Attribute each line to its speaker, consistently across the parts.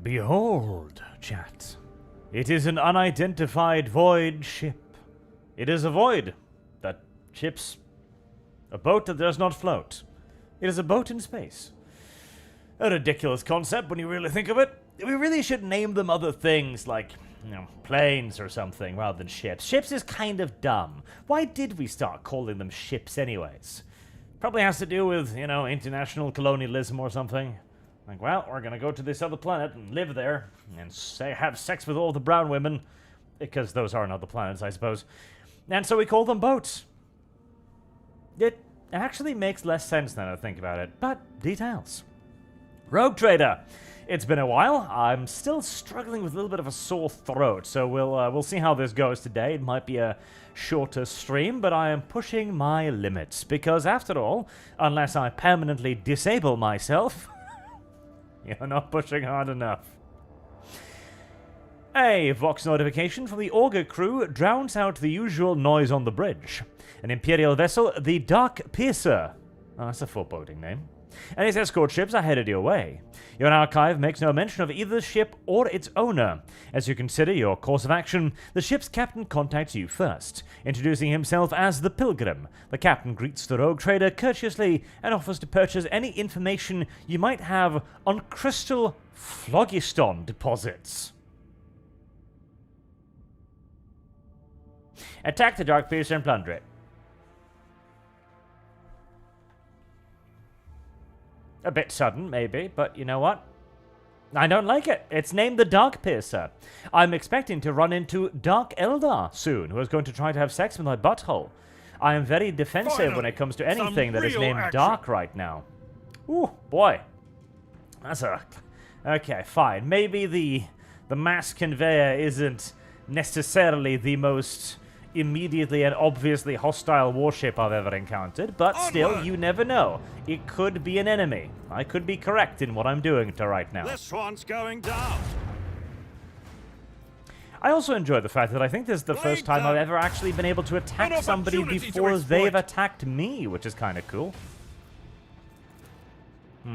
Speaker 1: Behold, chat. It is an unidentified void ship. It is a void that ships a boat that does not float. It is a boat in space. A ridiculous concept when you really think of it. We really should name them other things like, planes or something rather than ships. Ships is kind of dumb. Why did we start calling them ships anyways? Probably has to do with, international colonialism or something. Like, well, we're gonna go to this other planet and live there and have sex with all the brown women. Because those aren't other planets, I suppose. And so we call them boats. It actually makes less sense now that I think about it, but details. Rogue Trader. It's been a while. I'm still struggling with a little bit of a sore throat, so we'll see how this goes today. It might be a shorter stream, but I am pushing my limits, because after all, unless I permanently disable myself, you're not pushing hard enough. A Vox notification from the Auger crew drowns out the usual noise on the bridge. An Imperial vessel, the Dark Piercer. Oh, that's a foreboding name. And its escort ships are headed your way. Your archive makes no mention of either ship or its owner. As you consider your course of action, the ship's captain contacts you first, introducing himself as the Pilgrim. The captain greets the rogue trader courteously and offers to purchase any information you might have on crystal phlogiston deposits. Attack the Dark Piercer and plunder it. A bit sudden, maybe, but you know what? I don't like it. It's named the Dark Piercer. I'm expecting to run into Dark Eldar soon, who is going to try to have sex with my butthole. I am very defensive when it comes to anything that is named Dark right now. Ooh, boy. That's a... Okay, fine. Maybe the mass conveyor isn't necessarily the most immediately and obviously hostile warship I've ever encountered, but still, you never know. It could be an enemy. I could be correct in what I'm doing right now.
Speaker 2: This one's going down.
Speaker 1: I also enjoy the fact that I think this is the first time I've ever actually been able to attack somebody before they've attacked me, which is kind of cool.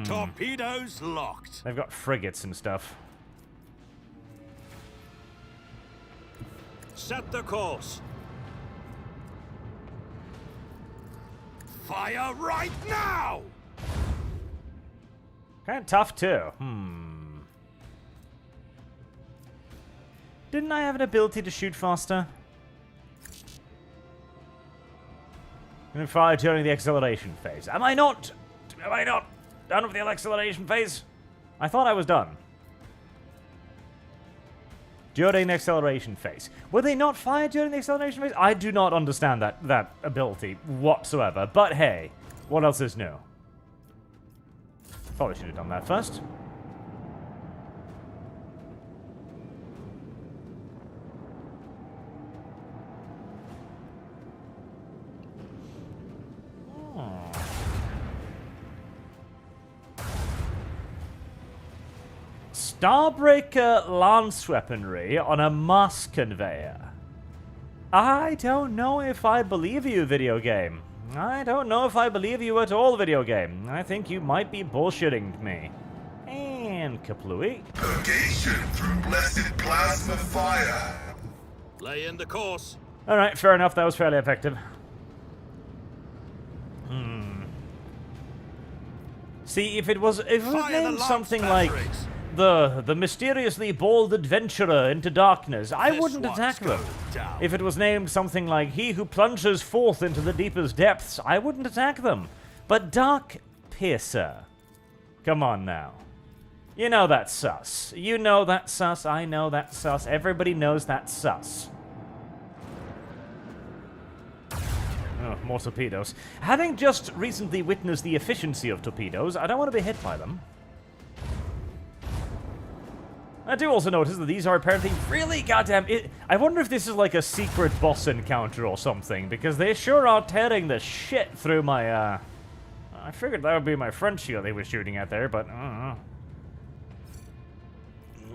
Speaker 2: Torpedoes locked.
Speaker 1: They've got frigates and stuff.
Speaker 2: Set the course. Fire right now!
Speaker 1: Kind of tough, too. Didn't I have an ability to shoot faster? And fire during the acceleration phase. Am I not? Am I not done with the acceleration phase? I thought I was done. During the acceleration phase. Were they not fired during the acceleration phase? I do not understand that ability whatsoever. But hey, what else is new? Probably should have done that first. Starbreaker lance weaponry on a mass conveyor. I don't know if I believe you, video game. I don't know if I believe you at all, video game. I think you might be bullshitting me. And kaplooey.
Speaker 3: Purgation through blessed plasma fire.
Speaker 2: Lay in the course.
Speaker 1: Alright, fair enough. That was fairly effective. See, if it was named something like the mysteriously bold adventurer into darkness, I wouldn't attack them. If it was named something like he who plunges forth into the deepest depths, I wouldn't attack them. But Dark Piercer, come on now. You know that's sus. You know that's sus. I know that's sus. Everybody knows that's sus. Oh, more torpedoes. Having just recently witnessed the efficiency of torpedoes, I don't want to be hit by them. I do also notice that these are apparently really goddamn... I wonder if this is like a secret boss encounter or something, because they sure are tearing the shit through my, I figured that would be my front shield they were shooting at there, but I don't know.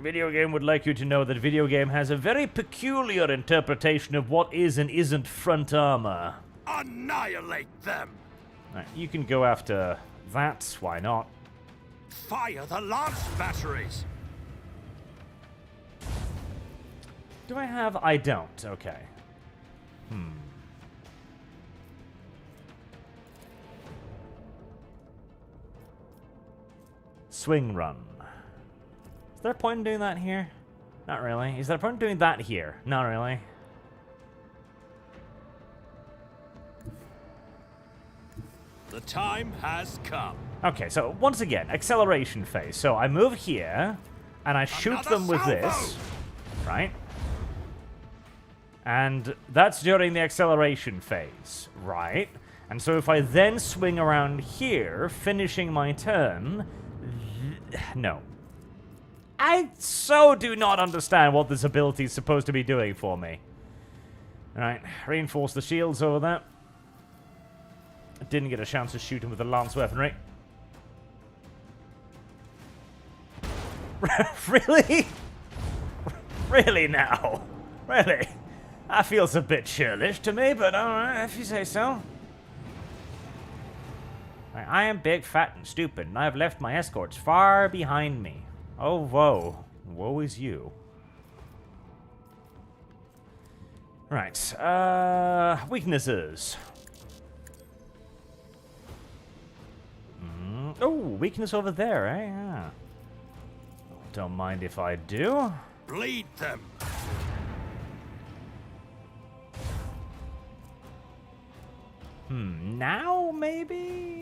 Speaker 1: Video game would like you to know that video game has a very peculiar interpretation of what is and isn't front armor.
Speaker 2: Annihilate them!
Speaker 1: Right, you can go after that, why not?
Speaker 2: Fire the lance batteries!
Speaker 1: Do I have? I don't. Okay. Swing run. Is there a point in doing that here? Not really. Is there a point in doing that here? Not really.
Speaker 2: The time has come.
Speaker 1: Okay, so once again, acceleration phase. So I move here, and I shoot
Speaker 2: Another
Speaker 1: them with
Speaker 2: salvo!
Speaker 1: this, right? And that's during the acceleration phase, right? And so if I then swing around here, finishing my turn... No. I so do not understand what this ability is supposed to be doing for me. Alright, reinforce the shields over there. Didn't get a chance to shoot him with the lance weaponry. Really? Really now? Really? That feels a bit churlish to me, but alright, if you say so. I am big, fat, and stupid, and I have left my escorts far behind me. Oh, woe. Woe is you. Right, weaknesses. Oh, weakness over there, eh? Yeah. Don't mind if I do.
Speaker 2: Bleed them.
Speaker 1: Now maybe?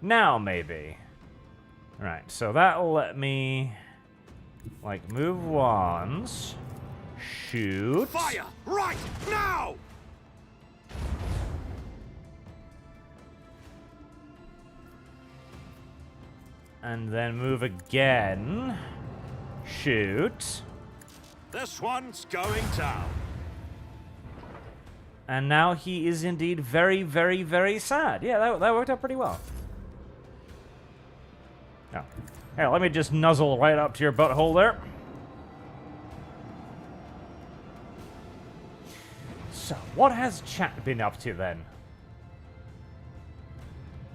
Speaker 1: Now maybe. Right, so that'll let me, like, move once. Shoot.
Speaker 2: Fire right now.
Speaker 1: And then move again. Shoot.
Speaker 2: This one's going down.
Speaker 1: And now he is indeed very, very, very sad. Yeah, that worked out pretty well. Oh. Here, let me just nuzzle right up to your butthole there. So, what has chat been up to then?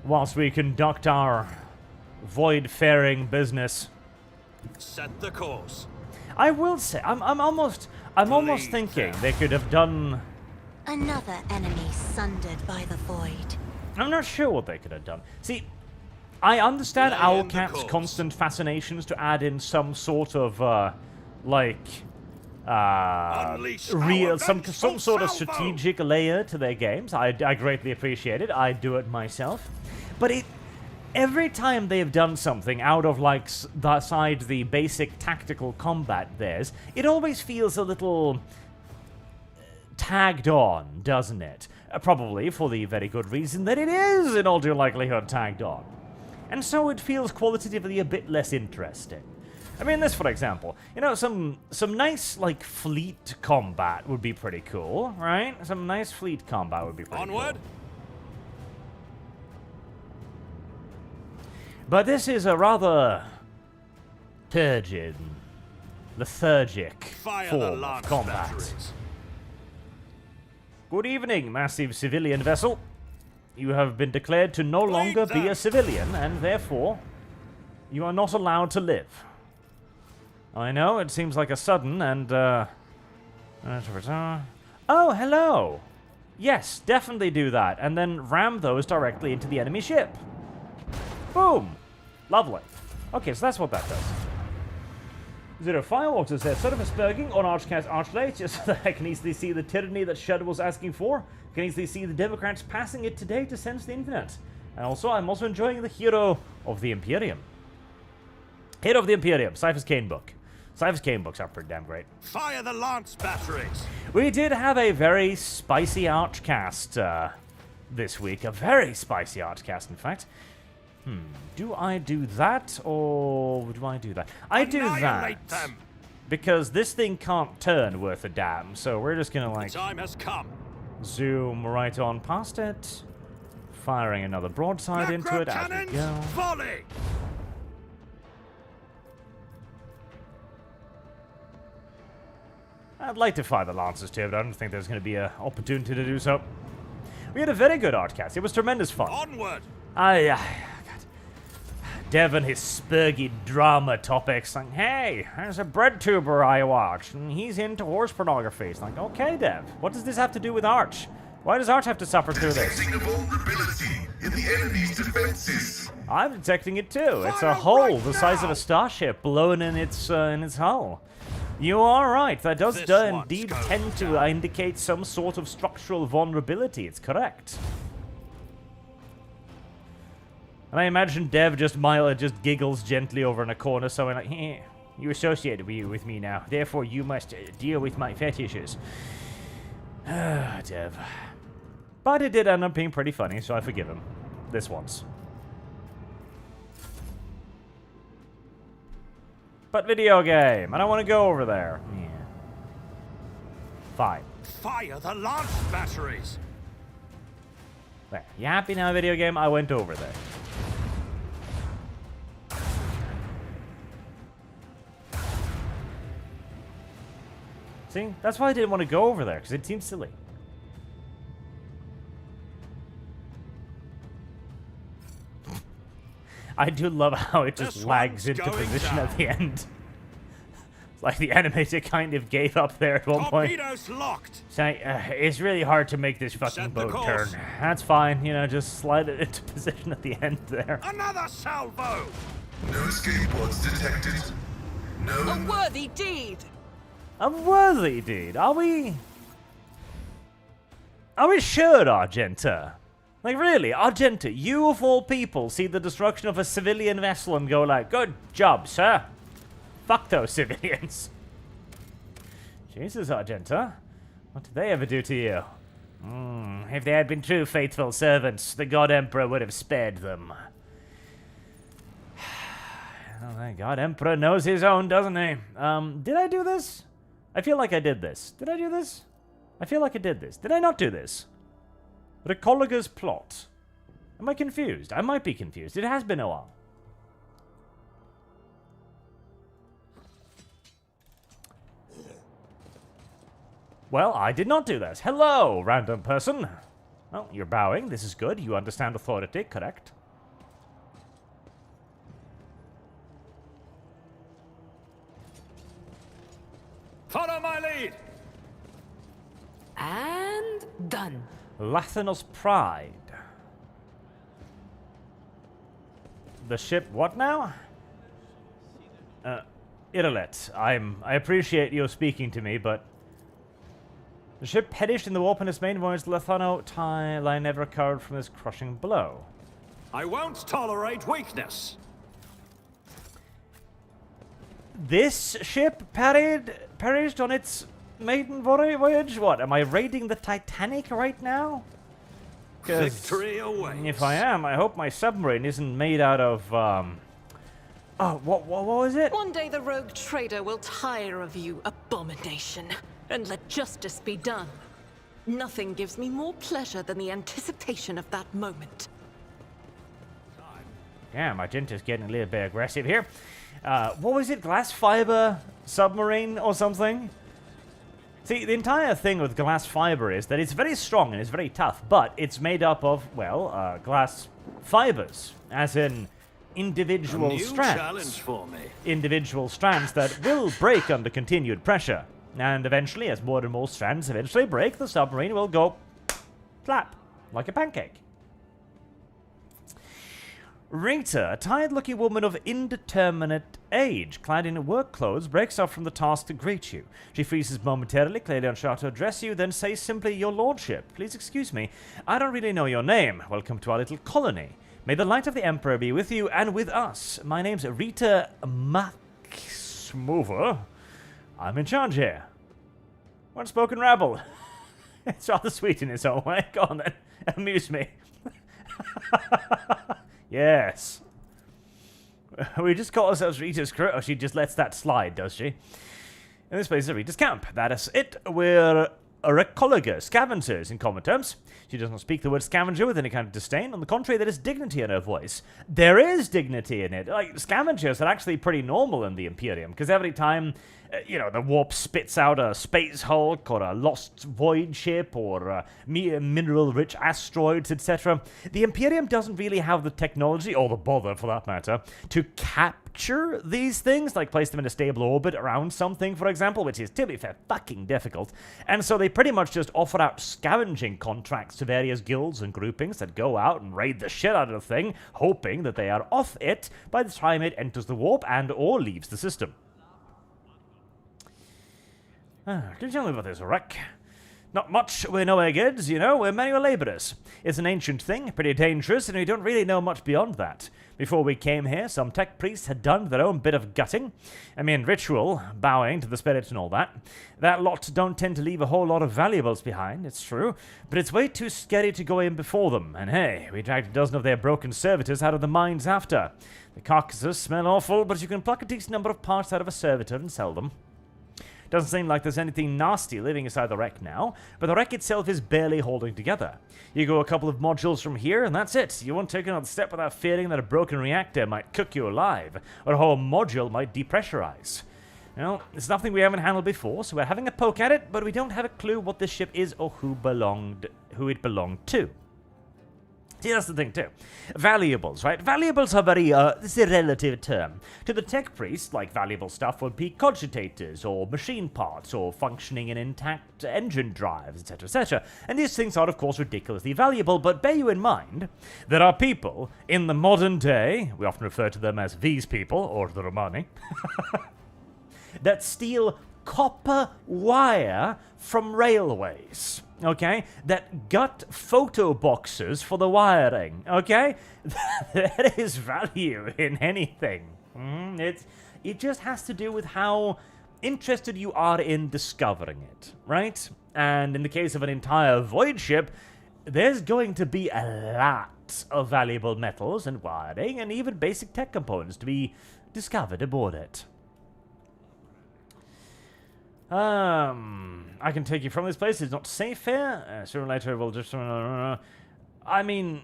Speaker 1: Whilst we conduct our void-faring business.
Speaker 2: Set the course.
Speaker 1: I will say, I'm almost thinking they could have done...
Speaker 4: Another enemy sundered by the void.
Speaker 1: I'm not sure what they could have done. See, I understand
Speaker 2: Lay in the
Speaker 1: Owlcat's
Speaker 2: course.
Speaker 1: constant fascinations to add in some sort of, like,
Speaker 2: Unleash
Speaker 1: real,
Speaker 2: our
Speaker 1: some
Speaker 2: vengeful
Speaker 1: sort of
Speaker 2: salvo.
Speaker 1: strategic layer to their games. I greatly appreciate it. I do it myself. But every time they've done something out of, like, the basic tactical combat theirs, it always feels a little tagged on, doesn't it? Probably for the very good reason that it is, in all due likelihood, tagged on. And so it feels qualitatively a bit less interesting. I mean, this, for example, you know, some nice, like, fleet combat would be pretty cool, right? Some nice fleet combat would be pretty
Speaker 2: Onward.
Speaker 1: cool. But this is a rather turgid, lethargic
Speaker 2: Fire the
Speaker 1: form of
Speaker 2: lance
Speaker 1: combat.
Speaker 2: batteries.
Speaker 1: Good evening, massive civilian vessel. You have been declared to no longer be
Speaker 2: them.
Speaker 1: a civilian, and therefore, you are not allowed to live. I know, it seems like a sudden and, Oh, hello! Yes, definitely do that, and then ram those directly into the enemy ship. Boom! Lovely. Okay, so that's what that does. Zero Fireworks says, sort of a spurging on ArchCast Archlate, just so that I can easily see the tyranny that Shud was asking for. I can easily see the Democrats passing it today to sense the infinite. And also, I'm also enjoying the Hero of the Imperium. Hero of the Imperium, Cypher's Cane book. Cypher's Cane books are pretty damn great.
Speaker 2: Fire the lance batteries.
Speaker 1: We did have a very spicy ArchCast this week. A very spicy ArchCast, in fact. Do I do that, or do I do that? I do that,
Speaker 2: Annihilate them.
Speaker 1: because this thing can't turn worth a damn, so we're just gonna, like,
Speaker 2: The time has come.
Speaker 1: zoom right on past it, firing another broadside into it as we
Speaker 2: Cannons,
Speaker 1: go.
Speaker 2: volley.
Speaker 1: I'd like to fire the Lancers too, but I don't think there's gonna be an opportunity to do so. We had a very good ArchCast. It was tremendous fun.
Speaker 2: Onward.
Speaker 1: God. Dev and his spurgy drama topics. Like, hey, there's a bread tuber I watch, and he's into horse pornography. It's like, okay, Dev, what does this have to do with Arch? Why does Arch have to suffer through this?
Speaker 3: Detecting a vulnerability in the enemy's defenses.
Speaker 1: I'm detecting it too. It's a hole the size of a starship blown in its hull. You are right. That does indeed tend to indicate some sort of structural vulnerability. It's correct. And I imagine Dev just giggles gently over in a corner, so like, hey, you associated with me now. Therefore, you must deal with my fetishes. Dev. But it did end up being pretty funny, so I forgive him. This once. But video game. I don't want to go over there. Yeah. Fine.
Speaker 2: Fire the launch batteries!
Speaker 1: There. You happy now, video game? I went over there. See? That's why I didn't want to go over there, because it seems silly. I do love how it just lags into position at the end. It's like the animator kind of gave up there at one point.
Speaker 2: Torpedoes locked!
Speaker 1: So, it's really hard to make this fucking boat turn. That's fine, you know, just slide it into position at the end there.
Speaker 2: Another salvo!
Speaker 3: No escape pods detected. No.
Speaker 5: A worthy deed!
Speaker 1: A worthy deed? Are we sure, Argenta? Like, really, Argenta, you of all people see the destruction of a civilian vessel and go like, good job, sir. Fuck those civilians. Jesus, Argenta. What did they ever do to you? If they had been true faithful servants, the God Emperor would have spared them. Oh, my God Emperor knows his own, doesn't he? Did I do this? I feel like I did this. Did I do this? I feel like I did this. Did I not do this? Recoliga's plot. Am I confused? I might be confused. It has been a while. Well, I did not do this. Hello, random person. Oh, you're bowing. This is good. You understand authority, correct?
Speaker 2: Follow my lead!
Speaker 5: And done.
Speaker 1: Lathanos Pride. The ship, what now? Iralet, I appreciate you speaking to me, but the ship perished in the warp on its main voyage. Lathano tie line never recovered from this crushing blow.
Speaker 2: I won't tolerate weakness!
Speaker 1: This ship perished on its maiden voyage? What, am I raiding the Titanic right now?
Speaker 2: Victory awaits.
Speaker 1: If I am, I hope my submarine isn't made out of, Oh, what was it?
Speaker 5: One day the rogue trader will tire of you, abomination, and let justice be done. Nothing gives me more pleasure than the anticipation of that moment.
Speaker 1: Damn, Argenta's getting a little bit aggressive here. What was it? Glass fiber submarine or something? See, the entire thing with glass fiber is that it's very strong and it's very tough, but it's made up of, well, glass fibers, as in individual strands.
Speaker 2: Challenge for me.
Speaker 1: Individual strands that will break under continued pressure. And eventually, as more and more strands eventually break, the submarine will go flap, like a pancake. Rita, a tired-looking woman of indeterminate age, clad in work clothes, breaks off from the task to greet you. She freezes momentarily, clearly unsure to address you, then says simply, "Your lordship, please excuse me. I don't really know your name. Welcome to our little colony. May the light of the Emperor be with you and with us. My name's Rita Maxmover. I'm in charge here." One-spoken rabble. It's rather sweet in its own way. Go on then. Amuse me. Yes. We just call ourselves Rita's crew. Oh, she just lets that slide, does she? In this place is Rita's camp. That is it. We're Recologer, scavengers in common terms. She does not speak the word scavenger with any kind of disdain. On the contrary, there is dignity in her voice. There is dignity in it. Like, scavengers are actually pretty normal in the Imperium, because every time, the warp spits out a space hulk, or a lost void ship, or mineral-rich asteroids, etc., the Imperium doesn't really have the technology, or the bother for that matter, to capture these things, like place them in a stable orbit around something, for example, which is, to be fair, fucking difficult. And so they pretty much just offer out scavenging contracts to various guilds and groupings that go out and raid the shit out of the thing, hoping that they are off it by the time it enters the warp and or leaves the system. Can you tell me about this wreck? Not much. We're nowhere goods, we're manual laborers. It's an ancient thing, pretty dangerous, and we don't really know much beyond that. Before we came here, some tech priests had done their own bit of gutting. I mean, ritual, bowing to the spirits and all that. That lot don't tend to leave a whole lot of valuables behind, it's true, but it's way too scary to go in before them, and hey, we dragged a dozen of their broken servitors out of the mines after. The carcasses smell awful, but you can pluck a decent number of parts out of a servitor and sell them. Doesn't seem like there's anything nasty living inside the wreck now, but the wreck itself is barely holding together. You go a couple of modules from here, and that's it. You won't take another step without fearing that a broken reactor might cook you alive, or a whole module might depressurize. Well, it's nothing we haven't handled before, so we're having a poke at it, but we don't have a clue what this ship is or who it belonged to. See, that's the thing, too. Valuables, right? Valuables are this is a relative term. To the tech priest, like, valuable stuff would be cogitators, or machine parts, or functioning and intact engine drives, etc., etc. And these things are, of course, ridiculously valuable, but bear you in mind, there are people in the modern day, we often refer to them as these people, or the Romani, that steal copper wire from railways. Okay, that gut photo boxes for the wiring. Okay, there is value in anything. It just has to do with how interested you are in discovering it, right? And in the case of an entire void ship, there's going to be a lot of valuable metals and wiring and even basic tech components to be discovered aboard it. I can take you from this place. It's not safe here. Sooner or later we'll just... I mean...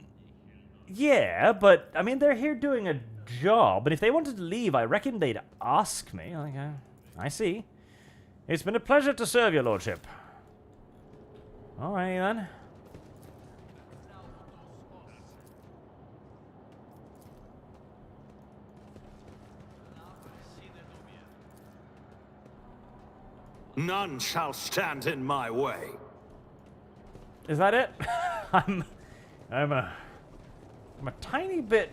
Speaker 1: Yeah, but... I mean, they're here doing a job, and if they wanted to leave, I reckon they'd ask me. Like, I see. It's been a pleasure to serve your lordship. Alright, then.
Speaker 2: None shall stand in my way.
Speaker 1: Is that it? I'm a tiny bit...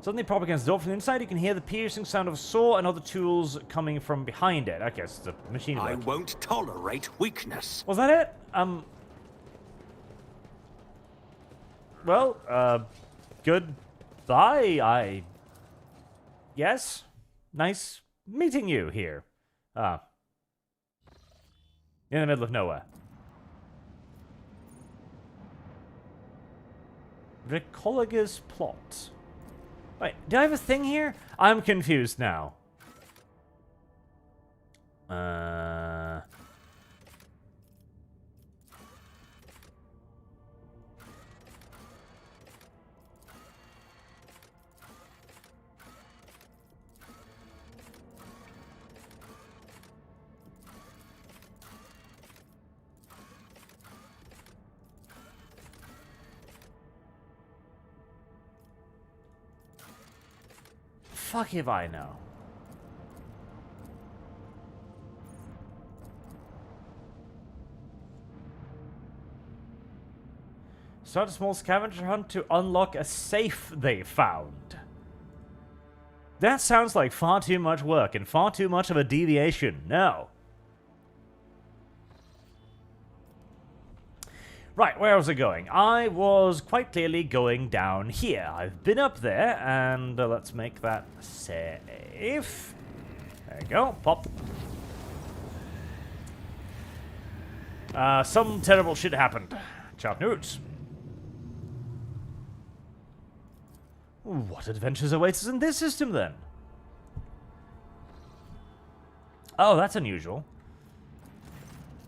Speaker 1: Suddenly prop against the door from the inside. You can hear the piercing sound of a saw and other tools coming from behind it. Okay, so it's a machine work.
Speaker 2: I won't tolerate weakness.
Speaker 1: Was that it? Well, goodbye, Yes? Nice meeting you here. In the middle of nowhere. Recologer's plot. Wait, do I have a thing here? I'm confused now. Fuck if I know. Start a small scavenger hunt to unlock a safe they found. That sounds like far too much work and far too much of a deviation. No. Right, where was I going? I was quite clearly going down here. I've been up there, and let's make that safe. There you go. Pop. Some terrible shit happened. Sharp news. What adventures await us in this system, then? Oh, that's unusual.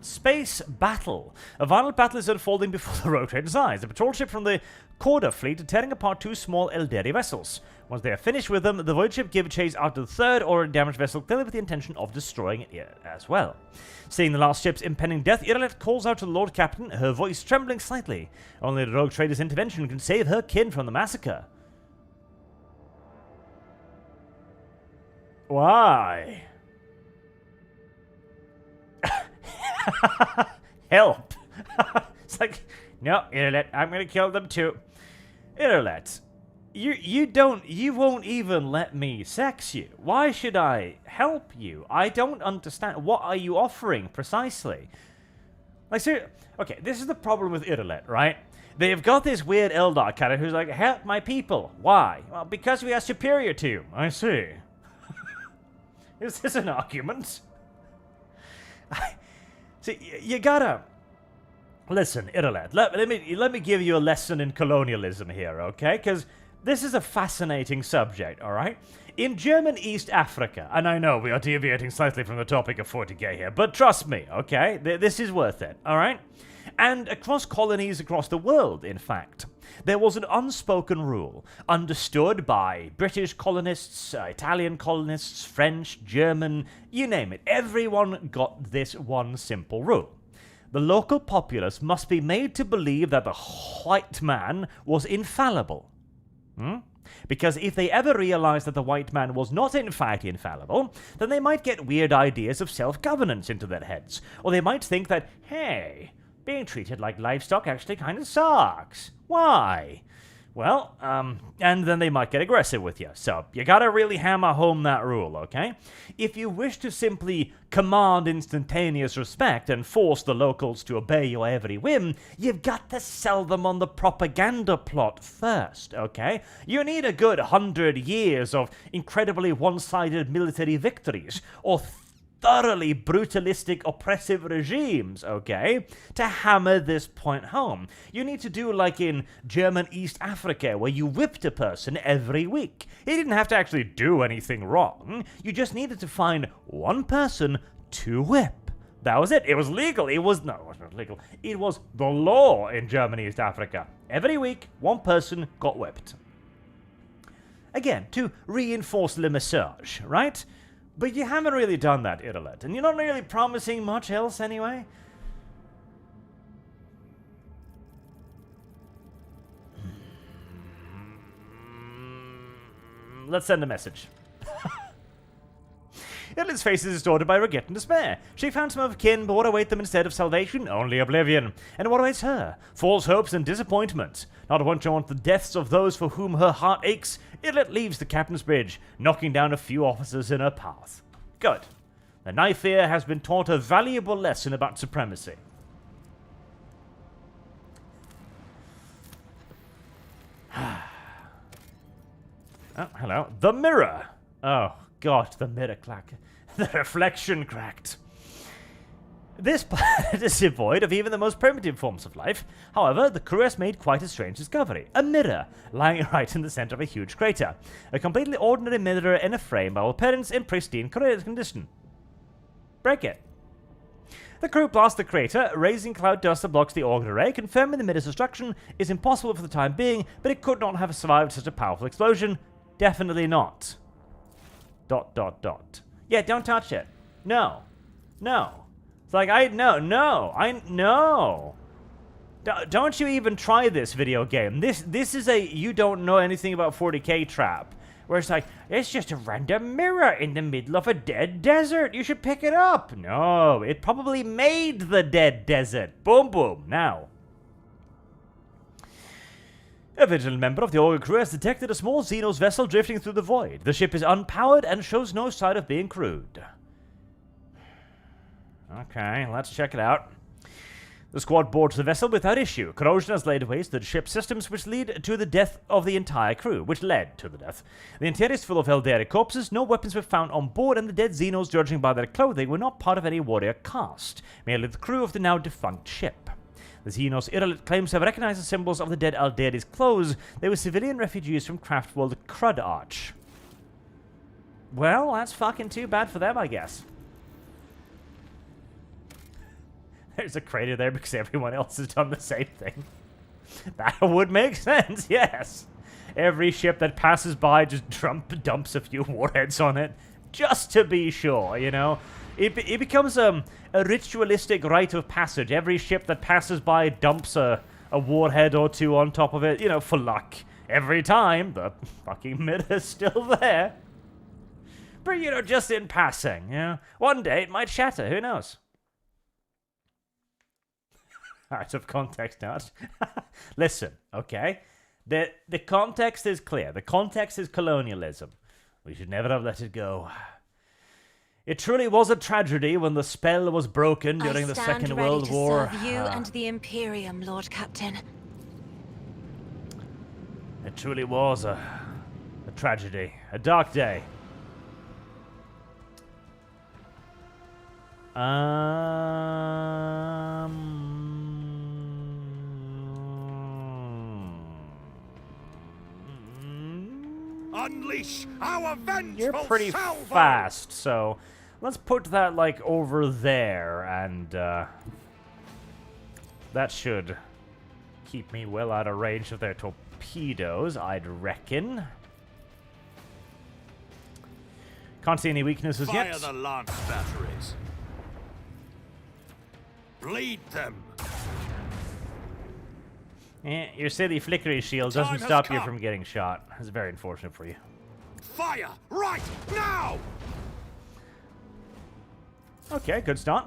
Speaker 1: Space battle. A violent battle is unfolding before the rogue trader's eyes. The patrol ship from the Corda fleet are tearing apart 2 small Eldari vessels. Once they are finished with them, the voyage ship give chase after the 3rd or damaged vessel, clearly with the intention of destroying it as well. Seeing the last ship's impending death, Irelet calls out to the Lord Captain, her voice trembling slightly. Only the rogue trader's intervention can save her kin from the massacre. Why? Help! It's like, no, Irelet, I'm gonna kill them too. Irelet, you won't even let me sex you. Why should I help you? I don't understand. What are you offering precisely? Like, seriously, okay, this is the problem with Irelet, right? They've got this weird Eldar character who's like, help my people. Why? Well, because we are superior to you. I see. Is this an argument? See, you gotta... Listen, Irelet, let me give you a lesson in colonialism here, okay? Because this is a fascinating subject, alright? In German East Africa, and I know we are deviating slightly from the topic of 40k here, but trust me, okay? This is worth it, alright? And across colonies across the world, in fact, there was an unspoken rule, understood by British colonists, Italian colonists, French, German, you name it. Everyone got this one simple rule. The local populace must be made to believe that the white man was infallible. Because if they ever realized that the white man was not in fact infallible, then they might get weird ideas of self-governance into their heads. Or they might think that, hey, being treated like livestock actually kind of sucks. Why? Well, and then they might get aggressive with you. So, you gotta really hammer home that rule, okay? If you wish to simply command instantaneous respect and force the locals to obey your every whim, you've got to sell them on the propaganda plot first, okay? You need a good 100 years of incredibly one-sided military victories, or thoroughly brutalistic, oppressive regimes, okay, to hammer this point home. You need to do like in German East Africa, where you whipped a person every week. He didn't have to actually do anything wrong. You just needed to find one person to whip. That was it. It was legal. It was not legal. It was the law in German East Africa. Every week, one person got whipped. Again, to reinforce le message, right? But you haven't really done that, Irelet, and you're not really promising much else anyway. Let's send a message. Irelet's face is distorted by regret and despair. She found some of her kin, but what await them instead of salvation? Only oblivion. And what awaits her? False hopes and disappointment. Not once she wants the deaths of those for whom her heart aches, Irelet leaves the captain's bridge, knocking down a few officers in her path. Good. The knife here has been taught a valuable lesson about supremacy. Oh, hello. The mirror. Oh, God, the mirror cracked. The reflection cracked. This planet is devoid of even the most primitive forms of life. However, the crew has made quite a strange discovery. A mirror, lying right in the center of a huge crater. A completely ordinary mirror in a frame by all appearance in pristine condition. Break it. The crew blasts the crater, raising cloud dust that blocks the organ array, confirming the mirror's destruction is impossible for the time being, but it could not have survived such a powerful explosion. Definitely not. ... Yeah, don't touch it. No. It's like, no. Don't you even try this video game. This is a you don't know anything about 40k trap. Where it's like, it's just a random mirror in the middle of a dead desert. You should pick it up. No, it probably made the dead desert. Boom, boom, now. A vigilant member of the Orga crew has detected a small Xenos vessel drifting through the void. The ship is unpowered and shows no sign of being crewed. Okay, let's check it out. The squad boards the vessel without issue. Corrosion has laid waste the ship's systems, which led to the death of the entire crew. The interior is full of Eldari corpses. No weapons were found on board, and the dead Xenos, judging by their clothing, were not part of any warrior caste, merely the crew of the now defunct ship. The Xenos Irelet claims to have recognized the symbols of the dead Eldari's clothes. They were civilian refugees from Craftworld Crud Arch. Well, that's fucking too bad for them, I guess. There's a crater there because everyone else has done the same thing. That would make sense, yes. Every ship that passes by just dumps a few warheads on it, just to be sure, you know? It becomes a ritualistic rite of passage. Every ship that passes by dumps a warhead or two on top of it, you know, for luck. Every time, the fucking mirror's still there. But, you know, just in passing, you know? One day it might shatter, who knows? Out of context now. Listen, okay? The context is clear. The context is colonialism. We should never have let it go. It truly was a tragedy when the spell was broken during the Second World War.
Speaker 4: I stand ready to serve you and the Imperium, Lord Captain.
Speaker 1: It truly was a tragedy. A dark day.
Speaker 2: Unleash our vengeful
Speaker 1: You're pretty
Speaker 2: salvo!
Speaker 1: fast, so let's put that, like, over there, and, that should keep me well out of range of their torpedoes, I'd reckon. Can't see any weaknesses
Speaker 2: Fire
Speaker 1: yet.
Speaker 2: the lance batteries. Bleed them.
Speaker 1: Your silly flickery shield
Speaker 2: Time
Speaker 1: doesn't
Speaker 2: has
Speaker 1: stop you
Speaker 2: come.
Speaker 1: from getting shot. It's very unfortunate for you.
Speaker 2: Fire right now!
Speaker 1: Okay, good start.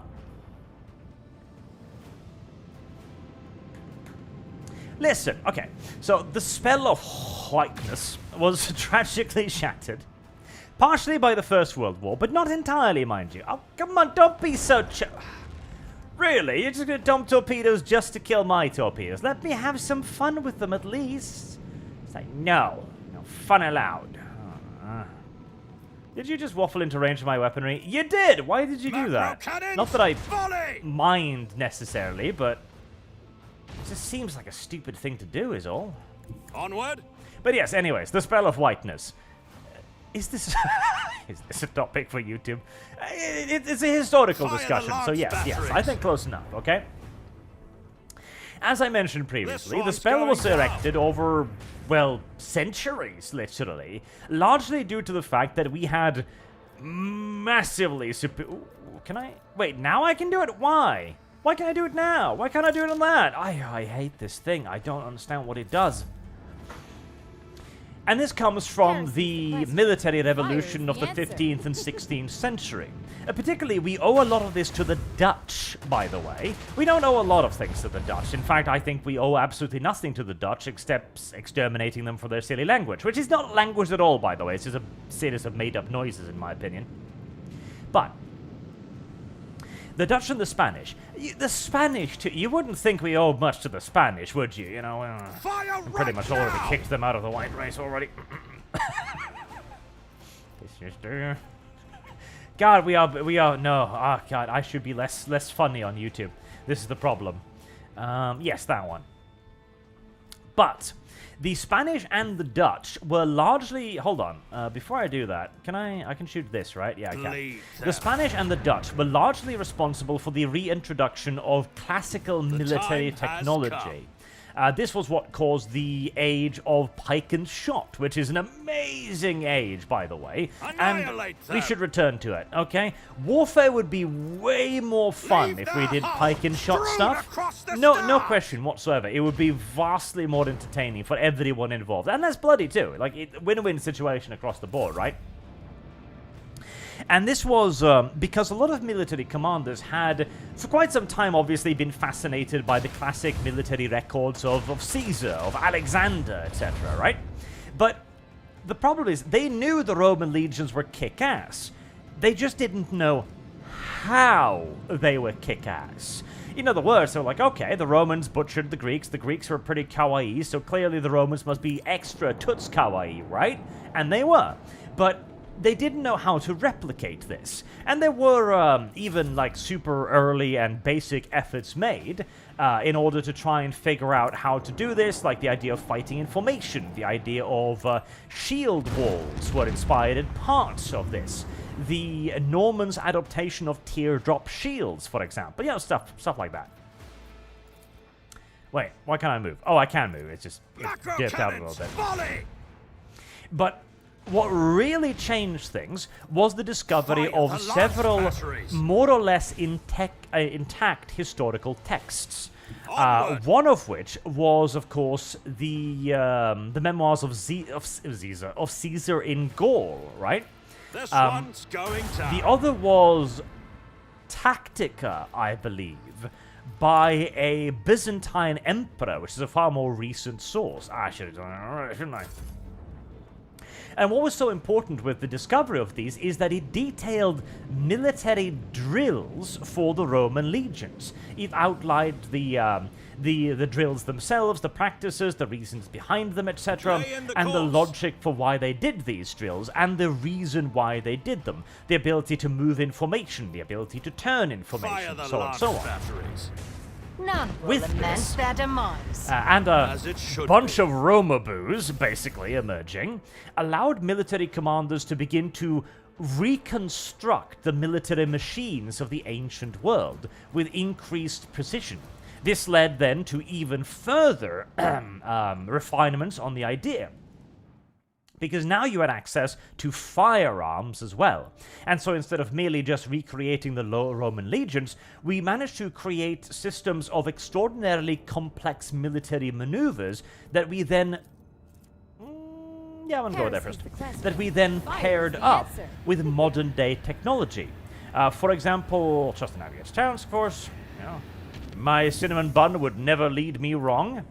Speaker 1: Listen, okay, so the spell of whiteness was tragically shattered. Partially by the First World War, but not entirely, mind you. Oh, come on, don't be so Really? You're just gonna dump torpedoes just to kill my torpedoes? Let me have some fun with them at least. It's like, no. No fun allowed. Did you just waffle into range of my weaponry? You did! Why did you do that?
Speaker 2: Cannons,
Speaker 1: Not that I
Speaker 2: volley!
Speaker 1: mind necessarily, but it just seems like a stupid thing to do is all.
Speaker 2: Onward.
Speaker 1: But yes, anyways, the spell of whiteness. Is this is this a topic for YouTube? It's a historical
Speaker 2: Fire
Speaker 1: discussion, so
Speaker 2: the
Speaker 1: yes,
Speaker 2: lance
Speaker 1: yes, I
Speaker 2: batteries.
Speaker 1: think close enough, okay? As I mentioned previously, the
Speaker 2: one's
Speaker 1: spell was
Speaker 2: going down.
Speaker 1: erected over, well, centuries, literally, largely due to the fact that we had massively Ooh, can I? Wait, now I can do it? Why? Why can't I do it now? Why can't I do it on that? I hate this thing. I don't understand what it does. And this comes from the military revolution of the 15th and 16th century. Particularly, we owe a lot of this to the Dutch, by the way. We don't owe a lot of things to the Dutch. In fact, I think we owe absolutely nothing to the Dutch except exterminating them for their silly language, which is not language at all, by the way. It's just a series of made-up noises, in my opinion. But the Dutch and the Spanish. The Spanish, too. You wouldn't think we owed much to the Spanish, would you? You know,
Speaker 2: Fire
Speaker 1: pretty
Speaker 2: right
Speaker 1: much
Speaker 2: now!
Speaker 1: already kicked them out of the white race already. God, we are, no. Oh, God, I should be less funny on YouTube. This is the problem. Yes, that one. But the Spanish and the Dutch were largely... Hold on. Before I do that, I can shoot this, right? Yeah, I can.
Speaker 2: Bleed
Speaker 1: The
Speaker 2: them.
Speaker 1: Spanish and the Dutch were largely responsible for the reintroduction of classical military
Speaker 2: time has
Speaker 1: technology. This was what caused the age of pike and shot, which is an amazing age, by the way. And
Speaker 2: Annihilate
Speaker 1: we
Speaker 2: them.
Speaker 1: should return to it, okay? Warfare would be way more fun
Speaker 2: Leave
Speaker 1: if we
Speaker 2: their
Speaker 1: did pike and shot
Speaker 2: strewn
Speaker 1: stuff.
Speaker 2: across the
Speaker 1: No
Speaker 2: stars.
Speaker 1: question whatsoever. It would be vastly more entertaining for everyone involved. And that's bloody too. Like, win-win situation across the board, right? And this was because a lot of military commanders had, for quite some time, obviously been fascinated by the classic military records of Caesar, of Alexander, etc., right? But the problem is, they knew the Roman legions were kick-ass. They just didn't know how they were kick-ass. In other words, they were like, okay, the Romans butchered the Greeks were pretty kawaii, so clearly the Romans must be extra tuts kawaii, right? And they were. But they didn't know how to replicate this. And there were even like super early and basic efforts made in order to try and figure out how to do this, like the idea of fighting in formation, the idea of shield walls were inspired in parts of this. the Normans' adaptation of teardrop shields, for example. You know, stuff like that. Wait, why can't I move? Oh, I can move. It's just dipped out a little bit. But what really changed things was the discovery of several more or less intact historical texts. One of which was, of course, the memoirs of Caesar in Gaul, right?
Speaker 2: This one's going down.
Speaker 1: The other was Tactica, I believe, by a Byzantine emperor, which is a far more recent source. I should have done it, shouldn't I? And what was so important with the discovery of these is that it detailed military drills for the Roman legions. It outlined the drills themselves, the practices, the reasons behind them, etc., and the logic for why they did these drills, and the reason why they did them. The ability to move information, the ability to turn information, so on and so on.
Speaker 2: Batteries.
Speaker 6: None will lament their demise.
Speaker 1: And a bunch of Romaboos, basically, emerging, allowed military commanders to begin to reconstruct the military machines of the ancient world with increased precision. This led then to even further refinements on the idea, because now you had access to firearms as well. And so instead of merely just recreating the Roman legions, we managed to create systems of extraordinarily complex military maneuvers that we then... yeah, I'm gonna go there first. That we then paired up with modern-day technology. For example, just the Navigator's Towns, of course. You know, my cinnamon bun would never lead me wrong.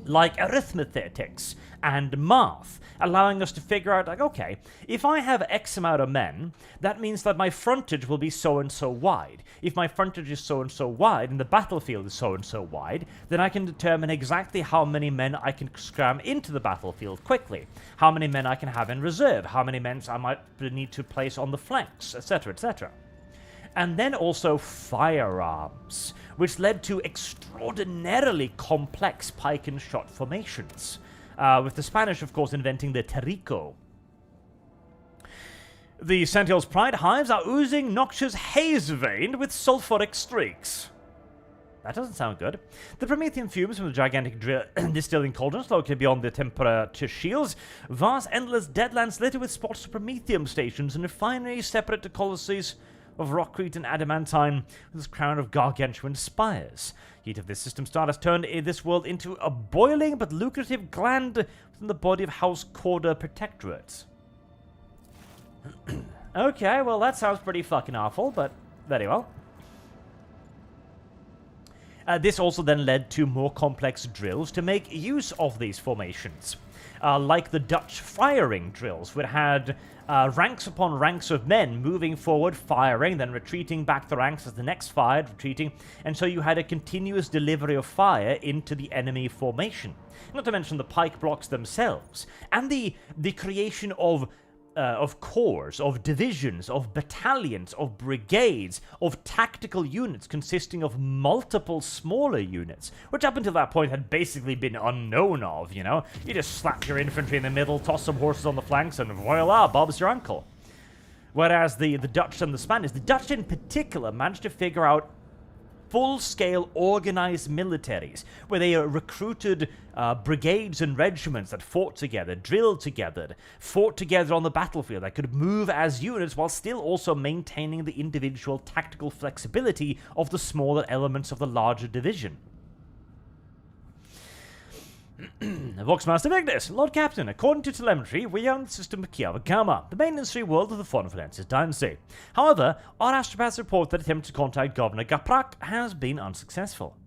Speaker 1: Like arithmetics and math, allowing us to figure out, like, okay, if I have X amount of men, that means that my frontage will be so-and-so wide. If my frontage is so-and-so wide, and the battlefield is so-and-so wide, then I can determine exactly how many men I can cram into the battlefield quickly, how many men I can have in reserve, how many men I might need to place on the flanks, etc., etc. And then also firearms, which led to extraordinarily complex pike and shot formations, with the Spanish, of course, inventing the Terrico. The Sentinel's Pride hives are oozing noxious haze veined with sulfuric streaks. That doesn't sound good. The Promethean fumes from the gigantic distilling cauldrons located beyond the temperature shields, vast, endless deadlands littered with spots of Prometheum stations and refineries separate to colossus of rockcrete and adamantine with its crown of gargantuan spires. Heat of this system star has turned this world into a boiling but lucrative gland within the body of House Corda Protectorate. Okay, well that sounds pretty fucking awful, but very well. This also then led to more complex drills to make use of these formations. Like the Dutch firing drills, which had ranks upon ranks of men moving forward, firing, then retreating back the ranks as the next fired, retreating, and so you had a continuous delivery of fire into the enemy formation. Not to mention the pike blocks themselves, and the creation of corps, of divisions, of battalions, of brigades, of tactical units consisting of multiple smaller units, which up until that point had basically been unknown of, you know? You just slap your infantry in the middle, toss some horses on the flanks, and voila, Bob's your uncle. Whereas the Dutch and the Spanish, the Dutch in particular, managed to figure out full-scale organized militaries, where they recruited brigades and regiments that fought together, drilled together, fought together on the battlefield, that could move as units while still also maintaining the individual tactical flexibility of the smaller elements of the larger division. Voxmaster Vignis, Lord Captain, according to telemetry, we own the system of Kiavagama, the main industry world of the Fonvalensis dynasty. However, our astropaths report that attempt to contact Governor Gaprak has been unsuccessful.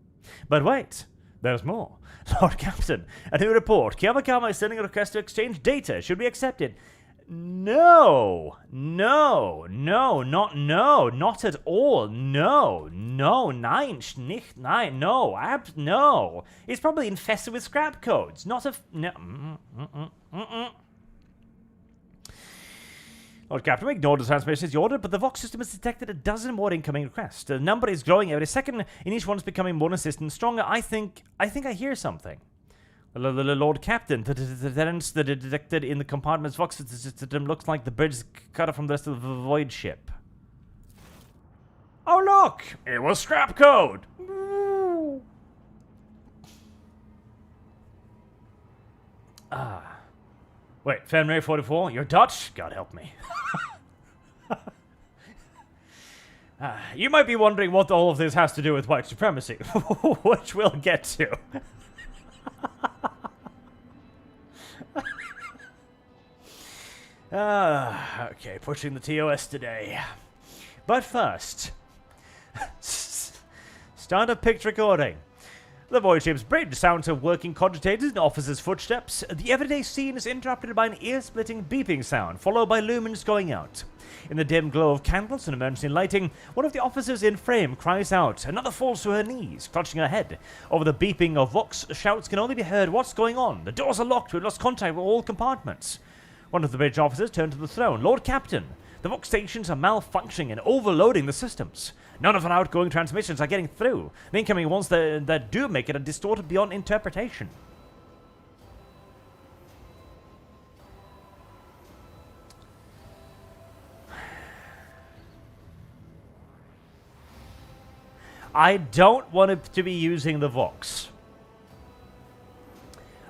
Speaker 1: But wait, there's more. Lord Captain, a new report. Kiavagama is sending a request to exchange data. Should we accept it? No, not at all. No, nein, nicht, nein, no. It's probably infested with scrap codes, not a... No. Lord Captain, we ignored the transmission as you ordered, but the Vox system has detected a dozen more incoming requests. The number is growing every second, and each one is becoming more insistent and stronger. I think I hear something. Lord Captain, the tenants that are detected in the compartment's vox system looks like the bridge is cut off from the rest of the voyage ship. Oh look! It was scrap code! Wait, Fenrir 44, you're Dutch? God help me. You might be wondering what all of this has to do with white supremacy, which we'll get to. Okay, pushing the TOS today. But first, start a picture recording. The voyage ship's bridge sounds of working cogitators and officers' footsteps. The everyday scene is interrupted by an ear-splitting beeping sound, followed by lumens going out. In the dim glow of candles and emergency lighting, one of the officers in frame cries out. Another falls to her knees, clutching her head. Over the beeping of Vox, shouts can only be heard. What's going on? The doors are locked. We've lost contact with all compartments. One of the bridge officers turned to the throne. Lord Captain, the Vox stations are malfunctioning and overloading the systems. None of our outgoing transmissions are getting through. The incoming ones that do make it are distorted beyond interpretation. I don't want to be using the Vox.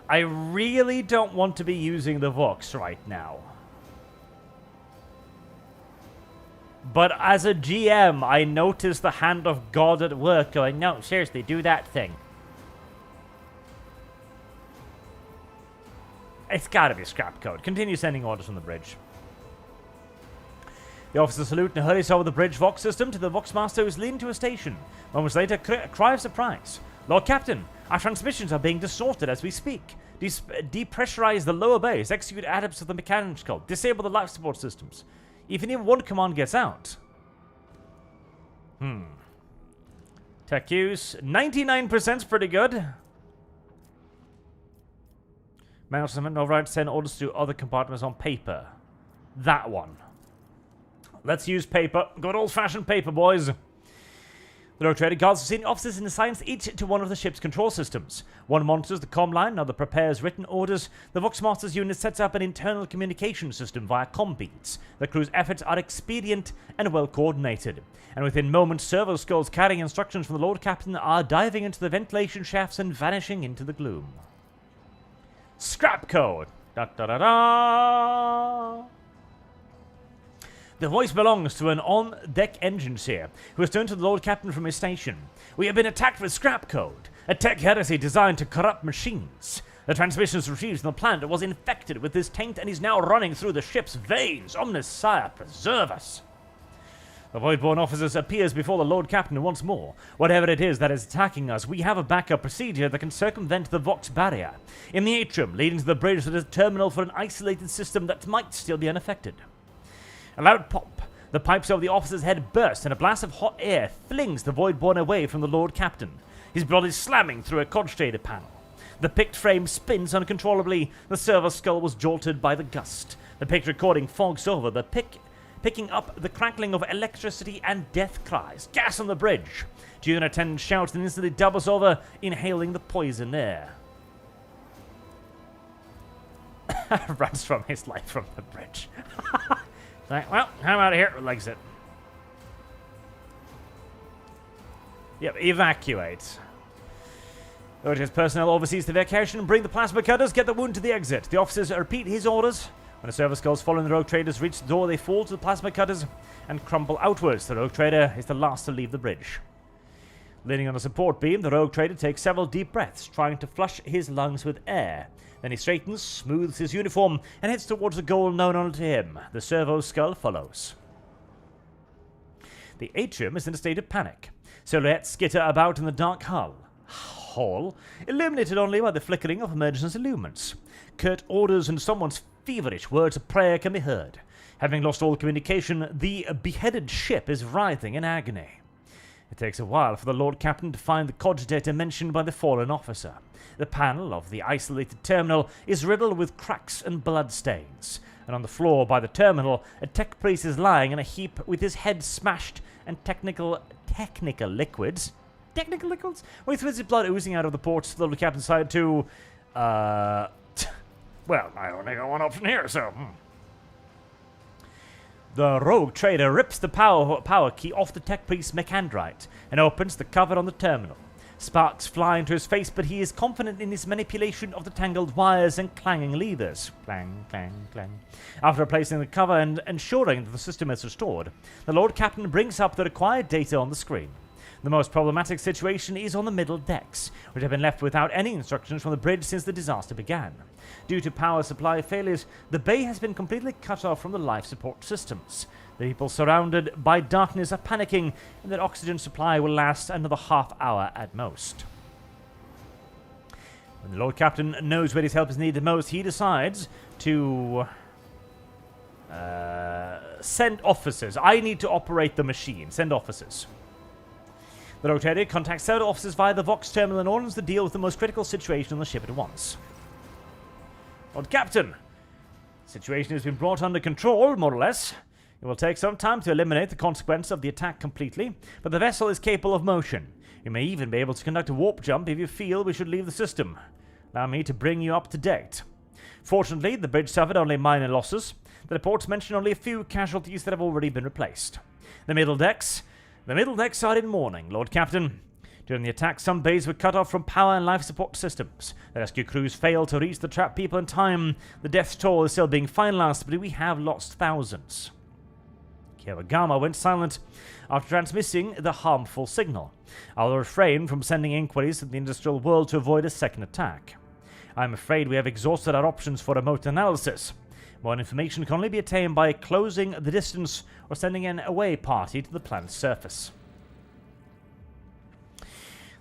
Speaker 1: I really don't want to be using the Vox right now. But as a GM, I noticed the hand of God at work going, no, seriously, do that thing. It's gotta be scrap code. Continue sending orders from the bridge. The officer salutes and hurries over the bridge Vox system to the Vox master who is leading to a station. Moments later, a cry of surprise. Lord Captain, our transmissions are being distorted as we speak. Depressurize the lower base, execute adapts of the mechanical, disable the life support systems. Even if one command gets out. Tech use, 99%'s pretty good. Manual system override, send orders to other compartments on paper. That one. Let's use paper. Good old-fashioned paper, boys. The rogue trader guards the senior officers and assigns each to one of the ship's control systems. One monitors the comm line, another prepares written orders. The Vox Masters unit sets up an internal communication system via comm beats. The crew's efforts are expedient and well coordinated. And within moments, servo skulls carrying instructions from the Lord Captain are diving into the ventilation shafts and vanishing into the gloom. Scrap code. Da da da da. The voice belongs to an on-deck engineer who has turned to the Lord Captain from his station. We have been attacked with scrap code, a tech heresy designed to corrupt machines. The transmissions retrieved from the planet was infected with this taint and is now running through the ship's veins. Omnis Sire, preserve us. The Voidborn officers appears before the Lord Captain once more. Whatever it is that is attacking us, we have a backup procedure that can circumvent the Vox barrier. In the atrium leading to the bridge, there is a terminal for an isolated system that might still be unaffected. A loud pop. The pipes over the officer's head burst, and a blast of hot air flings the Voidborn away from the Lord Captain. His body is slamming through a cogitator panel. The picked frame spins uncontrollably. The server skull was jolted by the gust. The picked recording fogs over, picking up the crackling of electricity and death cries. Gas on the bridge. June attendant shouts and instantly doubles over, inhaling the poison air. Runs from his life from the bridge. Like, well, I'm out of here. We'll exit. Yep, evacuate. Urges personnel oversees the evacuation. Bring the plasma cutters. Get the wound to the exit. The officers repeat his orders. When the server skulls following the rogue traders reach the door, they fall to the plasma cutters and crumble outwards. The rogue trader is the last to leave the bridge. Leaning on a support beam, the rogue trader takes several deep breaths, trying to flush his lungs with air. Then he straightens, smooths his uniform, and heads towards the goal known only to him. The servo skull follows. The atrium is in a state of panic. Silhouettes skitter about in the dark hall, illuminated only by the flickering of emergency lumens. Curt orders and someone's feverish words of prayer can be heard. Having lost all communication, the beheaded ship is writhing in agony. It takes a while for the Lord Captain to find the cogitator mentioned by the fallen officer. The panel of the isolated terminal is riddled with cracks and bloodstains, and on the floor by the terminal, a tech priest is lying in a heap with his head smashed and technical liquids, with his blood oozing out of the ports. The Lord Captain decided to Well, I only got one option here, so... The rogue trader rips the power key off the tech priest's mechandrite and opens the cover on the terminal. Sparks fly into his face, but he is confident in his manipulation of the tangled wires and clanging levers. Clang, clang, clang. After replacing the cover and ensuring that the system is restored, the Lord Captain brings up the required data on the screen. The most problematic situation is on the middle decks, which have been left without any instructions from the bridge since the disaster began. Due to power supply failures, the bay has been completely cut off from the life support systems. The people surrounded by darkness are panicking, and their oxygen supply will last another half hour at most. When the Lord Captain knows where his help is needed most, he decides to send officers. I need to operate the machine. Send officers. The rogue trader contacts several officers via the Vox terminal and orders to deal with the most critical situation on the ship at once. Lord Captain, the situation has been brought under control, more or less. It will take some time to eliminate the consequence of the attack completely, but the vessel is capable of motion. You may even be able to conduct a warp jump if you feel we should leave the system. Allow me to bring you up to date. Fortunately, the bridge suffered only minor losses. The reports mention only a few casualties that have already been replaced. The middle decks are in mourning, Lord Captain. During the attack, some bays were cut off from power and life support systems. The rescue crews failed to reach the trapped people in time. The death toll is still being finalized, but we have lost thousands. Kiwagama went silent after transmitting the harmful signal. I will refrain from sending inquiries to the industrial world to avoid a second attack. I am afraid we have exhausted our options for remote analysis. More information can only be attained by closing the distance or sending an away party to the planet's surface.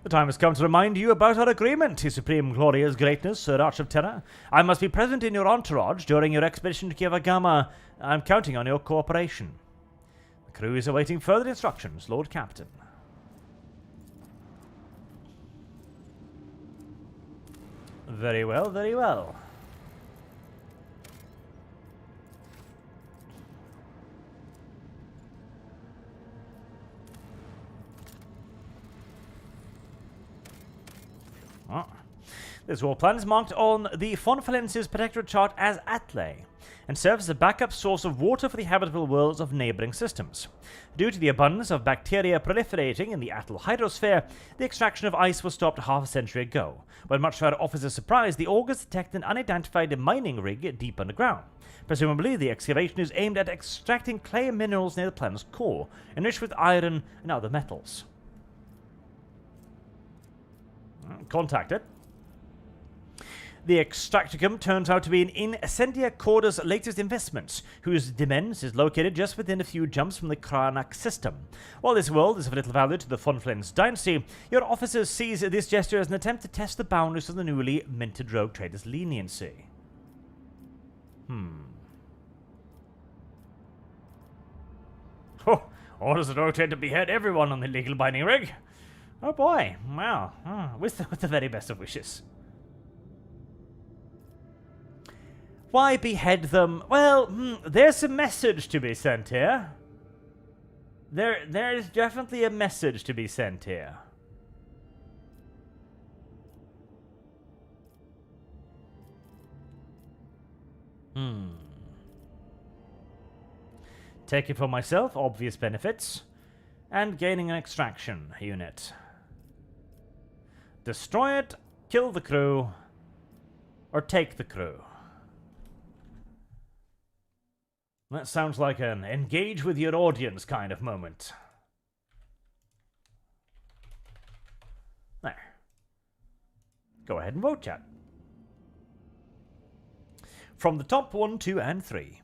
Speaker 1: The time has come to remind you about our agreement, His Supreme Glorious Greatness, Sir Arch of Terror. I must be present in your entourage during your expedition to Kiwagama. I am counting on your cooperation. The crew is awaiting further instructions, Lord Captain. Very well, very well. This war plan is marked on the Fonfalensis Protectorate chart as Atle, and serves as a backup source of water for the habitable worlds of neighboring systems. Due to the abundance of bacteria proliferating in the Atle hydrosphere, the extraction of ice was stopped half a century ago. But much to our officer's surprise, the augurs detect an unidentified mining rig deep underground. Presumably, the excavation is aimed at extracting clay and minerals near the planet's core, enriched with iron and other metals. Contacted. The Extracticum turns out to be an Incendia Corda's latest investment, whose demesne is located just within a few jumps from the Kranak system. While this world is of little value to the Fonflens dynasty, your officer sees this gesture as an attempt to test the boundaries of the newly minted rogue trader's leniency. Oh, orders the rogue trader to behead everyone on the illegal mining rig? Oh boy, wow, with the very best of wishes. Why behead them? Well, there's a message to be sent here. There is definitely a message to be sent here. Take it for myself, obvious benefits. And gaining an extraction unit. Destroy it, kill the crew, or take the crew. That sounds like an engage with your audience kind of moment. There. Go ahead and vote, chat. From the top 1, 2, and 3.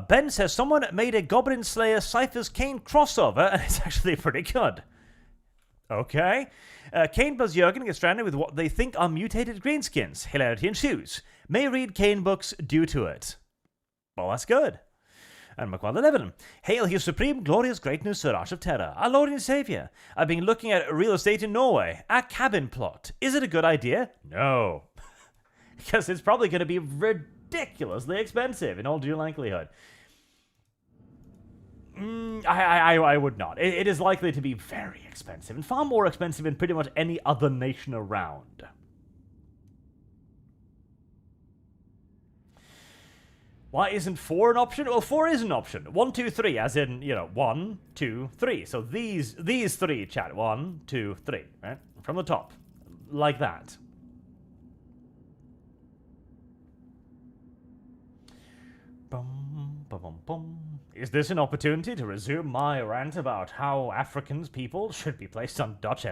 Speaker 1: Ben says someone made a Goblin Slayer Cypher's Kane crossover, and it's actually pretty good. Okay. Kane plus Jurgen gets stranded with what they think are mutated greenskins. Hilarity ensues. May read Kane books due to it. Well, that's good. And McQuad 11. Hail his supreme glorious greatness, Sir Arch of Terror, our Lord and Savior. I've been looking at real estate in Norway. A cabin plot. Is it a good idea? No. Because it's probably going to be ridiculously expensive in all due likelihood. I would not. It is likely to be very expensive, and far more expensive than pretty much any other nation around. Why isn't 4 an option? Well, 4 is an option. 1, 2, 3, as in, 1, 2, 3. So these 3, chat. 1, 2, 3, right? From the top. Like that. Bum, bum, bum, bum. Is this an opportunity to resume my rant about how African people should be placed on Dutch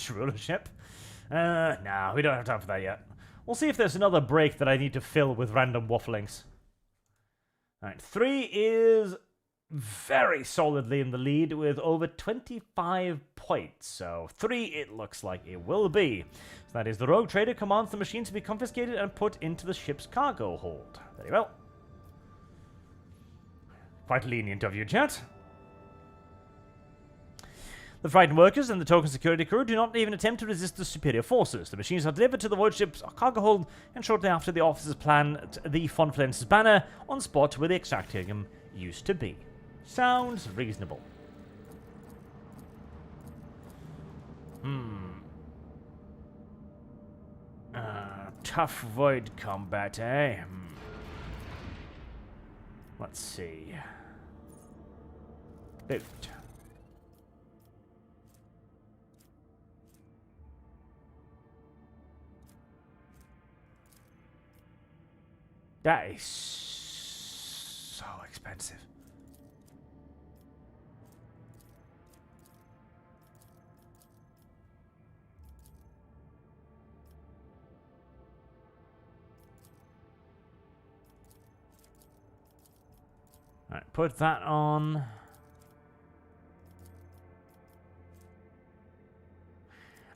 Speaker 1: rulership? No, we don't have time for that yet. We'll see if there's another break that I need to fill with random wafflings. Alright, 3 is very solidly in the lead with over 25 points. So 3 it looks like it will be. So that is the rogue trader commands the machine to be confiscated and put into the ship's cargo hold. Very well. Quite lenient of you, chat. The frightened workers and the token security crew do not even attempt to resist the superior forces. The machines are delivered to the voyage ship's cargo hold, and shortly after the officers plant the Fonflence's banner on spot where the extractorium used to be. Sounds reasonable. Tough void combat, eh? Let's see. Boot. That is so expensive. Alright, put that on.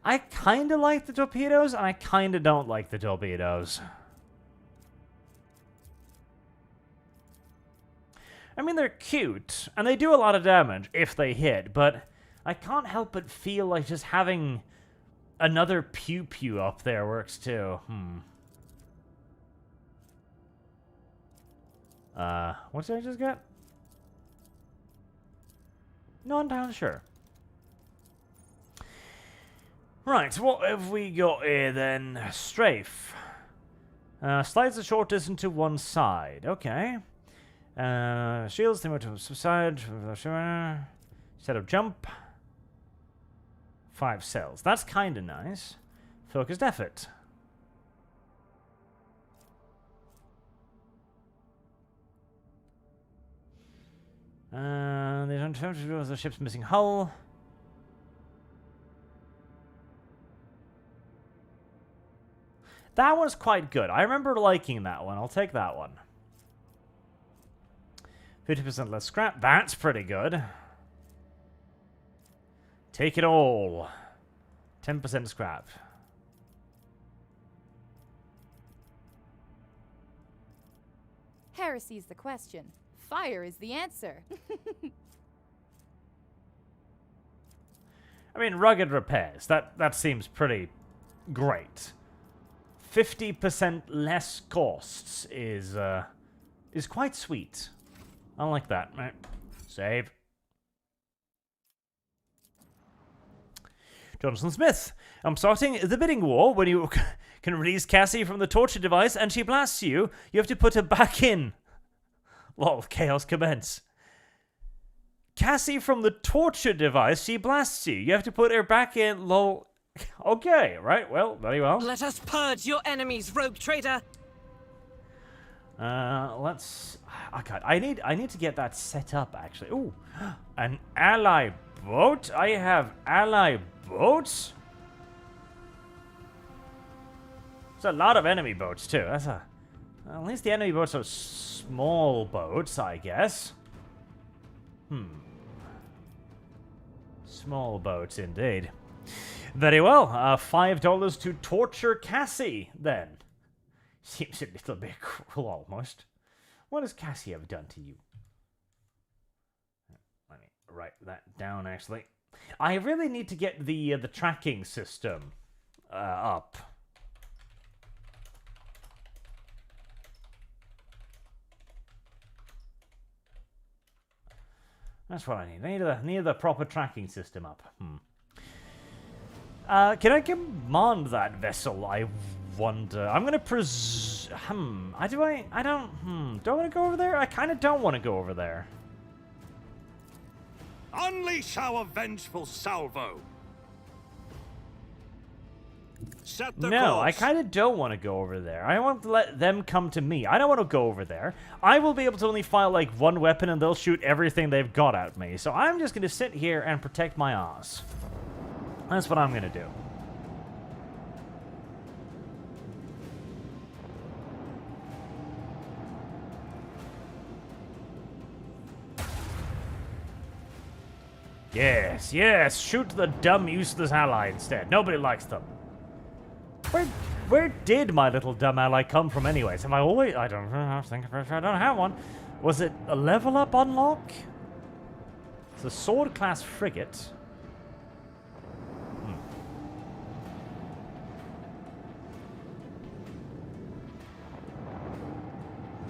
Speaker 1: I kinda like the torpedoes, and I kinda don't like the torpedoes. I mean, they're cute, and they do a lot of damage if they hit, but I can't help but feel like just having another pew-pew up there works too. What did I just get? Not entirely sure. Right, what have we got here then? Strafe. Slides the short distance to one side. Okay. Shields, they went to side. Set of jump. 5 cells. That's kind of nice. Focused effort. They don't have to do with the ship's missing hull. That was quite good. I remember liking that one. I'll take that one. 50% less scrap. That's pretty good. Take it all. 10% scrap.
Speaker 7: Heresy's the question. Fire is the answer.
Speaker 1: I mean, rugged repairs. That seems pretty great. 50% less costs is quite sweet. I like that. Right. Save. Jonathan Smith. I'm starting the bidding war. When you can release Cassie from the torture device and she blasts you, you have to put her back in. Lol, chaos commence. Cassie from the torture device, she blasts you. You have to put her back in. Lol. Okay, right, well, very well.
Speaker 5: Let us purge your enemies, rogue trader.
Speaker 1: Let's... Okay, I need to get that set up, actually. Ooh, an ally boat? I have ally boats? There's a lot of enemy boats, too. That's a... At least the enemy boats are small boats, I guess. Small boats, indeed. Very well. $5 to torture Cassie, then. Seems a little bit cruel, almost. What has Cassie ever done to you? Let me write that down, actually. I really need to get the tracking system up. That's what I need. I need the proper tracking system up. Can I command that vessel, I wonder. I'm gonna do I want to go over there? I kind of don't want to go over there.
Speaker 2: Unleash our vengeful salvo. Set the
Speaker 1: No,
Speaker 2: course.
Speaker 1: I kind of don't want to go over there. I want to let them come to me. I don't want to go over there. I will be able to only fire like one weapon and they'll shoot everything they've got at me. So I'm just going to sit here and protect my ass. That's what I'm going to do. Yes, yes, shoot the dumb, useless ally instead. Nobody likes them. Where did my little dumb ally come from anyways? Have I always... I don't have one. Was it a level up unlock? It's a sword class frigate.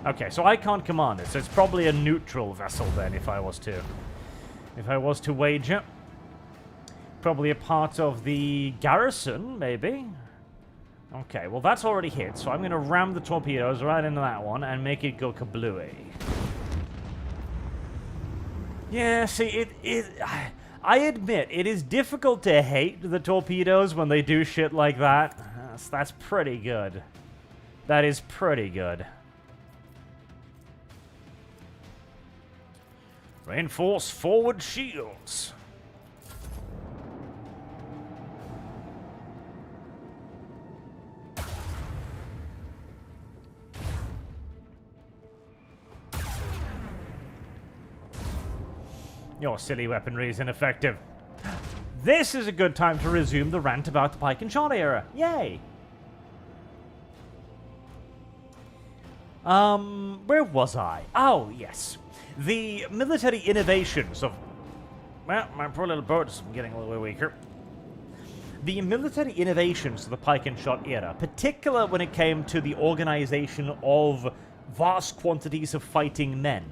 Speaker 1: Okay, so I can't command it, so it's probably a neutral vessel then if I was to... wager. Probably a part of the garrison, maybe? Okay, well that's already hit, so I'm going to ram the torpedoes right into that one and make it go kablooey. Yeah, see, I admit, it is difficult to hate the torpedoes when they do shit like that. That's pretty good. That is pretty good. Reinforce forward shields. Your silly weaponry is ineffective. This is a good time to resume the rant about the pike and shot era. Yay! Where was I? Oh, yes. The military innovations of... Well, my poor little boat is getting a little bit weaker. The military innovations of the pike and shot era, particularly when it came to the organization of vast quantities of fighting men.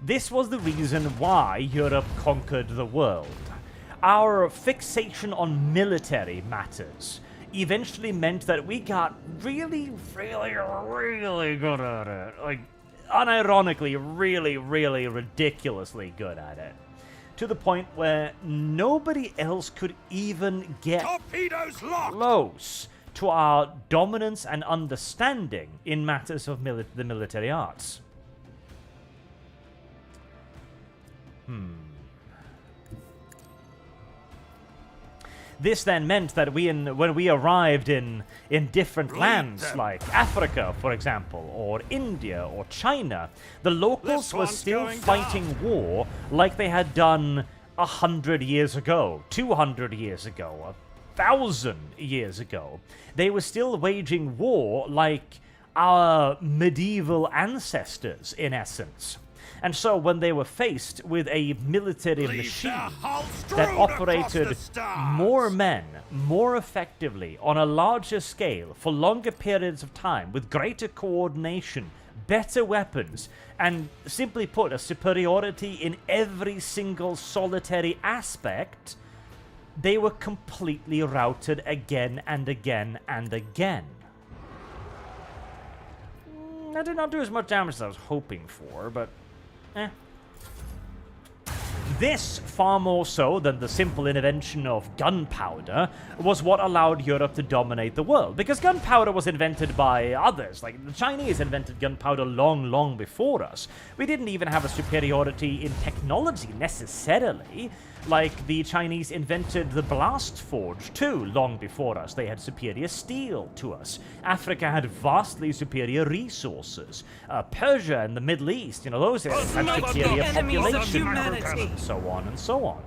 Speaker 1: This was the reason why Europe conquered the world. Our fixation on military matters eventually meant that we got really, really, really good at it. Like, unironically, really, really ridiculously good at it. To the point where nobody else could even get close to our dominance and understanding in matters of the military arts. This then meant that when we arrived in different lands, like Africa, for example, or India, or China, the locals were still fighting war like they had done 100 years ago, 200 years ago, 1,000 years ago. They were still waging war like our medieval ancestors, in essence. And so when they were faced with a military machine that operated more men, more effectively, on a larger scale, for longer periods of time, with greater coordination, better weapons, and simply put, a superiority in every single solitary aspect, they were completely routed again and again and again. I did not do as much damage as I was hoping for, but... This, far more so than the simple invention of gunpowder, was what allowed Europe to dominate the world. Because gunpowder was invented by others. Like, the Chinese invented gunpowder long, long before us. We didn't even have a superiority in technology, necessarily. Like, the Chinese invented the blast forge, too, long before us. They had superior steel to us. Africa had vastly superior resources. Persia and the Middle East, you know, those areas had superior population, and so on and so on.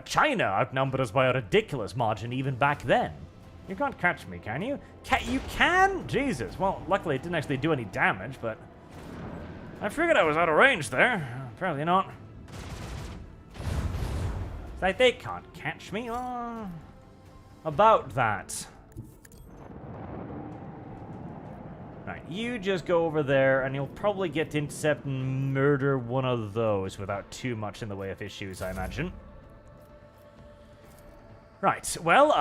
Speaker 1: China outnumbered us by a ridiculous margin even back then. You can't catch me, can you? You can? Jesus. Well, luckily it didn't actually do any damage, but... I figured I was out of range there. Apparently not. It's like, they can't catch me. About that. Right, you just go over there, and you'll probably get to intercept and murder one of those without too much in the way of issues, I imagine. Right, well,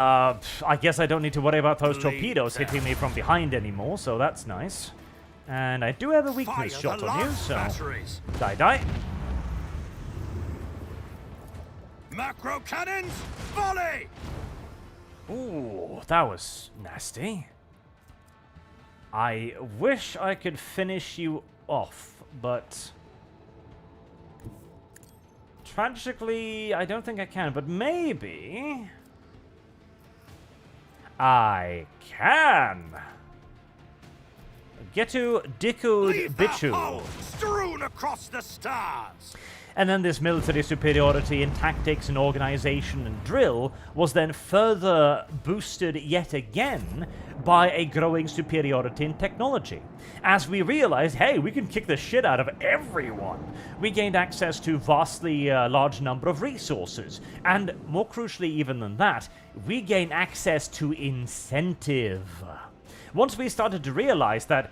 Speaker 1: I guess I don't need to worry about those torpedoes hitting me from behind anymore, so that's nice. And I do have a weakness shot on you, so... Die.
Speaker 2: Macro cannons, volley!
Speaker 1: Ooh, that was nasty. I wish I could finish you off, but... Tragically, I don't think I can, but maybe... I can. Get to Dickud Bichu.
Speaker 2: Strewn across the stars.
Speaker 1: And then this military superiority in tactics and organization and drill was then further boosted yet again by a growing superiority in technology. As we realized, hey, we can kick the shit out of everyone. We gained access to vastly large number of resources. And more crucially even than that, we gained access to incentive. Once we started to realize that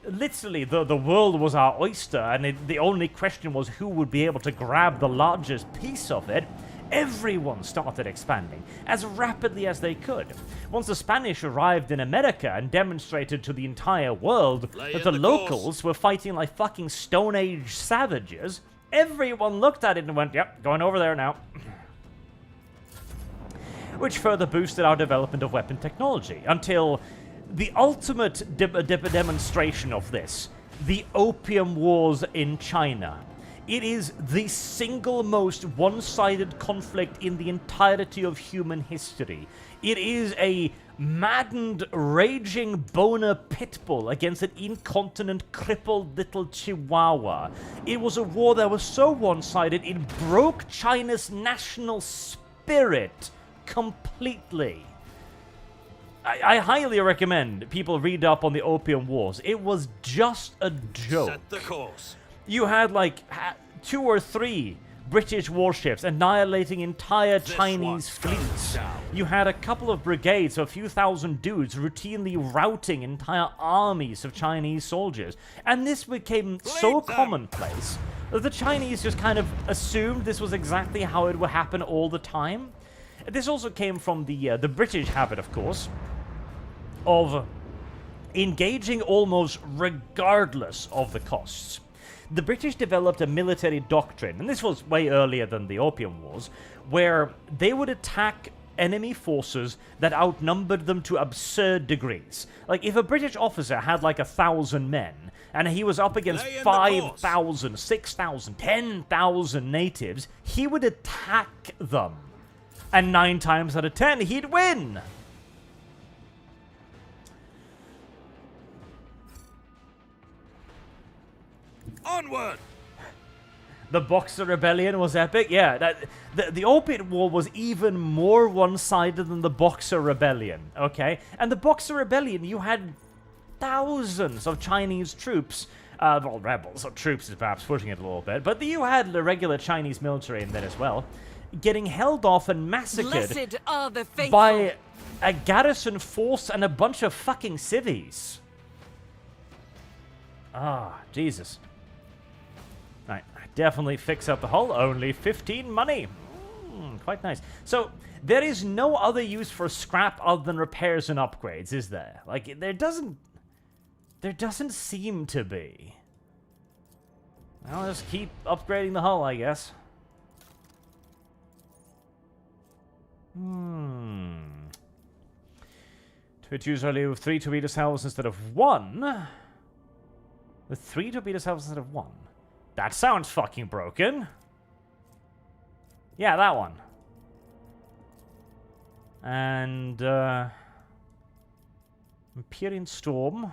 Speaker 1: literally the world was our oyster and the only question was who would be able to grab the largest piece of it, everyone started expanding as rapidly as they could. Once the Spanish arrived in America and demonstrated to the entire world that the locals were fighting like fucking Stone Age savages, everyone looked at it and went, yep, going over there now. Which further boosted our development of weapon technology until the ultimate demonstration of this, the Opium Wars in China. It is the single most one-sided conflict in the entirety of human history. It is a maddened, raging boner pit bull against an incontinent, crippled little chihuahua. It was a war that was so one-sided, it broke China's national spirit completely. I highly recommend people read up on the Opium Wars. It was just a joke.
Speaker 2: Set the course.
Speaker 1: You had like 2 or 3 British warships annihilating entire Chinese fleets. You had a couple of brigades of a few thousand dudes routinely routing entire armies of Chinese soldiers. And this became so commonplace that the Chinese just kind of assumed this was exactly how it would happen all the time. This also came from the British habit, of course, of engaging almost regardless of the costs. The British developed a military doctrine, and this was way earlier than the Opium Wars, where they would attack enemy forces that outnumbered them to absurd degrees. Like, if a British officer had like 1,000 men, and he was up against 5,000, 6,000, 10,000 natives, he would attack them. And 9 times out of 10, he'd win!
Speaker 2: Onward!
Speaker 1: The Boxer Rebellion was epic. Yeah, the Opium War was even more one-sided than the Boxer Rebellion, okay? And the Boxer Rebellion, you had thousands of Chinese troops, well, rebels, or troops is perhaps pushing it a little bit, but you had the regular Chinese military in there as well, getting held off and massacred by a garrison force and a bunch of fucking civvies. Ah, Jesus. Right, definitely fix up the hull. Only 15 money. Quite nice. So, there is no other use for scrap other than repairs and upgrades, is there? Like, there doesn't seem to be. I'll just keep upgrading the hull, I guess. To usually with 3 torpedo cells instead of 1. With 3 torpedo cells instead of 1. That sounds fucking broken. Yeah, that one. And, Empyrean Storm.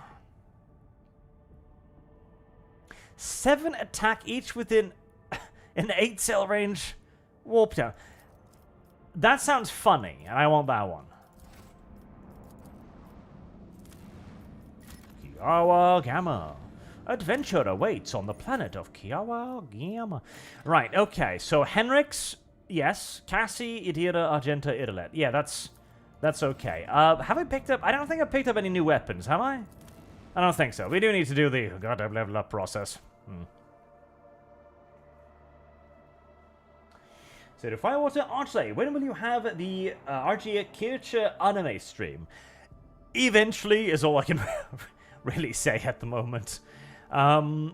Speaker 1: 7 attack each within an 8 sail range warp down. That sounds funny, and I want that one. Kiawa Gamma. Adventure awaits on the planet of Kiawa Gamma. Right, okay, so Henrix, yes. Cassie, Idira, Argenta, Irilet. Yeah, that's okay. Have I picked up... I don't think I picked up any new weapons, have I? I don't think so. We do need to do the goddamn level up process. So the Firewater Archie, when will you have the Archie Kirche anime stream? Eventually is all I can really say at the moment. If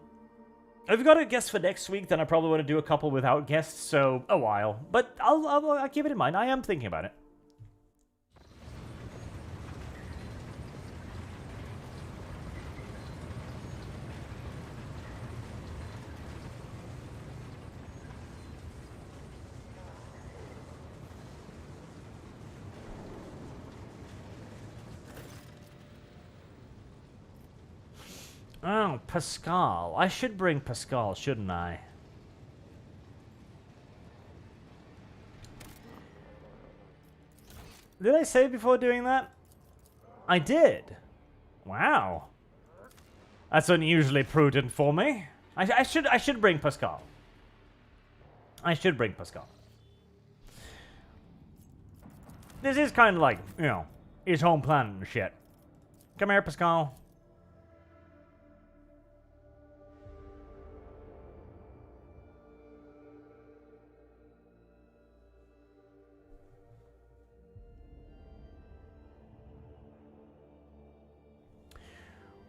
Speaker 1: you've got a guest for next week, then I probably want to do a couple without guests, so a while. But I'll keep it in mind. I am thinking about it. Oh, Pascal. I should bring Pascal, shouldn't I? Did I save before doing that? I did. Wow. That's unusually prudent for me. I should bring Pascal. I should bring Pascal. This is kind of like, you know, his home planet and shit. Come here, Pascal.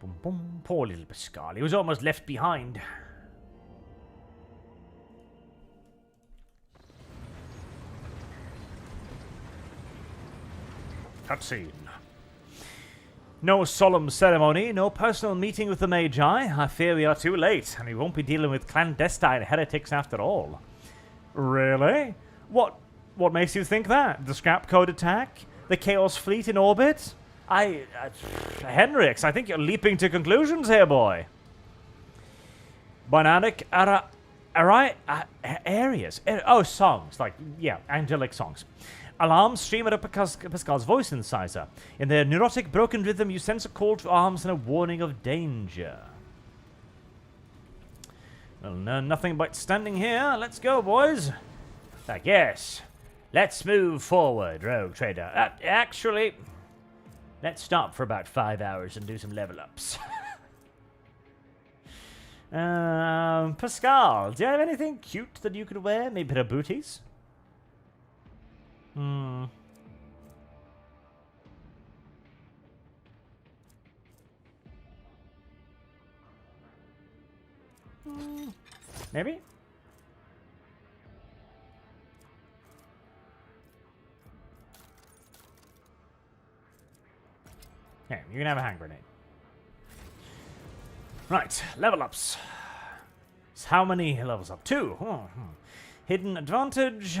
Speaker 1: Boom, boom. Poor little Pascal. He was almost left behind. Cutscene. No solemn ceremony, no personal meeting with the Magi. I fear we are too late, and we won't be dealing with clandestine heretics after all. Really? What makes you think that? The scrap code attack? The Chaos Fleet in orbit? Henrix, I think you're leaping to conclusions here, boy. Bionic areas. Oh, songs. Like, yeah, angelic songs. Alarms stream out of Pascal's voice incisor. In their neurotic, broken rhythm, you sense a call to arms and a warning of danger. Well, no, nothing but standing here. Let's go, boys. Like, yes. Let's move forward, rogue trader. Actually... let's stop for about 5 hours and do some level ups. Pascal, do you have anything cute that you could wear? Maybe a bit of booties? Maybe? Here, you can have a hand grenade. Right, level ups. So how many levels up? 2. Hidden advantage.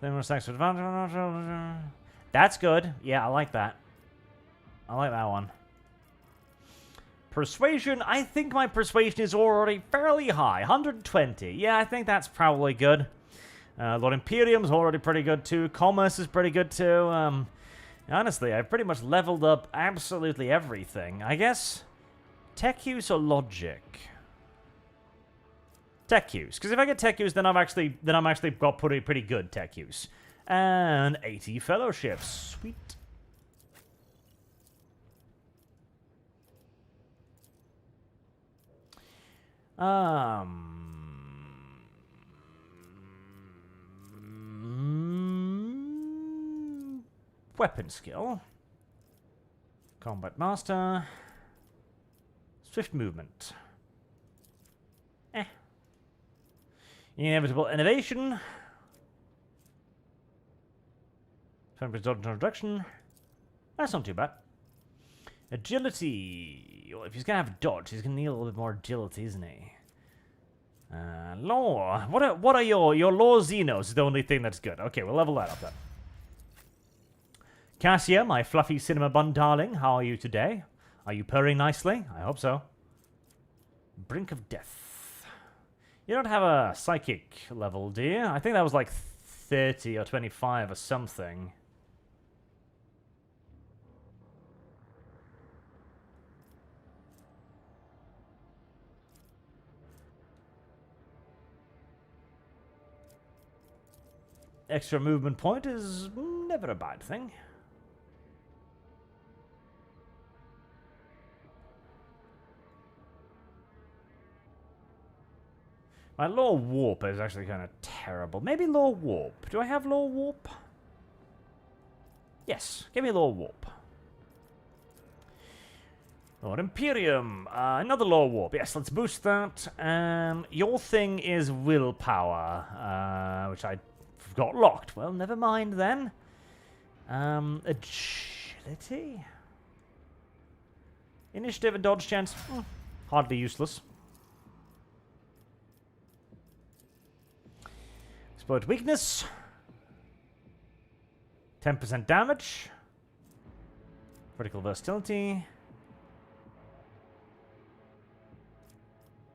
Speaker 1: Then we're sex advantage. That's good. Yeah, I like that. I like that one. Persuasion. I think my persuasion is already fairly high. 120. Yeah, I think that's probably good. Lord Imperium's already pretty good too. Commerce is pretty good too. Honestly, I've pretty much leveled up absolutely everything. I guess tech use or logic? Tech use, because if I get tech use, then I'm actually got pretty good tech use. And 80 fellowships, sweet. Weapon skill. Combat master. Swift movement. Inevitable innovation. 20% introduction. That's not too bad. Agility. Well, if he's gonna have dodge, he's gonna need a little bit more agility, isn't he? Lore. What are your lore Xenos is the only thing that's good. Okay, we'll level that up then. Cassia, my fluffy cinema bun darling, how are you today? Are you purring nicely? I hope so. Brink of death. You don't have a psychic level, do you? I think that was like 30 or 25 or something. Extra movement point is never a bad thing. My lore warp is actually kind of terrible. Maybe Law Warp. Do I have Law Warp? Yes, give me Law Warp. Lord Imperium. Another Law Warp. Yes, let's boost that. Your thing is willpower, which I got locked. Well, never mind then. Agility? Initiative and dodge chance. Hardly useless. Exploit weakness. 10% damage. Critical versatility.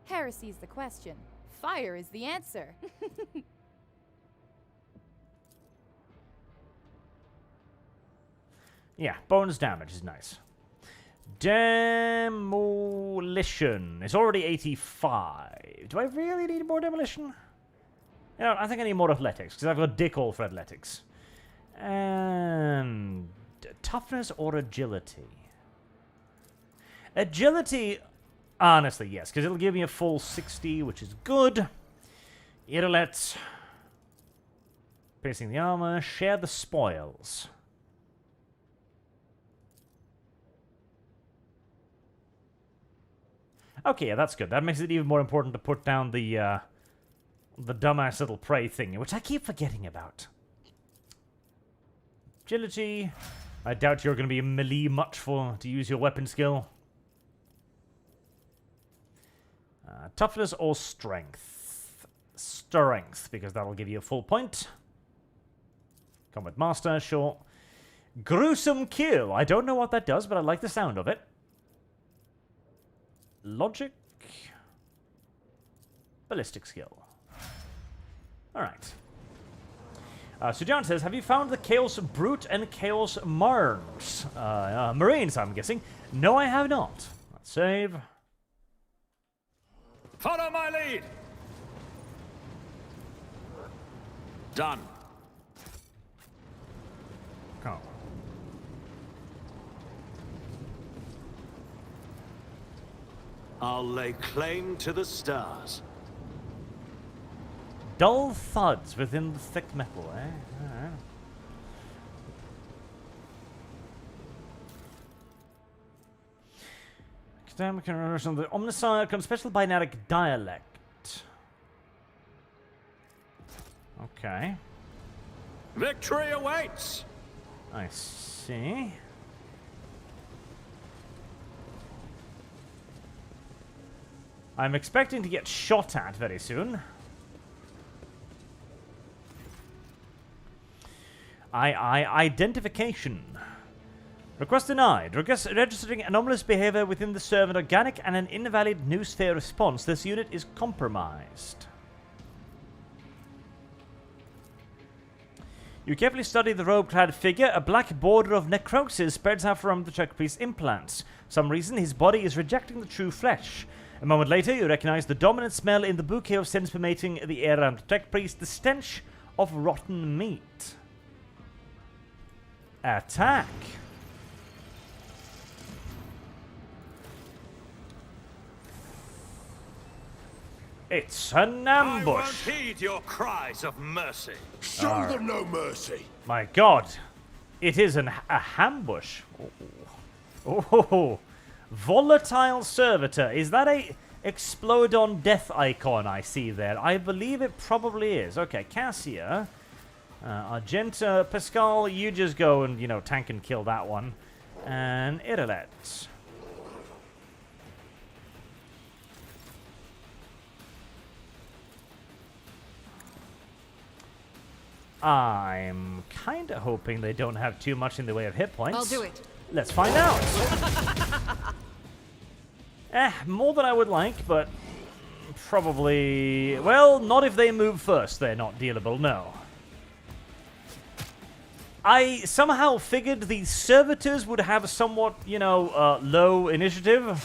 Speaker 7: Heresy is the question. Fire is the answer.
Speaker 1: Yeah, bonus damage is nice. Demolition. It's already 85. Do I really need more demolition? You know, I think I need more athletics, because I've got dick all for athletics. And toughness or agility? Agility, honestly, yes, because it'll give me a full 60, which is good. It'll let... Piercing the armor, share the spoils. Okay, yeah, that's good. That makes it even more important to put down the dumbass little prey thing, which I keep forgetting about. Agility. I doubt you're going to be melee much to use your weapon skill. Toughness or strength? Strength, because that'll give you a full point. Combat Master, sure. Gruesome Kill. I don't know what that does, but I like the sound of it. Logic. Ballistic skill. Alright. So John says, have you found the Chaos Brute and Chaos Marines? Marines, I'm guessing. No, I have not. Let's save.
Speaker 2: Follow my lead! Done.
Speaker 1: Oh.
Speaker 2: I'll lay claim to the stars.
Speaker 1: Dull thuds within the thick metal, eh? Alright. Academic conversion of the Omnissiah comes special binaric dialect. Okay.
Speaker 2: Victory awaits!
Speaker 1: I see. I'm expecting to get shot at very soon. Identification. Request denied. Registering anomalous behavior within the server, an organic and an invalid noosphere response. This unit is compromised. You carefully study the robe-clad figure. A black border of necrosis spreads out from the tech priest's implants. For some reason, his body is rejecting the true flesh. A moment later, you recognize the dominant smell in the bouquet of scents permeating the air around the tech priest, the stench of rotten meat. Attack. It's an ambush.
Speaker 2: I won't heed your cries of mercy.
Speaker 3: Show them no mercy.
Speaker 1: My God, it is a ambush. Oh, volatile servitor. Is that a Explodon death icon I see there? I believe it probably is. Okay, Cassia, Argenta, Pascal, you just go and, you know, tank and kill that one. And Irilet. I'm kind of hoping they don't have too much in the way of hit points.
Speaker 5: I'll do it.
Speaker 1: Let's find out. More than I would like, but probably... Well, not if they move first. They're not dealable, no. I somehow figured the servitors would have somewhat, you know, low initiative.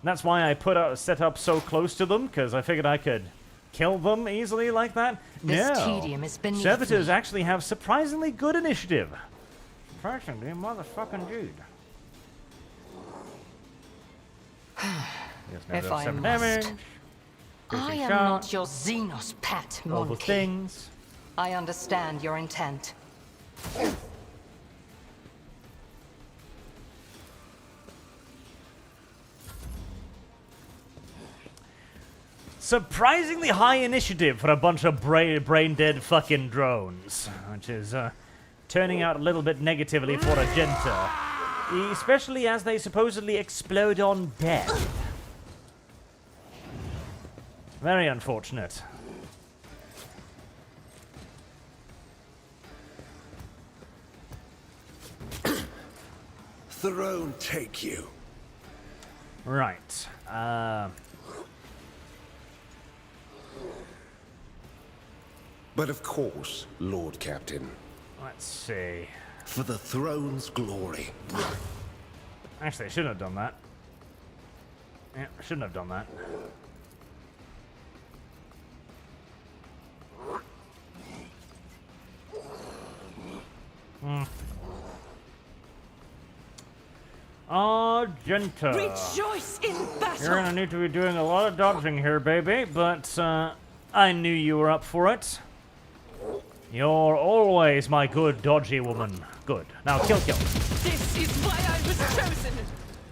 Speaker 1: That's why I set up so close to them, because I figured I could kill them easily like that.
Speaker 6: This
Speaker 1: No.
Speaker 6: tedium is beneath
Speaker 1: Servitors
Speaker 6: me.
Speaker 1: actually have surprisingly good initiative. Personally, motherfucking dude.
Speaker 6: If I must.
Speaker 1: Damage.
Speaker 6: I am
Speaker 1: shot,
Speaker 6: not your Xenos pet,
Speaker 1: all the
Speaker 6: monkey.
Speaker 1: things.
Speaker 6: I understand your intent.
Speaker 1: Surprisingly high initiative for a bunch of brain-dead fucking drones, which is turning out a little bit negatively for Argenta, especially as they supposedly explode on death. Very unfortunate.
Speaker 8: Throne take you.
Speaker 1: Right.
Speaker 8: But of course, Lord Captain,
Speaker 1: Let's see.
Speaker 8: for the throne's glory.
Speaker 1: Actually, I shouldn't have done that. Yeah, I shouldn't have done that. Argenta.
Speaker 5: Rejoice in battle!
Speaker 1: You're gonna need to be doing a lot of dodging here, baby, but I knew you were up for it. You're always my good dodgy woman. Good. Now kill.
Speaker 5: This is why I was chosen!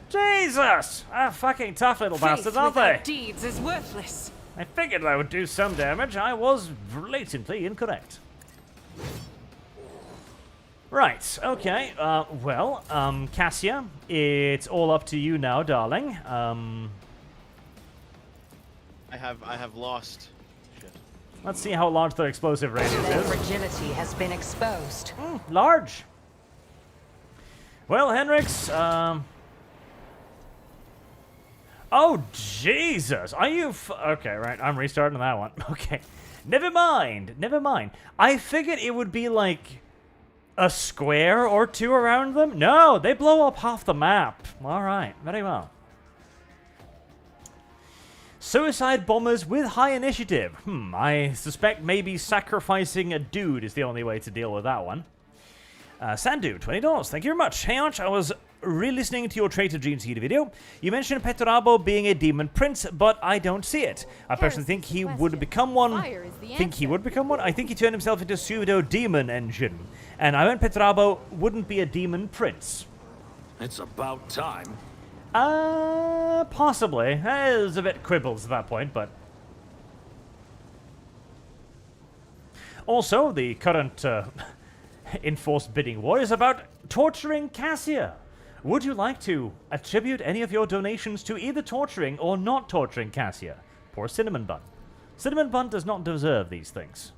Speaker 1: Jesus! Fucking tough little bastards, aren't they?
Speaker 5: Faith without deeds is worthless.
Speaker 1: I figured I would do some damage. I was blatantly incorrect. Right, okay. Well, Cassia, it's all up to you now, darling.
Speaker 9: I have lost. Shit.
Speaker 1: Let's see how large their explosive radius
Speaker 6: Their
Speaker 1: is.
Speaker 6: fragility has been exposed.
Speaker 1: Large. Well, Henrix, oh, Jesus! Are you okay, right, I'm restarting that one. Okay. Never mind. I figured it would be like a square or two around them. No, they blow up half the map. Alright, very well. Suicide bombers with high initiative. I suspect maybe sacrificing a dude is the only way to deal with that one. Sandu, $20. Thank you very much. Hey Arch, I was re-listening to your Traitor Dreams Heater video. You mentioned Petorabo being a demon prince, but I don't see it. I personally think he would become one. I think he turned himself into a pseudo-demon engine. And I meant Petorabo wouldn't be a demon prince.
Speaker 2: It's about time.
Speaker 1: Possibly. It was a bit quibbles at that point, but... Also, the current enforced bidding war is about torturing Cassia. Would you like to attribute any of your donations to either torturing or not torturing Cassia? Poor Cinnamon Bun. Cinnamon Bun does not deserve these things.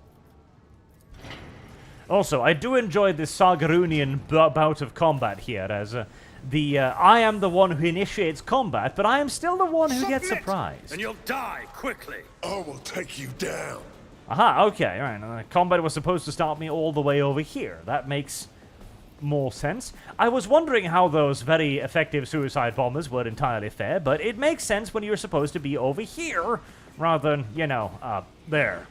Speaker 1: Also, I do enjoy this Sargarunian bout of combat here, as I am the one who initiates combat, but I am still the one who gets surprised.
Speaker 2: And you'll die quickly.
Speaker 8: I will take you down.
Speaker 1: Aha, okay, right. Combat was supposed to start me all the way over here. That makes more sense. I was wondering how those very effective suicide bombers were entirely fair, but it makes sense when you're supposed to be over here rather than, you know, there.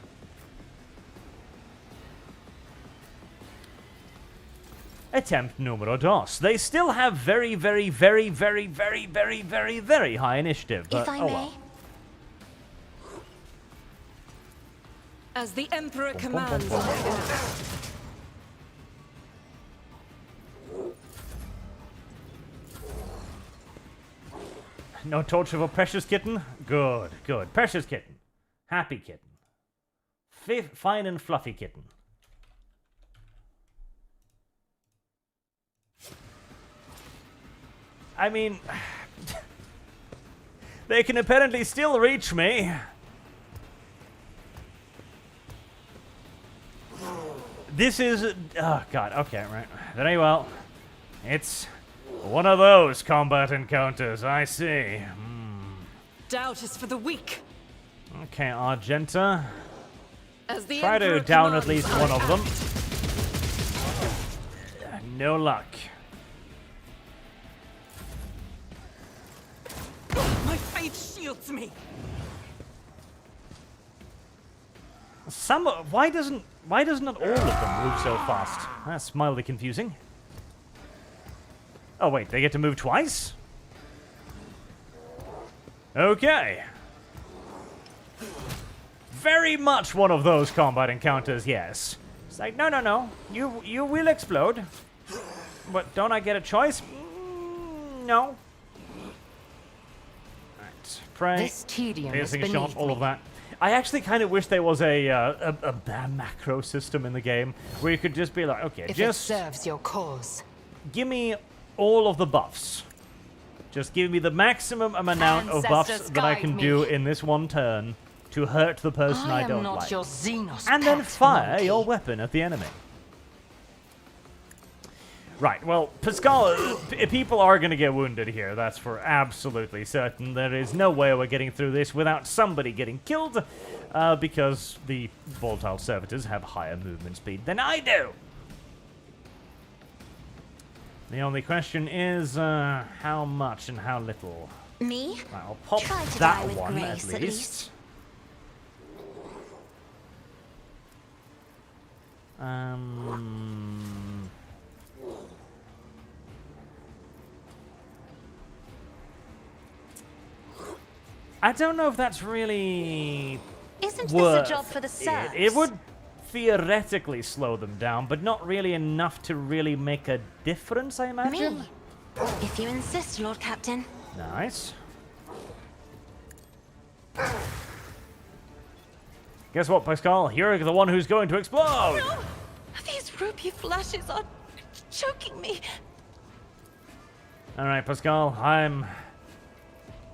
Speaker 1: Attempt numero dos. They still have very, very, very, very, very, very, very, very high initiative, but
Speaker 4: If I
Speaker 1: oh
Speaker 4: may.
Speaker 1: well.
Speaker 5: As the Emperor commands,
Speaker 1: No torture for Precious Kitten? Good, good. Precious Kitten. Happy Kitten. Fine and fluffy kitten. I mean... they can apparently still reach me. This is... oh, God. Okay, right. Very well. It's one of those combat encounters, I see.
Speaker 5: doubt is for the weak.
Speaker 1: Okay, Argenta.
Speaker 5: As the
Speaker 1: Try to
Speaker 5: Emperor
Speaker 1: down at
Speaker 5: commands,
Speaker 1: least one of them. No luck.
Speaker 5: My faith shields me.
Speaker 1: Why doesn't all of them move so fast? That's mildly confusing. Oh wait, they get to move twice? Okay. very much one of those combat encounters, yes. It's like, no, no, no. You will explode. But don't I get a choice? No. Right. Pray.
Speaker 6: This tedium is
Speaker 1: Piercing shot,
Speaker 6: beneath
Speaker 1: all of
Speaker 6: me.
Speaker 1: that. I actually kind of wish there was a macro system in the game where you could just be like, okay,
Speaker 6: If
Speaker 1: just
Speaker 6: it serves your cause.
Speaker 1: give me all of the buffs. Just give me the maximum amount of buffs
Speaker 6: Ancestors
Speaker 1: that I
Speaker 6: guide
Speaker 1: can
Speaker 6: me.
Speaker 1: do in this one turn to hurt the person I,
Speaker 6: I am
Speaker 1: don't
Speaker 6: not
Speaker 1: like.
Speaker 6: your Xenos
Speaker 1: And then
Speaker 6: pet
Speaker 1: fire
Speaker 6: monkey.
Speaker 1: your weapon at the enemy. Right, well, Pascal, people are going to get wounded here. That's for absolutely certain. There is no way we're getting through this without somebody getting killed, because the volatile servitors have higher movement speed than I do. The only question is, how much and how little.
Speaker 4: Me?
Speaker 1: Right, I'll pop
Speaker 4: Try to
Speaker 1: that
Speaker 4: die with
Speaker 1: one
Speaker 4: grace,
Speaker 1: at
Speaker 4: at
Speaker 1: least.
Speaker 4: least.
Speaker 1: I don't know if that's really
Speaker 4: Isn't
Speaker 1: worth
Speaker 4: this a job for the serfs?
Speaker 1: it. It would theoretically slow them down, but not really enough to really make a difference, I imagine.
Speaker 4: Me? If you insist, Lord Captain.
Speaker 1: Nice. Guess what, Pascal? You're the one who's going to explode!
Speaker 4: No! These ruby flashes are choking me.
Speaker 1: Alright, Pascal, I'm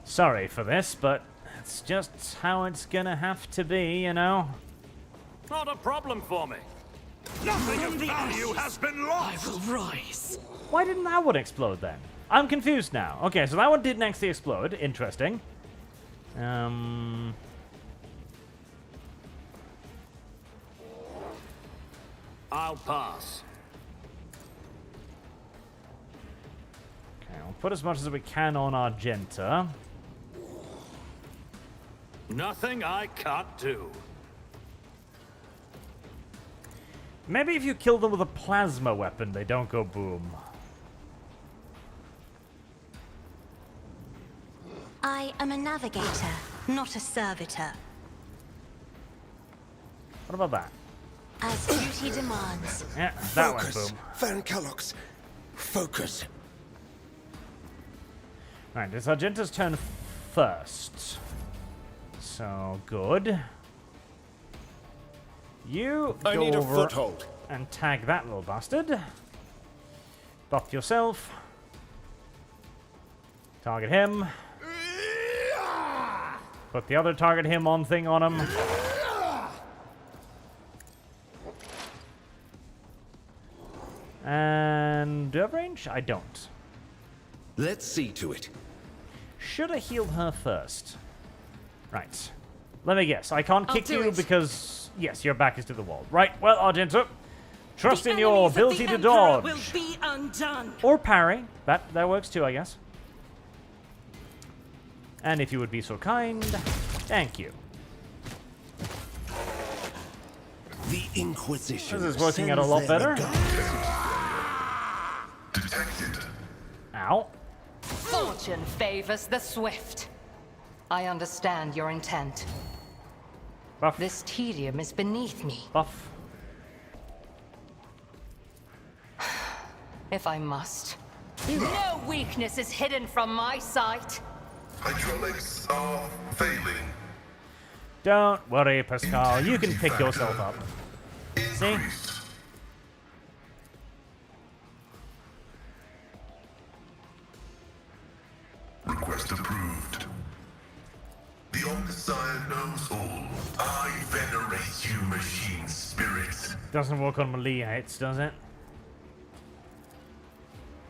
Speaker 1: sorry for this, but it's just how it's gonna have to be, you know?
Speaker 2: Not a problem for me.
Speaker 8: Nothing of value has been lost!
Speaker 5: I will rise.
Speaker 1: Why didn't that one explode then? I'm confused now. Okay, so that one didn't actually explode. Interesting.
Speaker 2: I'll pass.
Speaker 1: Okay, we'll put as much as we can on Argenta.
Speaker 2: Nothing I can't do.
Speaker 1: Maybe if you kill them with a plasma weapon, they don't go boom.
Speaker 4: I am a navigator, not a servitor.
Speaker 1: What about that?
Speaker 4: As duty demands.
Speaker 1: Yeah, that went
Speaker 8: Focus!
Speaker 1: boom.
Speaker 8: Van Kellogg's. Focus!
Speaker 1: Right, it's Argenta's turn first. So, good. You
Speaker 8: I
Speaker 1: go
Speaker 8: need a
Speaker 1: over
Speaker 8: foothold.
Speaker 1: and tag that little bastard. Buff yourself. Target him. Put the other target him on thing on him. And do I have range? I don't.
Speaker 8: Let's see to it.
Speaker 1: Should have healed her first. Right. Let me guess. I can't kick
Speaker 5: do
Speaker 1: you
Speaker 5: it.
Speaker 1: because, yes, your back is to the wall. Right, well, Argenta, trust in your
Speaker 5: enemies of the
Speaker 1: ability to
Speaker 5: Emperor
Speaker 1: dodge.
Speaker 5: will be undone.
Speaker 1: Or parry. That works too, I guess. And if you would be so kind, thank you.
Speaker 8: The Inquisition.
Speaker 1: This is working out a
Speaker 8: sends
Speaker 1: lot
Speaker 8: their
Speaker 1: better.
Speaker 8: regards.
Speaker 3: Detected.
Speaker 1: Ow.
Speaker 6: Fortune favors the swift. I understand your intent.
Speaker 1: Buff.
Speaker 6: This tedium is beneath me.
Speaker 1: Buff.
Speaker 6: If I must. No weakness is hidden from my sight.
Speaker 3: Hydraulics are failing.
Speaker 1: Don't worry, Pascal. You can pick yourself up. See?
Speaker 3: Increase. Request approved. The Omniscient knows all. I venerate you, machine spirits.
Speaker 1: Doesn't work on melee hits, does it?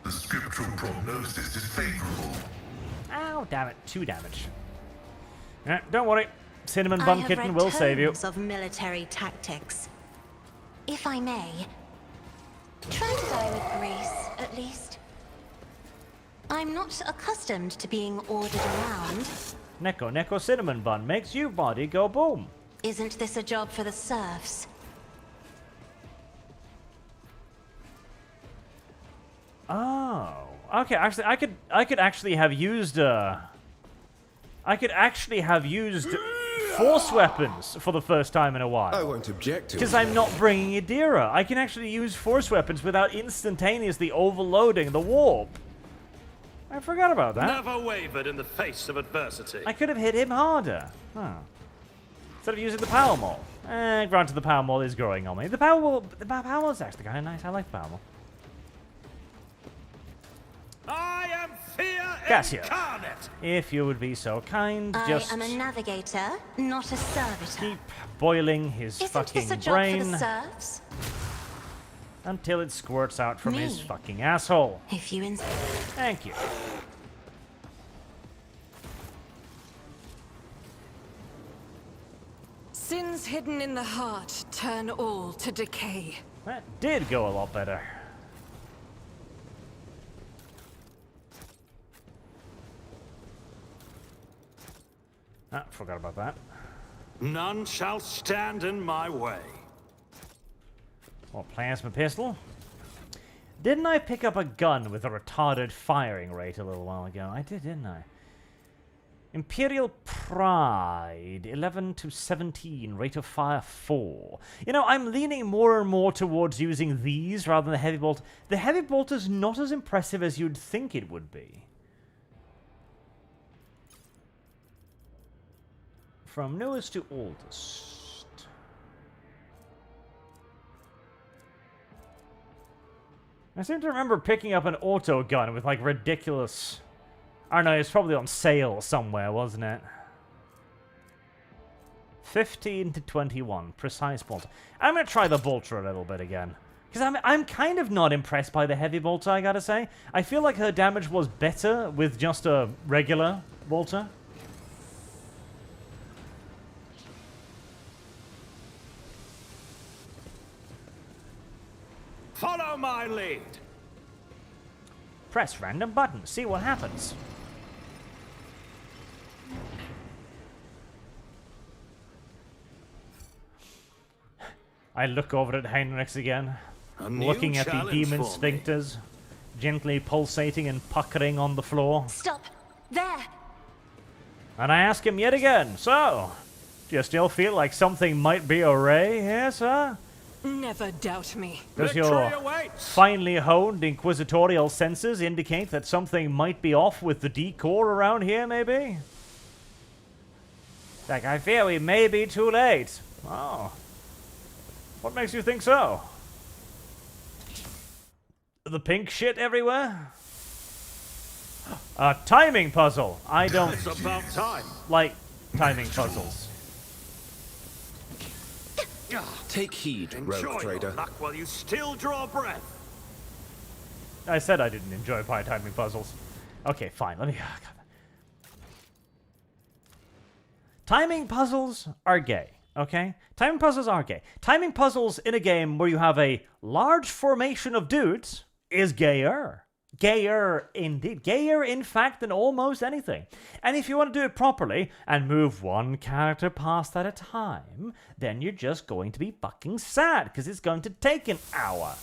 Speaker 3: The scriptural prognosis is favorable.
Speaker 1: Ow, damn it. 2 damage. Don't worry. Cinnamon
Speaker 4: I
Speaker 1: Bun
Speaker 4: have
Speaker 1: Kitten
Speaker 4: read
Speaker 1: will save you.
Speaker 4: tomes of military tactics. If I may, try to die with grace, at least. I'm not accustomed to being ordered around.
Speaker 1: Neko Cinnamon Bun makes you body go boom.
Speaker 4: Isn't this a job for the serfs?
Speaker 1: Oh. Okay, actually I could actually have used force weapons for the first time in a
Speaker 8: I
Speaker 1: while.
Speaker 8: won't object to it.
Speaker 1: Because I'm not bringing Adira. I can actually use force weapons without instantaneously overloading the warp. I forgot about that.
Speaker 2: Never wavered in the face of adversity.
Speaker 1: I could have hit him harder. Huh. Instead of using the power maul. Granted, the power maul is growing on me. The power maul is actually kind of nice. I like the power maul.
Speaker 2: I am fear
Speaker 1: Cassia,
Speaker 2: incarnate.
Speaker 1: if you would be so kind,
Speaker 4: I
Speaker 1: just
Speaker 4: am a navigator, not a servitor.
Speaker 1: keep boiling his
Speaker 4: Isn't
Speaker 1: fucking
Speaker 4: this a job
Speaker 1: brain
Speaker 4: for the serfs?
Speaker 1: until it squirts out from his
Speaker 4: Me?
Speaker 1: fucking asshole.
Speaker 4: If you insist.
Speaker 1: Thank you.
Speaker 5: Sins hidden in the heart turn all to decay.
Speaker 1: That did go a lot better. Ah, forgot about that.
Speaker 2: None shall stand in my way.
Speaker 1: Well, plasma pistol. Didn't I pick up a gun with a retarded firing rate a little while ago? I did, didn't I? Imperial Pride, 11 to 17, rate of fire 4. You know, I'm leaning more and more towards using these rather than the heavy bolt. The heavy bolt is not as impressive as you'd think it would be. From newest to oldest. I seem to remember picking up an auto gun with like ridiculous... I don't know, it's probably on sale somewhere, wasn't it? 15 to 21, precise bolt. I'm gonna try the bolter a little bit again. Because I'm kind of not impressed by the heavy bolter, I gotta say. I feel like her damage was better with just a regular bolter.
Speaker 2: Follow my lead.
Speaker 1: Press random button, see what happens. I look over at Heinrichs again, looking at the demon sphincters, gently pulsating and puckering on the floor.
Speaker 4: Stop! There!
Speaker 1: And I ask him yet again, so, do you still feel like something might be array here, sir?
Speaker 5: Never doubt me.
Speaker 1: Does your finely honed inquisitorial senses indicate that something might be off with the decor around here, maybe? Like, I fear we may be too late. Oh. What makes you think so? The pink shit everywhere? A timing puzzle. I don't
Speaker 2: It's about time.
Speaker 1: like timing puzzles.
Speaker 8: Take heed,
Speaker 2: Enjoy
Speaker 8: rogue
Speaker 2: your
Speaker 8: trader.
Speaker 2: luck while you still draw breath.
Speaker 1: I said I didn't enjoy timing puzzles. Okay, fine. Let me... Timing puzzles are gay, okay? Timing puzzles are gay. Timing puzzles in a game where you have a large formation of dudes is gayer. Gayer indeed. Gayer, in fact, than almost anything. And if you want to do it properly and move one character past at a time, then you're just going to be fucking sad because it's going to take an hour.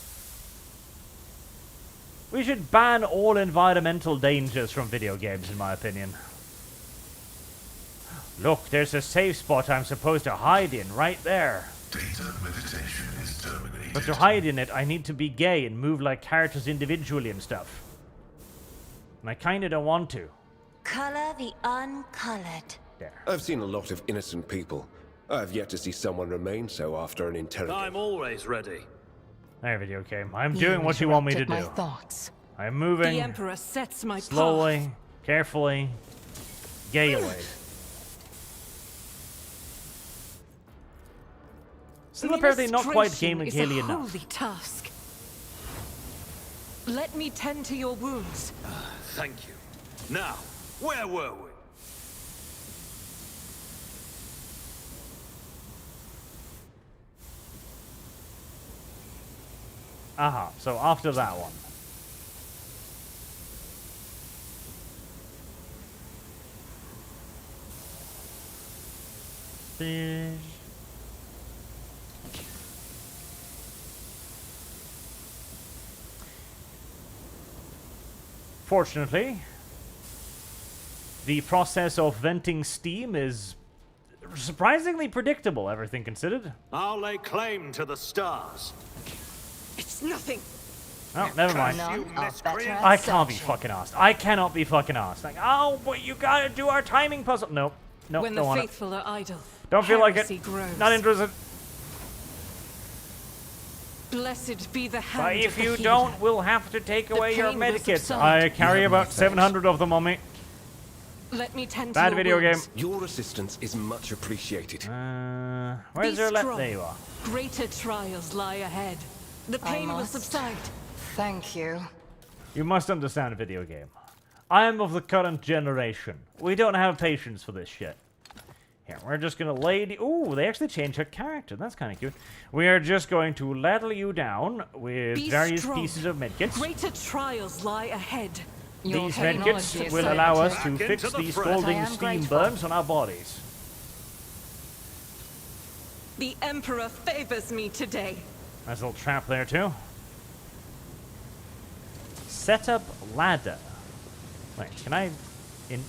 Speaker 1: We should ban all environmental dangers from video games, in my opinion. Look, there's a safe spot I'm supposed to hide in right there.
Speaker 3: Data meditation is terminated.
Speaker 1: But to hide in it, I need to be gay and move like characters individually and stuff. And I kinda don't want to.
Speaker 4: Color the uncolored.
Speaker 1: There.
Speaker 8: I've seen a lot of innocent people. I've yet to see someone remain so after an interrogation.
Speaker 2: I'm always ready.
Speaker 1: There, video game. I'm doing what you want me to do.
Speaker 6: My thoughts.
Speaker 1: I'm
Speaker 5: The
Speaker 1: moving
Speaker 5: Emperor sets my
Speaker 1: slowly,
Speaker 5: path.
Speaker 1: carefully, gaily. Still apparently not quite gaily
Speaker 5: Ministration is a
Speaker 1: enough.
Speaker 5: holy task. Let me tend to your wounds.
Speaker 2: Thank you. Now, where were we?
Speaker 1: Aha, so after that one. Fish. Fortunately, the process of venting steam is surprisingly predictable, everything considered.
Speaker 2: I'll lay claim to the stars.
Speaker 5: It's nothing.
Speaker 1: Oh, never mind.
Speaker 6: None are better at
Speaker 1: I can't be
Speaker 6: searching.
Speaker 1: fucking asked. I cannot be fucking asked. Like, oh, but you gotta do our timing puzzle. Nope. Nope,
Speaker 5: When the
Speaker 1: don't want it.
Speaker 5: faithful are idle,
Speaker 1: Don't feel like it.
Speaker 5: heresy grows.
Speaker 1: Not interested.
Speaker 5: Blessed be the hand
Speaker 1: But
Speaker 5: of
Speaker 1: if
Speaker 5: the
Speaker 1: you
Speaker 5: healer.
Speaker 1: don't, we'll have to take away your
Speaker 5: pain will
Speaker 1: medikits.
Speaker 5: subside.
Speaker 1: I carry
Speaker 8: You
Speaker 1: about
Speaker 8: have
Speaker 1: 700 of them on me.
Speaker 5: Let me tend to
Speaker 1: Bad
Speaker 5: your
Speaker 1: video game.
Speaker 5: wounds.
Speaker 8: Your assistance is much appreciated.
Speaker 1: Where's
Speaker 5: Be
Speaker 1: your left?
Speaker 5: strong.
Speaker 1: There you are.
Speaker 5: Greater trials lie ahead. The pain will
Speaker 6: must.
Speaker 5: subside.
Speaker 6: Thank you.
Speaker 1: You must understand a video game. I am of the current generation. We don't have patience for this shit. Here, we're just gonna lay... Ooh, they actually changed her character. That's kind of cute. We are just going to ladle you down with
Speaker 5: Be
Speaker 1: various
Speaker 5: strong.
Speaker 1: pieces of medkits.
Speaker 5: Greater trials lie ahead.
Speaker 6: Your
Speaker 1: These
Speaker 6: technology
Speaker 1: medkits
Speaker 6: is
Speaker 1: will allow us
Speaker 6: scientific.
Speaker 1: to
Speaker 2: Back
Speaker 1: fix
Speaker 2: into the
Speaker 1: these
Speaker 2: front.
Speaker 1: scalding
Speaker 6: I am
Speaker 1: steam
Speaker 6: grateful.
Speaker 1: burns on our bodies.
Speaker 5: The Emperor favors me today.
Speaker 1: Nice little trap there, too. Set up ladder. Wait, can I...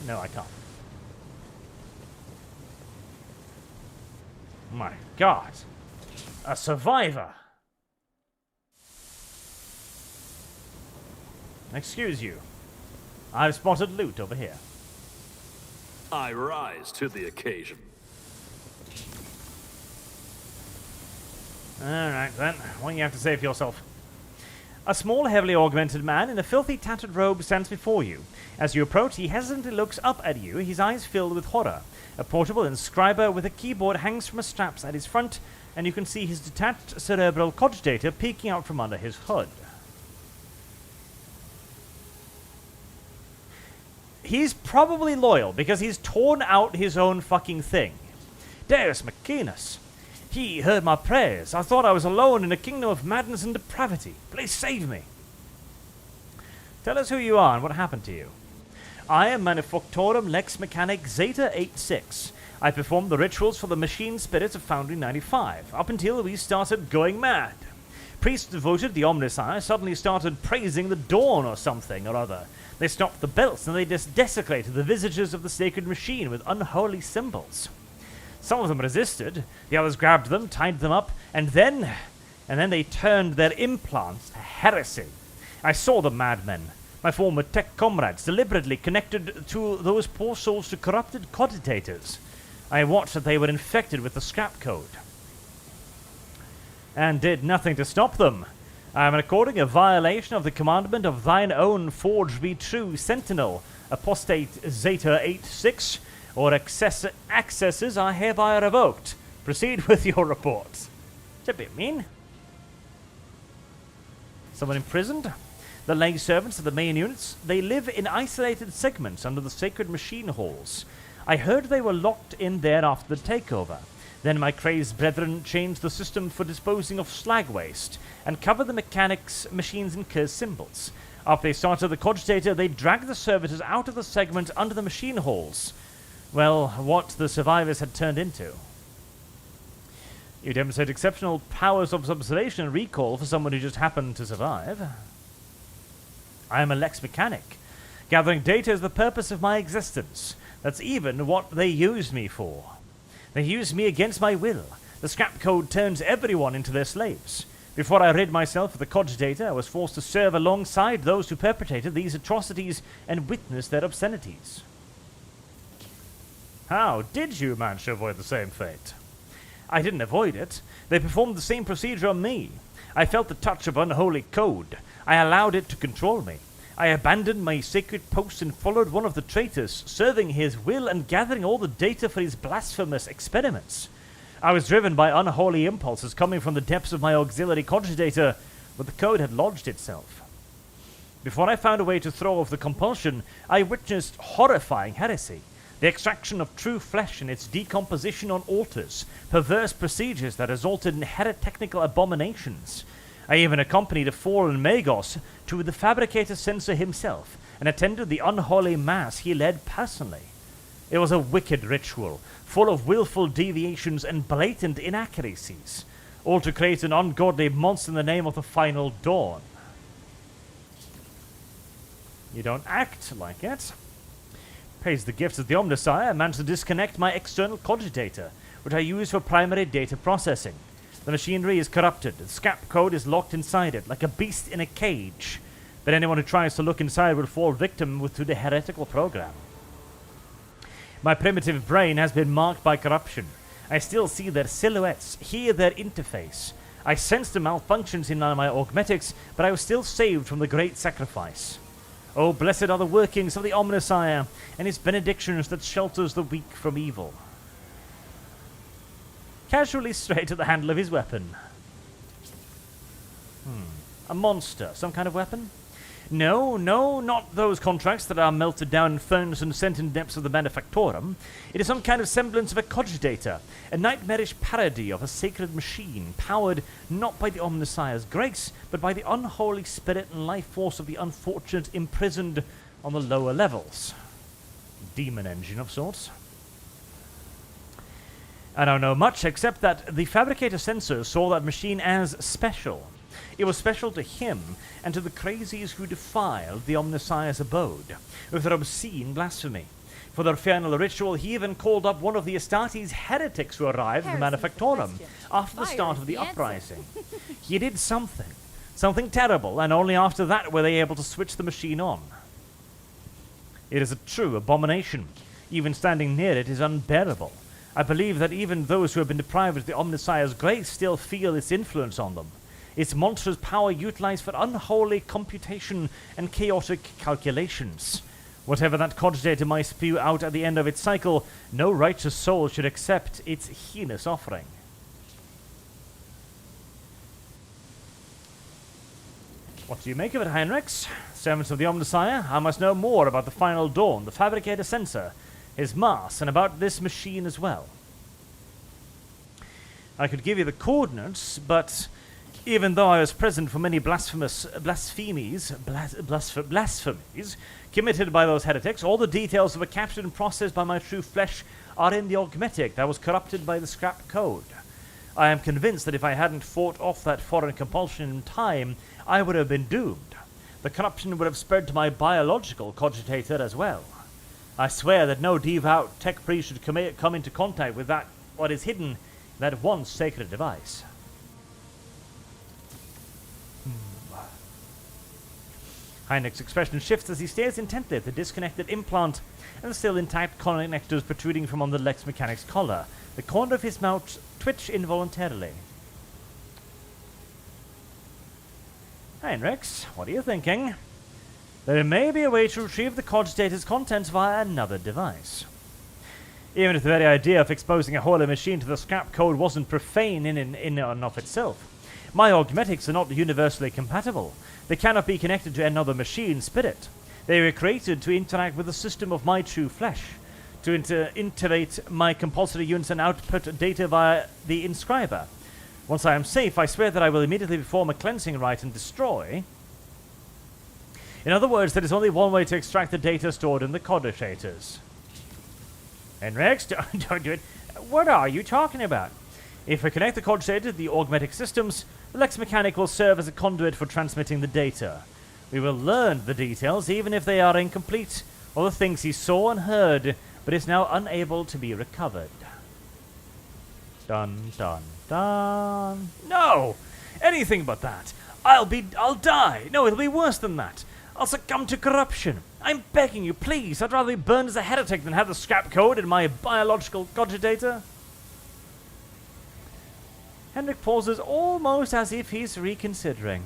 Speaker 1: No, I can't. My god. A survivor. Excuse you. I've spotted loot over here.
Speaker 2: I rise to the occasion.
Speaker 1: Alright then, what do you have to say for yourself? A small, heavily augmented man in a filthy, tattered robe stands before you. As you approach, he hesitantly looks up at you, his eyes filled with horror. A portable inscriber with a keyboard hangs from a straps at his front, and you can see his detached cerebral cogitator peeking out from under his hood. He's probably loyal, because he's torn out his own fucking thing. Deus Machinus. He heard my prayers. I thought I was alone in a kingdom of madness and depravity. Please save me. Tell us who you are and what happened to you. I am Manufactorum Lex Mechanic Zeta 86. I performed the rituals for the machine spirits of Foundry 95, up until we started going mad. Priests devoted the Omnisci suddenly started praising the dawn or something or other. They stopped the belts and they desecrated the visages of the sacred machine with unholy symbols. Some of them resisted, the others grabbed them, tied them up, and then they turned their implants to heresy. I saw the madmen, my former tech comrades, deliberately connected to those poor souls to corrupted cogitators. I watched that they were infected with the scrap code, and did nothing to stop them. I am recording a violation of the commandment of thine own Forge Be True Sentinel, Apostate Zeta 86, or accesses are hereby revoked. Proceed with your report. It's a bit mean. Someone imprisoned? The lay servants of the main units, they live in isolated segments under the sacred machine halls. I heard they were locked in there after the takeover. Then my crazed brethren changed the system for disposing of slag waste and covered the machines in cursed symbols. After they started the cogitator, they dragged the servitors out of the segment under the machine halls. Well, what the survivors had turned into. You demonstrate exceptional powers of observation and recall for someone who just happened to survive. I am a Lex Mechanic. Gathering data is the purpose of my existence. That's even what they used me for. They used me against my will. The scrap code turns everyone into their slaves. Before I rid myself of the cogitator, I was forced to serve alongside those who perpetrated these atrocities and witness their obscenities. How did you manage to avoid the same fate? I didn't avoid it. They performed the same procedure on me. I felt the touch of unholy code. I allowed it to control me. I abandoned my sacred post and followed one of the traitors, serving his will and gathering all the data for his blasphemous experiments. I was driven by unholy impulses coming from the depths of my auxiliary cogitator, but the code had lodged itself. Before I found a way to throw off the compulsion, I witnessed horrifying heresy. The extraction of true flesh and its decomposition on altars, perverse procedures that resulted in heretical abominations. I even accompanied a fallen Magos to the fabricator censor himself and attended the unholy mass he led personally. It was a wicked ritual, full of willful deviations and blatant inaccuracies, all to create an ungodly monster in the name of the final dawn. You don't act like it. Praise the gifts of the Omnissiah, I managed to disconnect my external cogitator, which I use for primary data processing. The machinery is corrupted. The scrap code is locked inside it, like a beast in a cage. But anyone who tries to look inside will fall victim to the heretical program. My primitive brain has been marked by corruption. I still see their silhouettes, hear their interface. I sense the malfunctions in my augmetics, but I was still saved from the great sacrifice. Oh, blessed are the workings of the Omnissiah, and his benedictions that shelters the weak from evil. Casually straight to the handle of his weapon. A monster, some kind of weapon? No, not those contracts that are melted down in furnace and sent in depths of the Manufactorum. It is some kind of semblance of a cogitator, a nightmarish parody of a sacred machine, powered not by the Omnissiah's grace, but by the unholy spirit and life force of the unfortunate imprisoned on the lower levels. Demon engine of sorts. I don't know much, except that the fabricator sensor saw that machine as special. It was special to him and to the crazies who defiled the Omnissiah's abode with their obscene blasphemy. For their final ritual, he even called up one of the Astartes heretics who arrived in the Manufactorum after the start of the uprising. He did something terrible, and only after that were they able to switch the machine on. It is a true abomination. Even standing near it is unbearable. I believe that even those who have been deprived of the Omnissiah's grace still feel its influence on them. Its monstrous power utilized for unholy computation and chaotic calculations. Whatever that cogitator might spew out at the end of its cycle, no righteous soul should accept its heinous offering. What do you make of it, Heinrichs? Servants of the Omnissiah, I must know more about the final dawn, the fabricator sensor, his mass, and about this machine as well. I could give you the coordinates, but even though I was present for many blasphemies committed by those heretics, all the details that were captured and processed by my true flesh are in the augmetic that was corrupted by the scrap code. I am convinced that if I hadn't fought off that foreign compulsion in time, I would have been doomed. The corruption would have spread to my biological cogitator as well. I swear that no devout tech priest should come into contact with what is hidden in that once sacred device. Heinrich's expression shifts as he stares intently at the disconnected implant and the still intact connectors protruding from under the Lex Mechanic's collar. The corner of his mouth twitched involuntarily. Heinrichs, what are you thinking? There may be a way to retrieve the cogitator's contents via another device. Even if the very idea of exposing a holy machine to the scrap code wasn't profane in and of itself, my augmetics are not universally compatible. They cannot be connected to another machine spirit. They were created to interact with the system of my true flesh, to integrate my compulsory units and output data via the inscriber. Once I am safe, I swear that I will immediately perform a cleansing rite and destroy. In other words, there is only one way to extract the data stored in the cogitators. Henrix, don't do it. What are you talking about? If we connect the cogitator to the augmetic systems, the Lex Mechanic will serve as a conduit for transmitting the data. We will learn the details, even if they are incomplete, or the things he saw and heard, but is now unable to be recovered. Dun, dun, dun. No! Anything but that. I'll die. No, it'll be worse than that. I'll succumb to corruption. I'm begging you, please. I'd rather be burned as a heretic than have the scrap code in my biological cogitator. Henrik pauses almost as if he's reconsidering.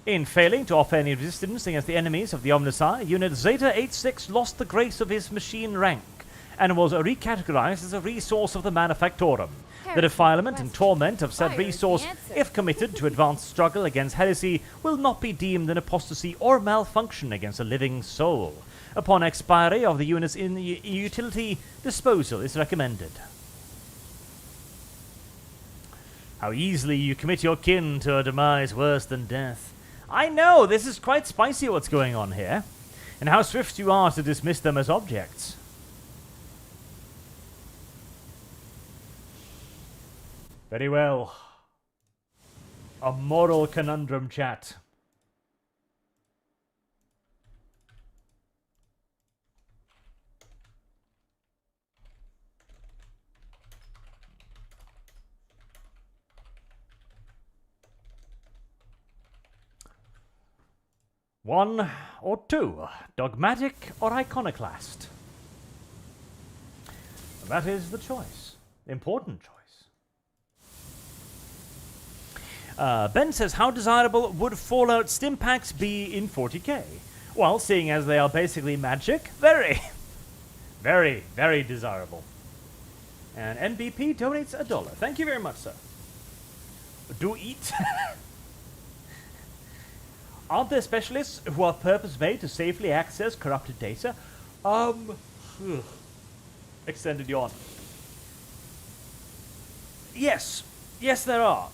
Speaker 1: In failing to offer any resistance against the enemies of the Omnissiah, Unit Zeta 86 lost the grace of his machine rank and was recategorized as a resource of the Manufactorum. The defilement and torment of said resource, if committed to advanced struggle against heresy, will not be deemed an apostasy or malfunction against a living soul. Upon expiry of the unit's utility, disposal is recommended. How easily you commit your kin to a demise worse than death. I know, this is quite spicy what's going on here. And how swift you are to dismiss them as objects. Very well. A moral conundrum, chat. 1 or 2, dogmatic or iconoclast. That is the choice. Important choice. Ben says, how desirable would Fallout Stimpaks be in 40k? Well, seeing as they are basically magic, very, very, very desirable. And NBP donates $1. Thank you very much, sir. Do eat. Aren't there specialists who are purpose-made to safely access corrupted data? Extended yawn. Yes. Yes, there are.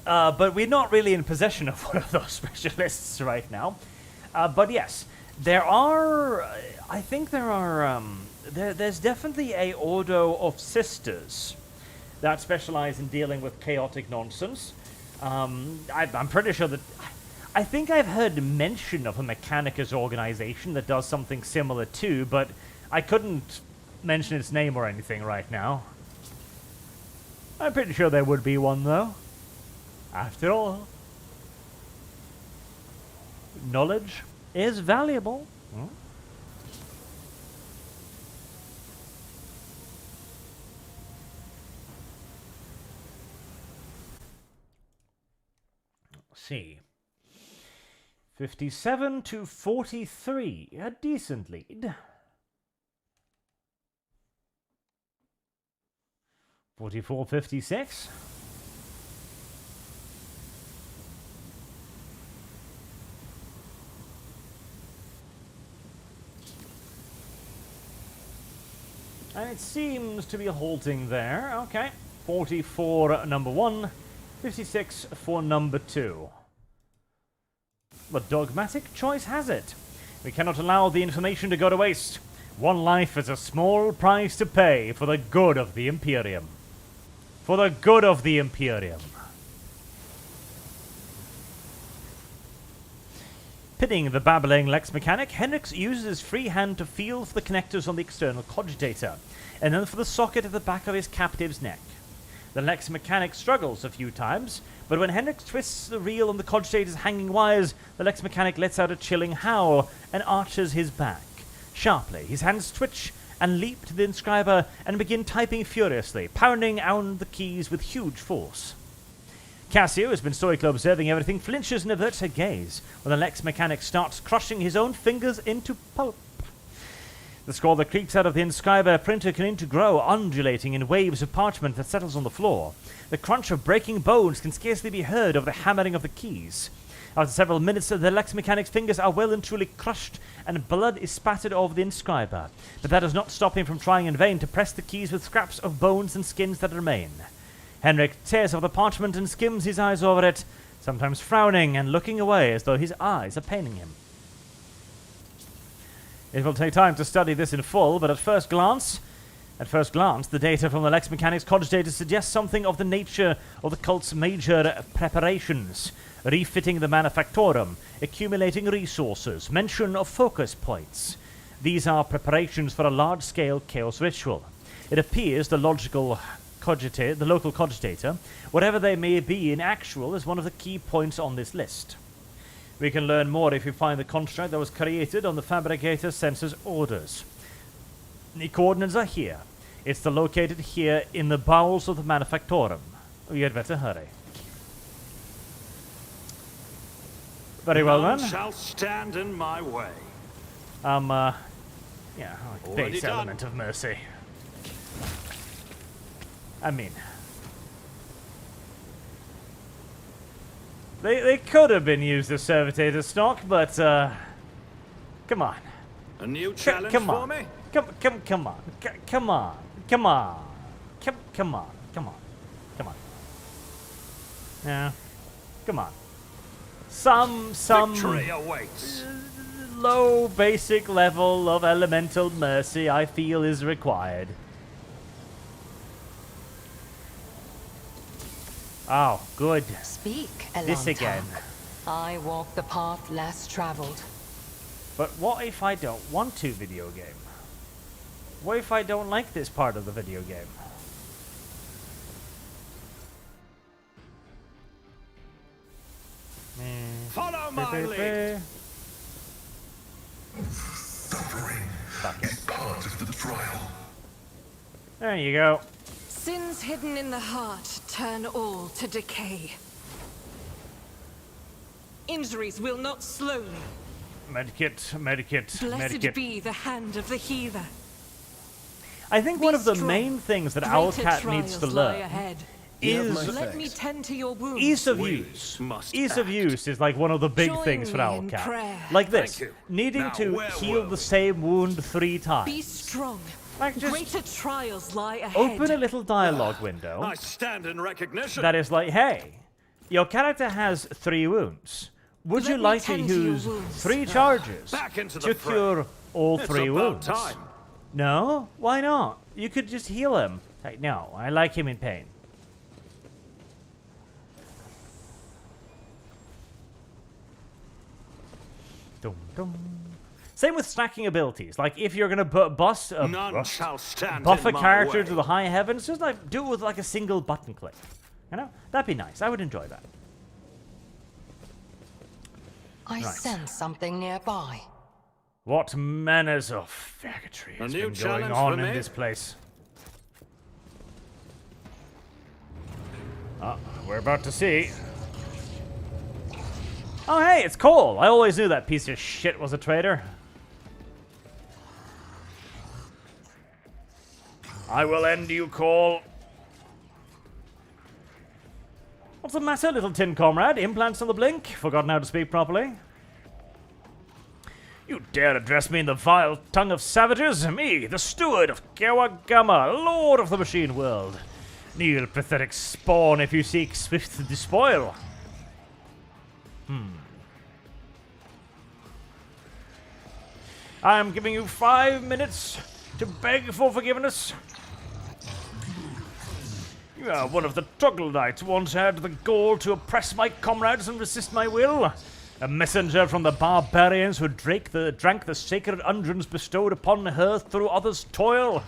Speaker 1: But we're not really in possession of one of those specialists right now. But yes, there are... I think there are... there's definitely a ordo of sisters that specialize in dealing with chaotic nonsense. I'm pretty sure that... I think I've heard mention of a Mechanicus organization that does something similar too, but I couldn't mention its name or anything right now. I'm pretty sure there would be one, though. After all, knowledge is valuable. Let's see. 57 to 43, a decent lead. 44-56. And it seems to be halting there. Okay. 44 number 1, 56 for number 2. The dogmatic choice has it. We cannot allow the information to go to waste. One life is a small price to pay for the good of the Imperium. For the good of the Imperium. Pinning the babbling Lex Mechanic, Hendrix uses his free hand to feel for the connectors on the external cogitator, and then for the socket at the back of his captive's neck. The Lex Mechanic struggles a few times, but when Hendrix twists the reel on the cogitator's hanging wires, the Lex Mechanic lets out a chilling howl and arches his back. Sharply, his hands twitch and leap to the inscriber and begin typing furiously, pounding on the keys with huge force. Cassio, who has been stoically observing everything, flinches and averts her gaze when the Lex Mechanic starts crushing his own fingers into pulp. The scroll that creaks out of the inscriber printer continues to grow, undulating in waves of parchment that settles on the floor. The crunch of breaking bones can scarcely be heard over the hammering of the keys. After several minutes, the Lex Mechanic's fingers are well and truly crushed, and blood is spattered over the inscriber. But that does not stop him from trying in vain to press the keys with scraps of bones and skins that remain. Henrik tears off the parchment and skims his eyes over it, sometimes frowning and looking away as though his eyes are paining him. It will take time to study this in full, but at first glance, the data from the Lex Mechanic's cogitator suggests something of the nature of the cult's major preparations. Refitting the Manufactorum, accumulating resources, mention of focus points. These are preparations for a large-scale chaos ritual. It appears the local cogitator, whatever they may be in actual, is one of the key points on this list. We can learn more if we find the construct that was created on the fabricator's census orders. The coordinates are here. It's located here in the bowels of the Manufactorum. You had better hurry. Very well then.
Speaker 2: None shall stand in my way.
Speaker 1: Yeah, like
Speaker 2: Already
Speaker 1: base
Speaker 2: done.
Speaker 1: element of mercy. I mean, they could have been used as servitator stock, but come on.
Speaker 2: A new challenge
Speaker 1: come
Speaker 2: for
Speaker 1: on.
Speaker 2: me?
Speaker 1: Come on. Yeah, come on. Some
Speaker 2: Victory awaits.
Speaker 1: low basic level of elemental mercy I feel is required. Oh, good.
Speaker 6: Speak,
Speaker 1: This
Speaker 6: Elantan.
Speaker 1: again.
Speaker 6: I walk the path less traveled.
Speaker 1: But what if I don't want to video game? What if I don't like this part of the video game?
Speaker 2: Follow my lid.
Speaker 3: Suffering is part of the trial.
Speaker 1: There you go.
Speaker 5: Sins hidden in the heart turn all to decay. Injuries will not slow me.
Speaker 1: Medikit, medikit,
Speaker 5: Blessed
Speaker 1: medikit.
Speaker 5: be the hand of the healer.
Speaker 1: I think one of the
Speaker 5: strong.
Speaker 1: main things that
Speaker 5: Greater
Speaker 1: ArchCast needs to
Speaker 5: trials lie
Speaker 1: learn
Speaker 5: ahead.
Speaker 1: is
Speaker 5: Let me tend to your wounds.
Speaker 1: ease of
Speaker 2: We
Speaker 1: use.
Speaker 2: must
Speaker 1: Ease of
Speaker 2: act.
Speaker 1: use is like one of the big
Speaker 5: Join
Speaker 1: things for
Speaker 5: me in
Speaker 1: ArchCast.
Speaker 5: prayer.
Speaker 1: Like this,
Speaker 2: Thank you.
Speaker 1: needing
Speaker 2: Now,
Speaker 1: to
Speaker 2: where
Speaker 1: heal
Speaker 2: were
Speaker 1: the
Speaker 2: we?
Speaker 1: same wound 3 times.
Speaker 5: Be strong.
Speaker 1: Like just
Speaker 5: Greater trials lie ahead.
Speaker 1: open a little dialogue window
Speaker 2: I stand in recognition.
Speaker 1: that is like, hey, your character has 3 wounds. Would
Speaker 5: Let
Speaker 1: you
Speaker 5: me
Speaker 1: like to
Speaker 5: tend to your
Speaker 1: use
Speaker 5: wounds.
Speaker 1: 3 charges
Speaker 2: Back into
Speaker 1: to
Speaker 2: the fray.
Speaker 1: cure all
Speaker 2: It's
Speaker 1: 3
Speaker 2: about
Speaker 1: wounds?
Speaker 2: time.
Speaker 1: No? Why not? You could just heal him. Like, no, I like him in pain. Dum, dum. Same with stacking abilities. Like, if you're gonna buff
Speaker 2: None shall stand
Speaker 1: a
Speaker 2: in my
Speaker 1: character
Speaker 2: way.
Speaker 1: to the high heavens, just like do it with like a single button click. You know, that'd be nice. I would enjoy that.
Speaker 6: I
Speaker 1: Right.
Speaker 6: sense something nearby.
Speaker 1: What manners of faggotry
Speaker 2: A
Speaker 1: has
Speaker 2: new
Speaker 1: been going
Speaker 2: challenge
Speaker 1: on
Speaker 2: for
Speaker 1: in
Speaker 2: me?
Speaker 1: this place? We're about to see. Oh, hey, it's Cole. I always knew that piece of shit was a traitor. I will end you, Cole. What's the matter, little tin comrade? Implants on the blink? Forgotten how to speak properly? You dare address me in the vile tongue of savages? Me, the steward of Kawagama, lord of the machine world. Kneel, pathetic spawn, if you seek swift despoil. I am giving you 5 minutes to beg for forgiveness. You are one of the troglodytes once had the gall to oppress my comrades and resist my will. A messenger from the barbarians who drank the sacred unguents bestowed upon her through others' toil.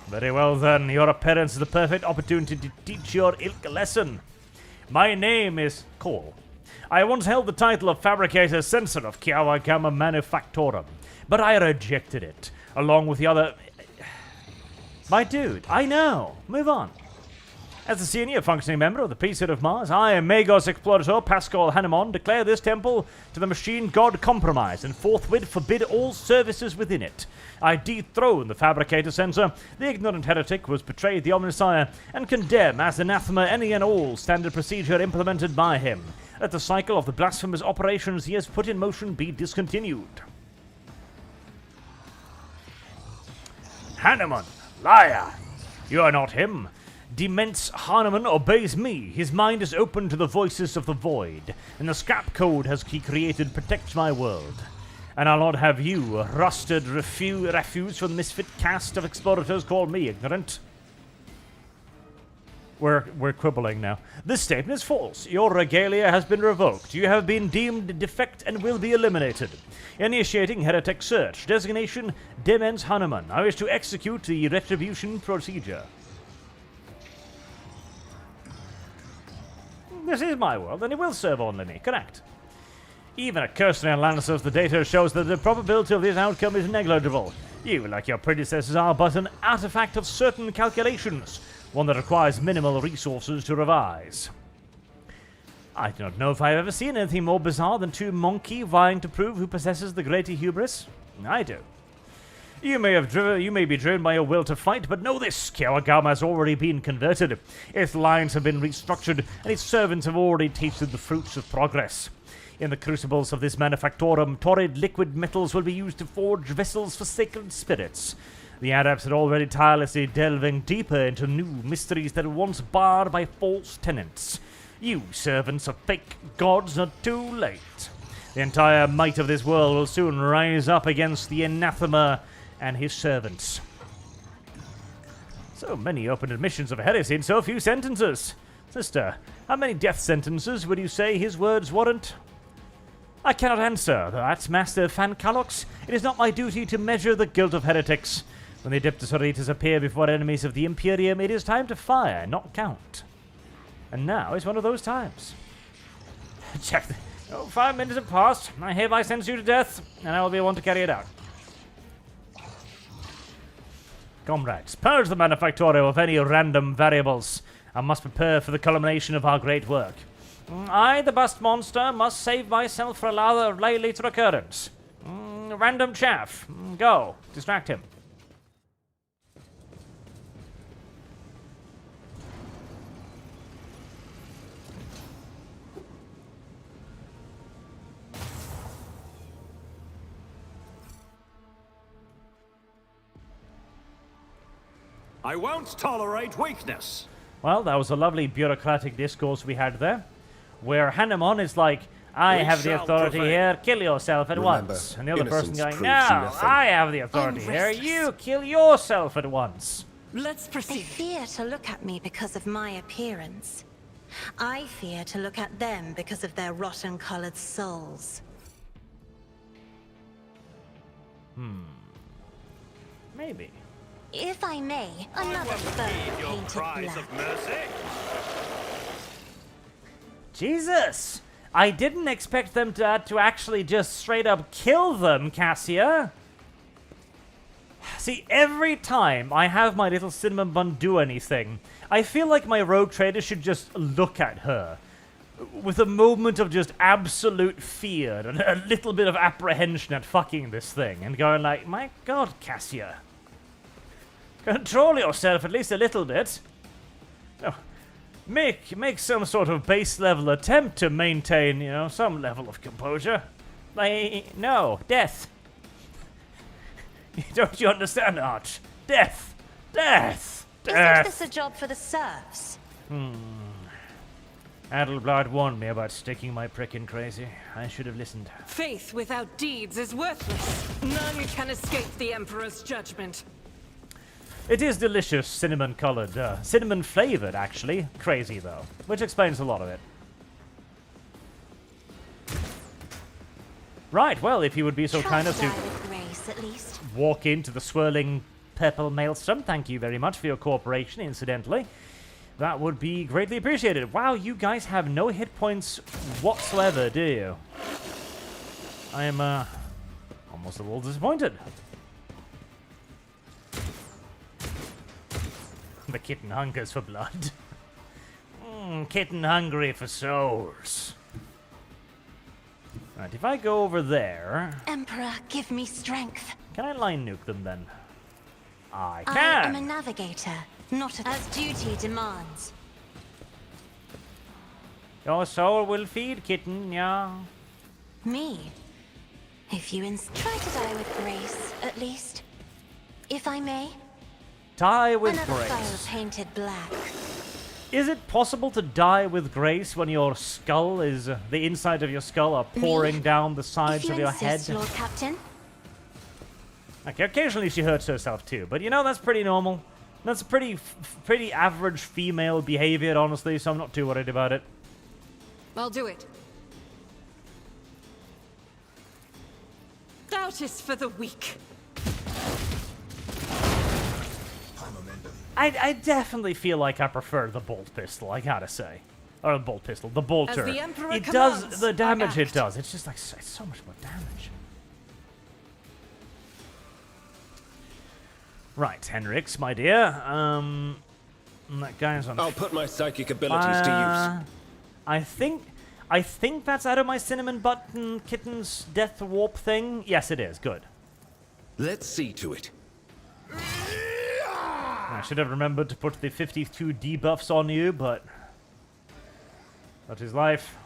Speaker 1: Very well then, your appearance is the perfect opportunity to teach your ilk a lesson. My name is Cole. I once held the title of Fabricator Censor of Kawagama Manufactorum, but I rejected it, along with the other... My dude, I know. Move on. As the senior functioning member of the priesthood of Mars, I, Magos Explorator Pascal Hanemon, declare this temple to the machine god Compromise and forthwith forbid all services within it. I dethrone the Fabricator Censor, the ignorant heretic who has betrayed the Omnissiah, and condemn as anathema any and all standard procedure implemented by him. Let the cycle of the blasphemous operations he has put in motion be discontinued. Hanemon, liar! You are not him. Demence Hanemon obeys me. His mind is open to the voices of the void, and the scrap code he created protects my world. And I'll not have you, rusted refuse from the misfit caste of explorators, call me ignorant. We're quibbling now. This statement is false. Your regalia has been revoked. You have been deemed defect and will be eliminated. Initiating heretic search. Designation Demence Hanemon. I wish to execute the retribution procedure. This is my world, and it will serve only me, correct? Even a cursory analysis of the data shows that the probability of this outcome is negligible. You, like your predecessors, are but an artifact of certain calculations, one that requires minimal resources to revise. I do not know if I have ever seen anything more bizarre than 2 monkey vying to prove who possesses the greater hubris. I do. You may be driven by your will to fight, but know this, Kawagama has already been converted. Its lines have been restructured, and its servants have already tasted the fruits of progress. In the crucibles of this Manufactorum, torrid liquid metals will be used to forge vessels for sacred spirits. The adepts are already tirelessly delving deeper into new mysteries that were once barred by false tenets. You, servants of fake gods, are too late. The entire might of this world will soon rise up against the anathema and his servants. So many open admissions of heresy in so few sentences. Sister, how many death sentences would you say his words warrant? I cannot answer that, Master Fancalox. It is not my duty to measure the guilt of heretics. When the Adeptus appear before enemies of the Imperium, it is time to fire, not count. And now is one of those times. Oh, 5 minutes have passed. I hereby sentence you to death, and I will be one to carry it out. Comrades, purge the Manufactorum of any random variables, and must prepare for the culmination of our great work. I, the bust monster, must save myself for a later occurrence. Random chaff. Go. Distract him.
Speaker 2: I won't tolerate weakness.
Speaker 1: Well, that was a lovely bureaucratic discourse we had there, where Hanemon is like, I have the authority here, kill yourself at once. And the other person going, no, I have the authority here, you kill yourself at once.
Speaker 5: Let's
Speaker 4: They
Speaker 5: proceed.
Speaker 4: fear to look at me because of my appearance. I fear to look at them because of their rotten-colored souls.
Speaker 1: Maybe.
Speaker 4: If I may, another foe painted black.
Speaker 1: Jesus! I didn't expect them to actually just straight up kill them, Cassia. See, every time I have my little cinnamon bun do anything, I feel like my rogue trader should just look at her with a moment of just absolute fear and a little bit of apprehension at fucking this thing and going like, my god, Cassia. Control yourself at least a little bit. No, make some sort of base level attempt to maintain, you know, some level of composure. Like, no, death. Don't you understand, Arch? Death, death, death.
Speaker 4: Isn't this a job for the serfs?
Speaker 1: Adelblad warned me about sticking my prick in crazy. I should have listened.
Speaker 5: Faith without deeds is worthless. None can escape the Emperor's judgment.
Speaker 1: It is delicious, cinnamon-colored, cinnamon-flavored, actually. Crazy, though, which explains a lot of it. Right, well, if you would be so kind as to
Speaker 4: with grace, at least.
Speaker 1: walk into the swirling purple maelstrom, thank you very much for your cooperation, incidentally. That would be greatly appreciated. Wow, you guys have no hit points whatsoever, do you? I am, almost a little disappointed. The kitten hungers for blood. Kitten hungry for souls. Right, if I go over there...
Speaker 4: Emperor, give me strength.
Speaker 1: Can I line nuke them then? I can!
Speaker 4: I am a navigator, not as duty demands.
Speaker 1: Your soul will feed, kitten, yeah.
Speaker 4: Me? If you try to die with grace, at least. If I may.
Speaker 1: Die with
Speaker 4: Another
Speaker 1: grace.
Speaker 4: foe painted black.
Speaker 1: Is it possible to die with grace when your skull is... the inside of your skull are pouring down the sides
Speaker 4: If
Speaker 1: of
Speaker 4: you
Speaker 1: your
Speaker 4: insist,
Speaker 1: head?
Speaker 4: Lord Captain.
Speaker 1: Okay, occasionally she hurts herself too, but you know, that's pretty normal. That's pretty average female behavior, honestly, so I'm not too worried about it.
Speaker 5: I'll do it. Doubt is for the weak.
Speaker 1: I definitely feel like I prefer the bolt pistol, I gotta say. Or the bolt pistol, the bolter.
Speaker 5: As the Emperor
Speaker 1: It
Speaker 5: commands,
Speaker 1: does the damage
Speaker 5: I
Speaker 1: it
Speaker 5: act.
Speaker 1: does. It's just like it's so much more damage. Right, Henrix, my dear. That guy's on.
Speaker 8: I'll put my psychic abilities to use.
Speaker 1: I think that's out of my cinnamon button kitten's death warp thing. Yes, it is. Good.
Speaker 8: Let's see to it.
Speaker 1: I should have remembered to put the 52 debuffs on you, but that is life.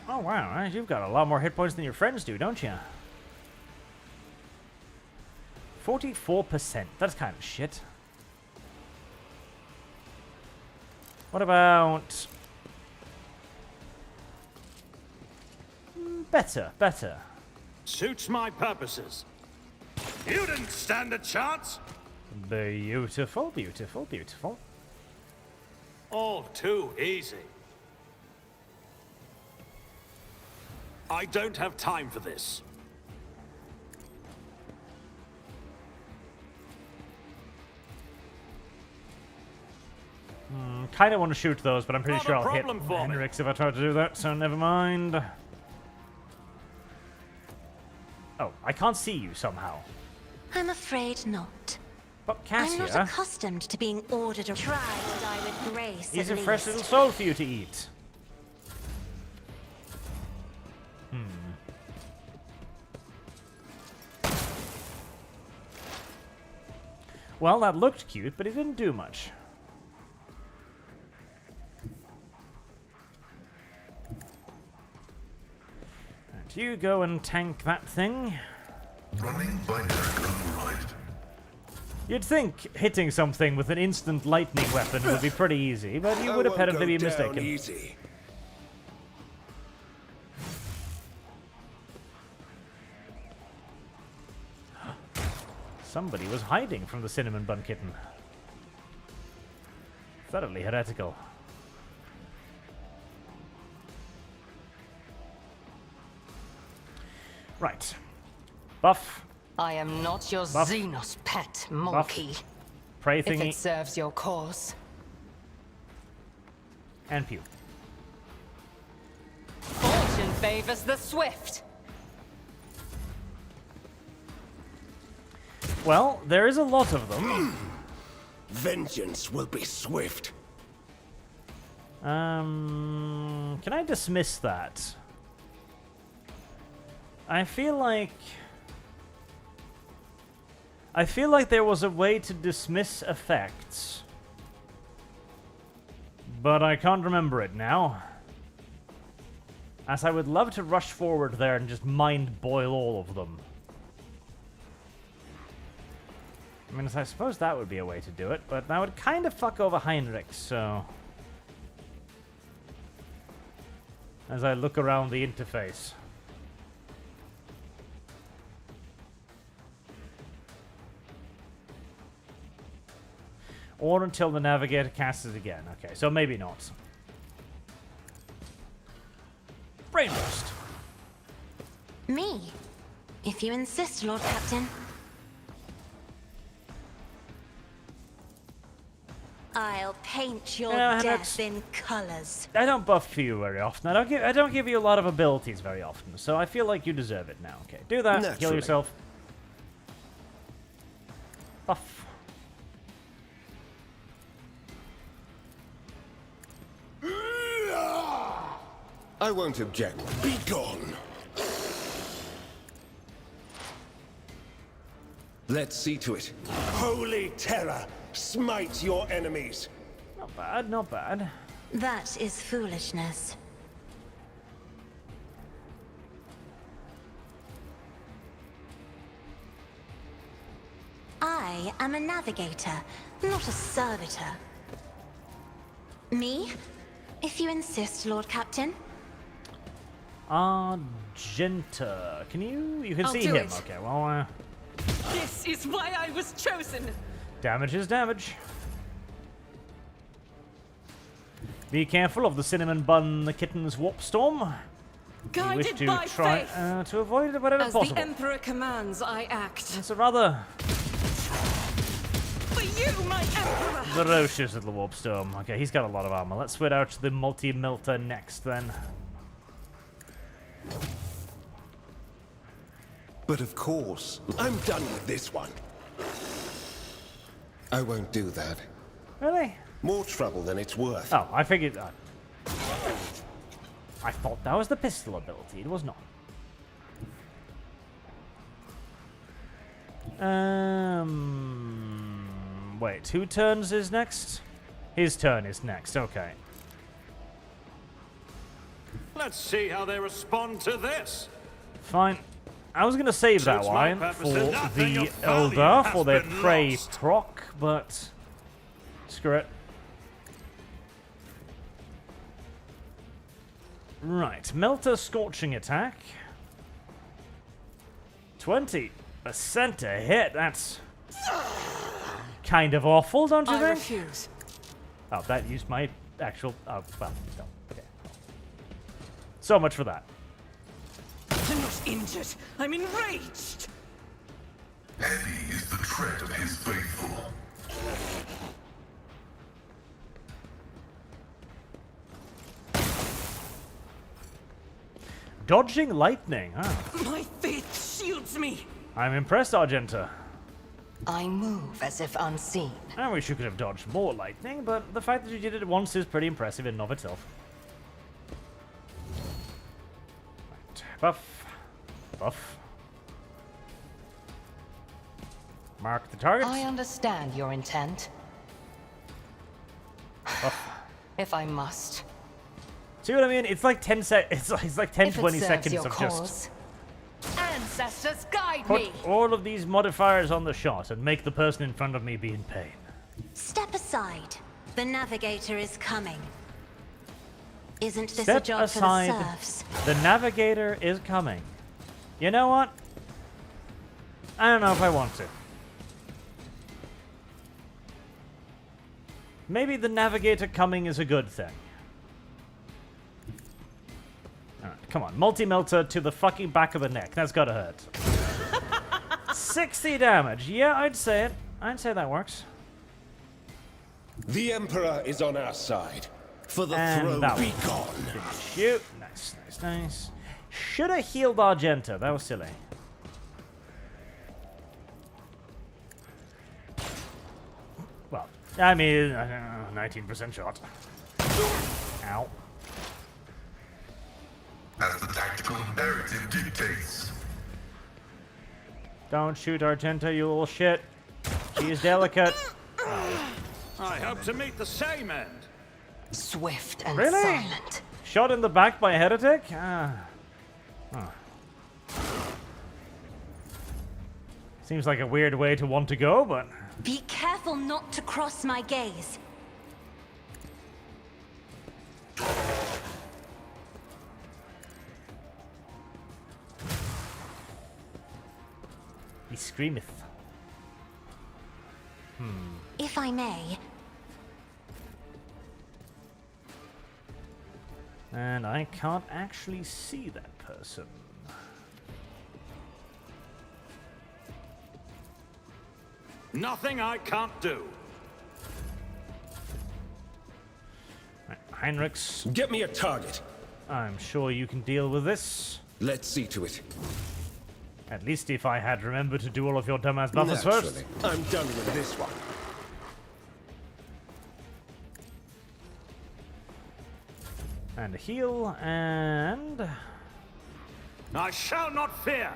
Speaker 1: Oh wow, you've got a lot more hit points than your friends do, don't you? 44%. That's kind of shit. What about... Better.
Speaker 2: Suits my purposes. You didn't stand a chance.
Speaker 1: Beautiful.
Speaker 2: All too easy. I don't have time for this.
Speaker 1: kind of want to shoot those, but I'm pretty
Speaker 2: Not
Speaker 1: sure
Speaker 2: a
Speaker 1: I'll hit
Speaker 2: problem for me.
Speaker 1: Hendrix if I try to do that, so never mind. Oh, I can't see you somehow.
Speaker 4: I'm afraid not.
Speaker 1: But
Speaker 4: I'm not
Speaker 1: Cassia,
Speaker 4: accustomed to being ordered or try to die with grace.
Speaker 1: he's
Speaker 4: at
Speaker 1: a fresh
Speaker 4: least.
Speaker 1: little soul for you to eat. Well, that looked cute, but he didn't do much. And you go and tank that thing.
Speaker 3: Running binary override.
Speaker 1: You'd think hitting something with an instant lightning weapon would be pretty easy, but you
Speaker 8: I
Speaker 1: would
Speaker 8: won't
Speaker 1: apparently
Speaker 8: go
Speaker 1: be
Speaker 8: down
Speaker 1: mistaken.
Speaker 8: easy.
Speaker 1: Somebody was hiding from the cinnamon bun kitten. Thoroughly heretical. Right. Buff.
Speaker 6: I am not your
Speaker 1: Buff.
Speaker 6: Xenos pet, monkey.
Speaker 1: Pray
Speaker 6: If
Speaker 1: thingy.
Speaker 6: it serves your cause.
Speaker 1: And pew.
Speaker 6: Fortune favors the swift.
Speaker 1: Well, there is a lot of them.
Speaker 8: Vengeance will be swift.
Speaker 1: Can I dismiss that? I feel like there was a way to dismiss effects, but I can't remember it now. As I would love to rush forward there and just mind boil all of them. I mean, I suppose that would be a way to do it, but that would kind of fuck over Heinrich, so... As I look around the interface. Or until the navigator casts it again. Okay, so maybe not. Brainburst.
Speaker 4: Me, if you insist, Lord Captain. I'll paint your
Speaker 1: Yeah,
Speaker 4: death in colors.
Speaker 1: I don't buff for you very often. I don't give you a lot of abilities very often, so I feel like you deserve it now. Okay, do that. Kill
Speaker 8: Naturally.
Speaker 1: yourself. Buff.
Speaker 8: I won't object. Be gone. Let's see to it. Holy terror, smite your enemies.
Speaker 1: Not bad, not bad.
Speaker 4: That is foolishness. I am a navigator, not a servitor. Me? If you insist, Lord Captain.
Speaker 1: Argenta. Can you... You can
Speaker 5: I'll
Speaker 1: see
Speaker 5: do
Speaker 1: him.
Speaker 5: it.
Speaker 1: Okay, well,
Speaker 5: This is why I was chosen.
Speaker 1: damage is damage. Be careful of the cinnamon bun, the kitten's warp storm. We wish
Speaker 5: Guided
Speaker 1: to
Speaker 5: by
Speaker 1: try
Speaker 5: faith.
Speaker 1: to avoid it wherever
Speaker 5: As
Speaker 1: possible.
Speaker 5: the Emperor commands, I act.
Speaker 1: It's a rather
Speaker 5: For you, my Emperor!
Speaker 1: ferocious little warp storm. Okay, he's got a lot of armor. Let's switch out to the multi-melter next, then.
Speaker 8: But of course, I'm done with this one. I won't do that.
Speaker 1: Really?
Speaker 8: More trouble than it's worth.
Speaker 1: Oh, I figured... I thought that was the pistol ability. It was not. Wait, who turns is next? His turn is next, okay.
Speaker 2: Let's see how they respond to this.
Speaker 1: Fine. I was gonna save that
Speaker 2: Suits my
Speaker 1: one
Speaker 2: purpose
Speaker 1: for
Speaker 2: and nothing
Speaker 1: the
Speaker 2: of value
Speaker 1: Elder,
Speaker 2: has
Speaker 1: for their
Speaker 2: been
Speaker 1: prey
Speaker 2: lost.
Speaker 1: proc, but... Screw it. Right, Melter Scorching Attack. 20% a hit, that's... kind of awful, don't you
Speaker 5: I
Speaker 1: think?
Speaker 5: refuse.
Speaker 1: Oh, that used my actual... Oh, well, no. Okay. So much for that.
Speaker 5: I'm not injured. I'm enraged.
Speaker 3: Heavy is the tread of his faithful.
Speaker 1: Dodging lightning. Ah.
Speaker 5: My faith shields me.
Speaker 1: I'm impressed, Argenta.
Speaker 6: I move as if unseen.
Speaker 1: I wish you could have dodged more lightning, but the fact that you did it once is pretty impressive in and of itself. Right. Buff. Buff. Mark the target.
Speaker 6: I understand your intent.
Speaker 1: Buff.
Speaker 6: If I must.
Speaker 1: See what I mean? It's like 10 it's like 10,
Speaker 6: If it
Speaker 1: 20
Speaker 6: serves
Speaker 1: seconds
Speaker 6: your
Speaker 1: of
Speaker 6: cause.
Speaker 1: just
Speaker 6: Ancestors, guide
Speaker 1: put
Speaker 6: me!
Speaker 1: all of these modifiers on the shot and make the person in front of me be in pain.
Speaker 4: Step aside. The navigator is coming. Isn't this a
Speaker 1: Step
Speaker 4: job
Speaker 1: aside.
Speaker 4: for the serfs?
Speaker 1: The navigator is coming. You know what? I don't know if I want to. Maybe the navigator coming is a good thing. Alright, come on. Multi-melter to the fucking back of the neck. That's gotta hurt. 60 damage. Yeah, I'd say it. I'd say that works.
Speaker 8: The Emperor is on our side. For the
Speaker 1: And
Speaker 8: throne
Speaker 1: that
Speaker 8: be
Speaker 1: one.
Speaker 8: gone.
Speaker 1: Shoot. Nice, nice, nice. Should have healed Argenta. That was silly. Well, I mean, 19% shot. Ow.
Speaker 3: As the tactical narrative dictates.
Speaker 1: Don't shoot Argenta, you little shit. She is delicate.
Speaker 2: I hope to meet the same end.
Speaker 6: Swift and
Speaker 1: Really?
Speaker 6: silent.
Speaker 1: Shot in the back by a heretic? Seems like a weird way to want to go, but...
Speaker 4: Be careful not to cross my gaze.
Speaker 1: He screameth.
Speaker 4: If I may,
Speaker 1: And I can't actually see that person.
Speaker 2: Nothing I can't do.
Speaker 1: Right, Heinrichs,
Speaker 8: Get me a target.
Speaker 1: I'm sure you can deal with this.
Speaker 8: Let's see to it.
Speaker 1: At least if I had remembered to do all of your dumbass buffers first.
Speaker 8: Naturally. I'm done with this one.
Speaker 1: And a heal, and...
Speaker 2: I shall not fear.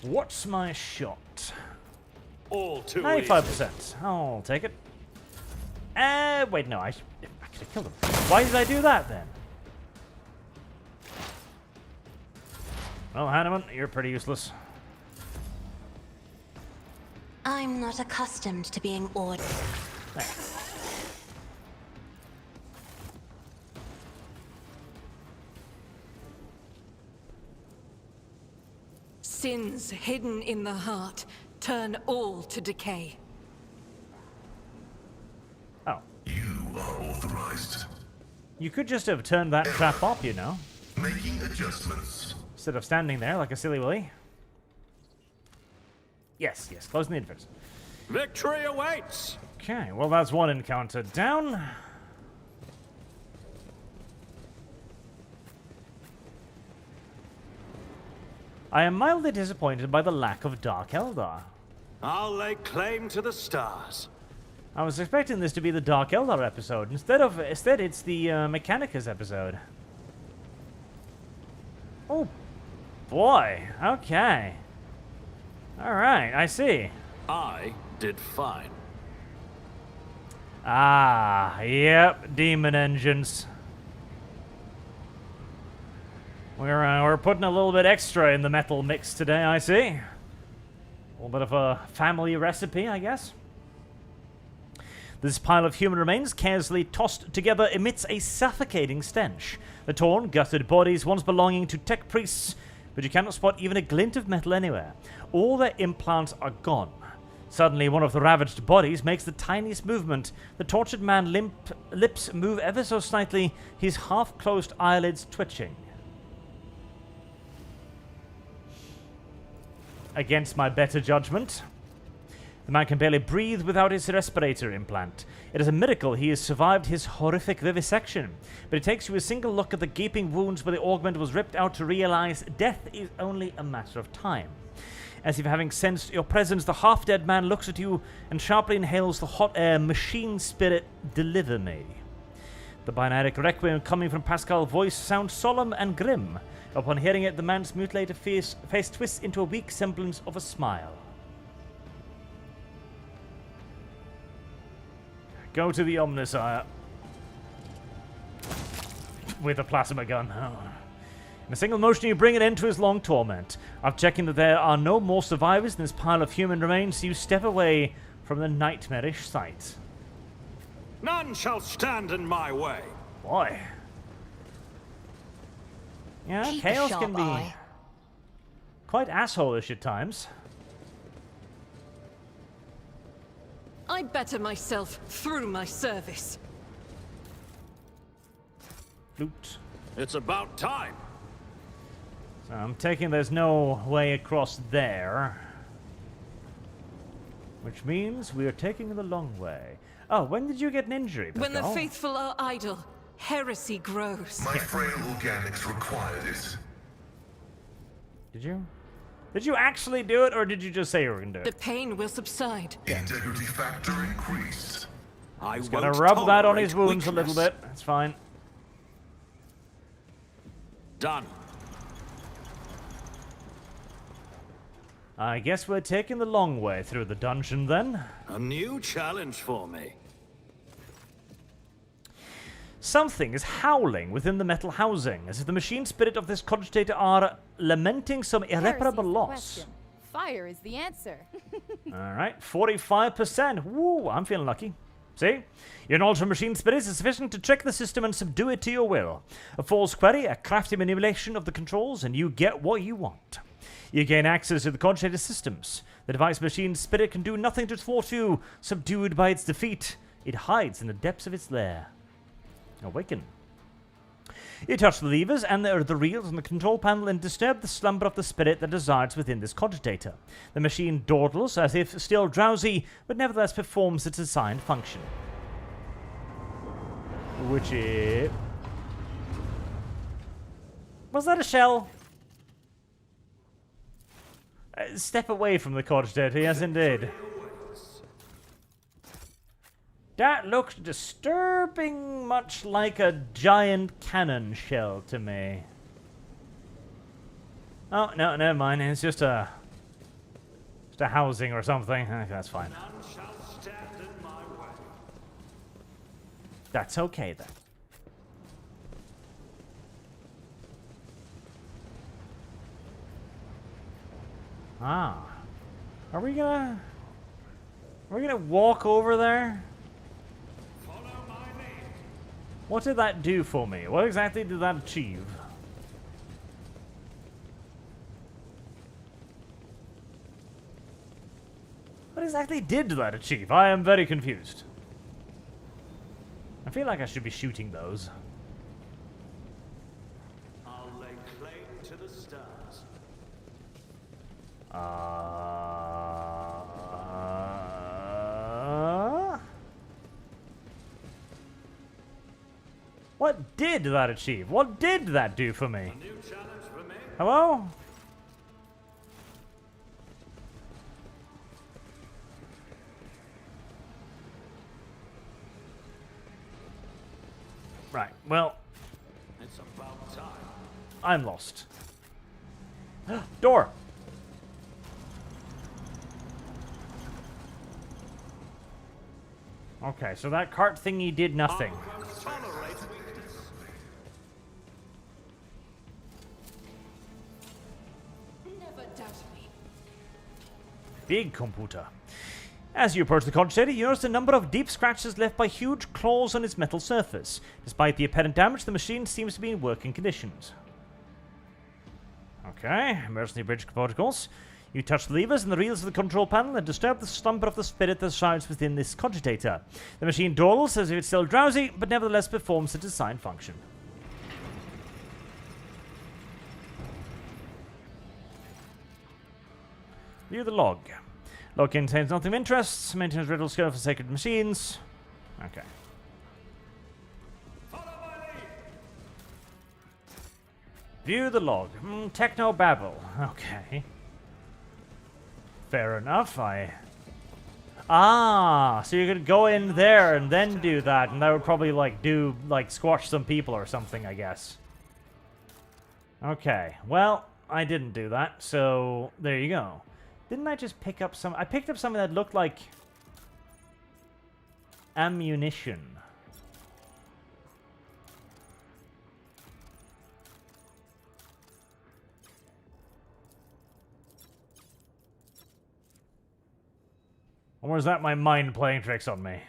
Speaker 1: What's my shot?
Speaker 2: All too
Speaker 1: 95%. I'll take it. Wait, no, I could have killed him. Why did I do that, then? Well, Hanneman, you're pretty useless.
Speaker 4: I'm not accustomed to being ordered.
Speaker 5: Sins hidden in the heart turn all to decay.
Speaker 1: Oh.
Speaker 3: You are authorized.
Speaker 1: You could just have turned that trap off, you know.
Speaker 3: Making adjustments.
Speaker 1: Instead of standing there like a silly willy. Yes, yes, closing the entrance.
Speaker 2: Victory awaits.
Speaker 1: Okay, well that's one encounter down. I am mildly disappointed by the lack of Dark Eldar.
Speaker 2: I'll lay claim to the stars.
Speaker 1: I was expecting this to be the Dark Eldar episode. Instead it's the Mechanicus episode. Oh, boy. Okay. Alright, I see.
Speaker 2: I did fine.
Speaker 1: Ah, yep, demon engines. We're putting a little bit extra in the metal mix today, I see. A little bit of a family recipe, I guess. This pile of human remains, carelessly tossed together, emits a suffocating stench. The torn, gutted bodies once belonging to tech priests, but you cannot spot even a glint of metal anywhere. All their implants are gone. Suddenly, one of the ravaged bodies makes the tiniest movement. The tortured man's lips move ever so slightly, his half-closed eyelids twitching. Against my better judgment. The man can barely breathe without his respirator implant. It is a miracle he has survived his horrific vivisection. But it takes you a single look at the gaping wounds where the augment was ripped out to realize death is only a matter of time. As if having sensed your presence, the half-dead man looks at you and sharply inhales the hot air. Machine spirit, deliver me. The binaric requiem coming from Pascal's voice sounds solemn and grim. Upon hearing it, the man's mutilated face twists into a weak semblance of a smile. Go to the Omnisire. With a plasma gun. Oh. In a single motion, you bring an end to his long torment. After checking that there are no more survivors in this pile of human remains, you step away from the nightmarish sight.
Speaker 2: None shall stand in my way.
Speaker 1: Boy. Yeah,
Speaker 6: Keep a
Speaker 1: Chaos
Speaker 6: sharp
Speaker 1: can be
Speaker 6: eye.
Speaker 1: quite asshole-ish at times.
Speaker 5: I better myself through my service.
Speaker 1: Loot.
Speaker 2: It's about time.
Speaker 1: So I'm taking there's no way across there. Which means we are taking the long way. Oh, when did you get an injury,
Speaker 5: When the
Speaker 1: Pascal?
Speaker 5: faithful are idle, heresy grows.
Speaker 3: My frail organics require this.
Speaker 1: Did you? Did you actually do it, or did you just say you were going to do
Speaker 5: The
Speaker 1: it?
Speaker 5: pain will subside.
Speaker 3: Integrity factor increased.
Speaker 2: I
Speaker 1: Just
Speaker 2: won't
Speaker 1: gonna rub that on his
Speaker 2: tolerate
Speaker 1: wounds a little
Speaker 2: weakness.
Speaker 1: bit. That's fine.
Speaker 2: Done.
Speaker 1: I guess we're taking the long way through the dungeon then.
Speaker 2: A new challenge for me.
Speaker 1: Something is howling within the metal housing, as if the machine spirit of this cogitator are lamenting some irreparable
Speaker 7: Heresy's the
Speaker 1: loss.
Speaker 7: question. Fire is the answer.
Speaker 1: Alright, 45%. Woo, I'm feeling lucky. See? Your knowledge of machine spirits is sufficient to trick the system and subdue it to your will. A false query, a crafty manipulation of the controls, and you get what you want. You gain access to the cogitator systems. The device machine spirit can do nothing to thwart you. Subdued by its defeat, it hides in the depths of its lair. Awaken. You touch the levers and the reels on the control panel and disturb the slumber of the spirit that resides within this cogitator. The machine dawdles as if still drowsy, but nevertheless performs its assigned function. Which is... Was that a shell? Step away from the cogitator, yes indeed. That looks disturbing much like a giant cannon shell to me. Oh, no, never mind. It's just a housing or something. Okay, that's fine.
Speaker 2: None shall stand in my way.
Speaker 1: That's okay then. Ah. Are we gonna walk over there? What did that do for me? What exactly did that achieve? What exactly did that achieve? I am very confused. I feel like I should be shooting those.
Speaker 2: I'll lay claim to the stars.
Speaker 1: What did that achieve? What did that do for me?
Speaker 2: A new challenge for me.
Speaker 1: Hello? Right, well,
Speaker 2: It's about time.
Speaker 1: I'm lost. Door! Okay, so that cart thingy did nothing.
Speaker 2: I won't tolerate weakness.
Speaker 5: Never doubt me.
Speaker 1: Big computer. As you approach the cogitator, you notice a number of deep scratches left by huge claws on its metal surface. Despite the apparent damage, the machine seems to be in working conditions. Okay, emergency bridge protocols. You touch the levers and the reels of the control panel and disturb the slumber of the spirit that resides within this cogitator. The machine dawdles as if it's still drowsy, but nevertheless performs its assigned function. View the log. Log contains nothing of interest. Maintenance riddle scope for sacred machines. Okay. View the log. Techno babble. Okay. Fair enough. So you could go in there and then do that, and that would probably like squash some people or something, I guess. Okay. Well, I didn't do that, so there you go. Didn't I just pick up some? I picked up something that looked like ammunition. Or was that my mind playing tricks on me?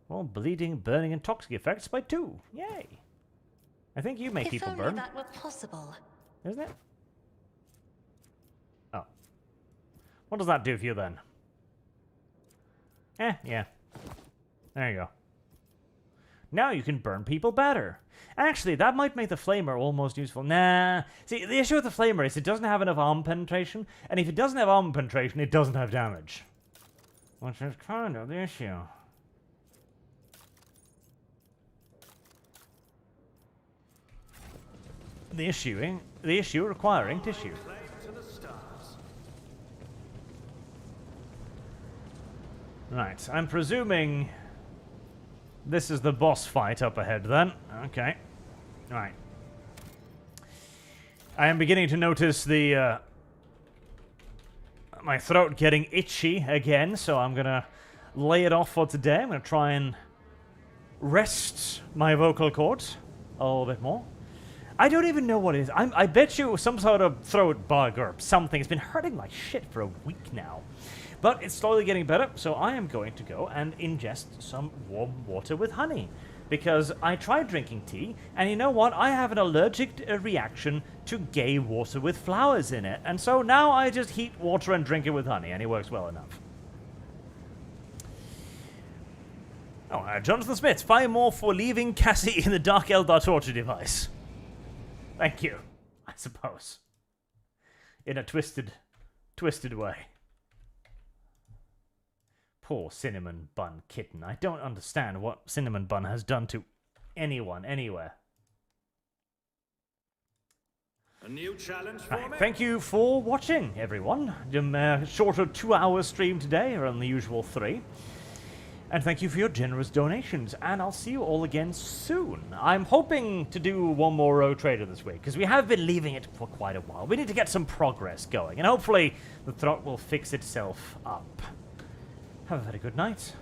Speaker 1: Well, bleeding, burning, and toxic effects by 2. Yay! I think you make people burn.
Speaker 4: If only that were possible.
Speaker 1: Isn't it? Oh. What does that do for you then? Yeah. There you go. Now you can burn people better. Actually, that might make the flamer almost useful. Nah. See, the issue with the flamer is it doesn't have enough armor penetration, and if it doesn't have armor penetration, it doesn't have damage. Which is kind of the issue. The issue requiring tissue. Right, I'm presuming this is the boss fight up ahead then. Okay. Right. I am beginning to notice the my throat getting itchy again, so I'm gonna lay it off for today. I'm gonna try and rest my vocal cords a little bit more. I don't even know what it is. I bet you some sort of throat bug or something. It's been hurting like shit for a week now. But it's slowly getting better, so I am going to go and ingest some warm water with honey. Because I tried drinking tea, and you know what? I have an allergic reaction to gay water with flowers in it. And so now I just heat water and drink it with honey, and it works well enough. Oh, Jonathan Smith, 5 more for leaving Cassie in the Dark Eldar torture device. Thank you, I suppose. In a twisted way. Poor Cinnamon Bun Kitten. I don't understand what Cinnamon Bun has done to anyone, anywhere.
Speaker 2: A new challenge for me?
Speaker 1: Thank you for watching, everyone. Shorter 2-hour stream today, around the usual 3. And thank you for your generous donations, and I'll see you all again soon. I'm hoping to do one more Rogue Trader this week, because we have been leaving it for quite a while. We need to get some progress going, and hopefully the throat will fix itself up. Have a very good night.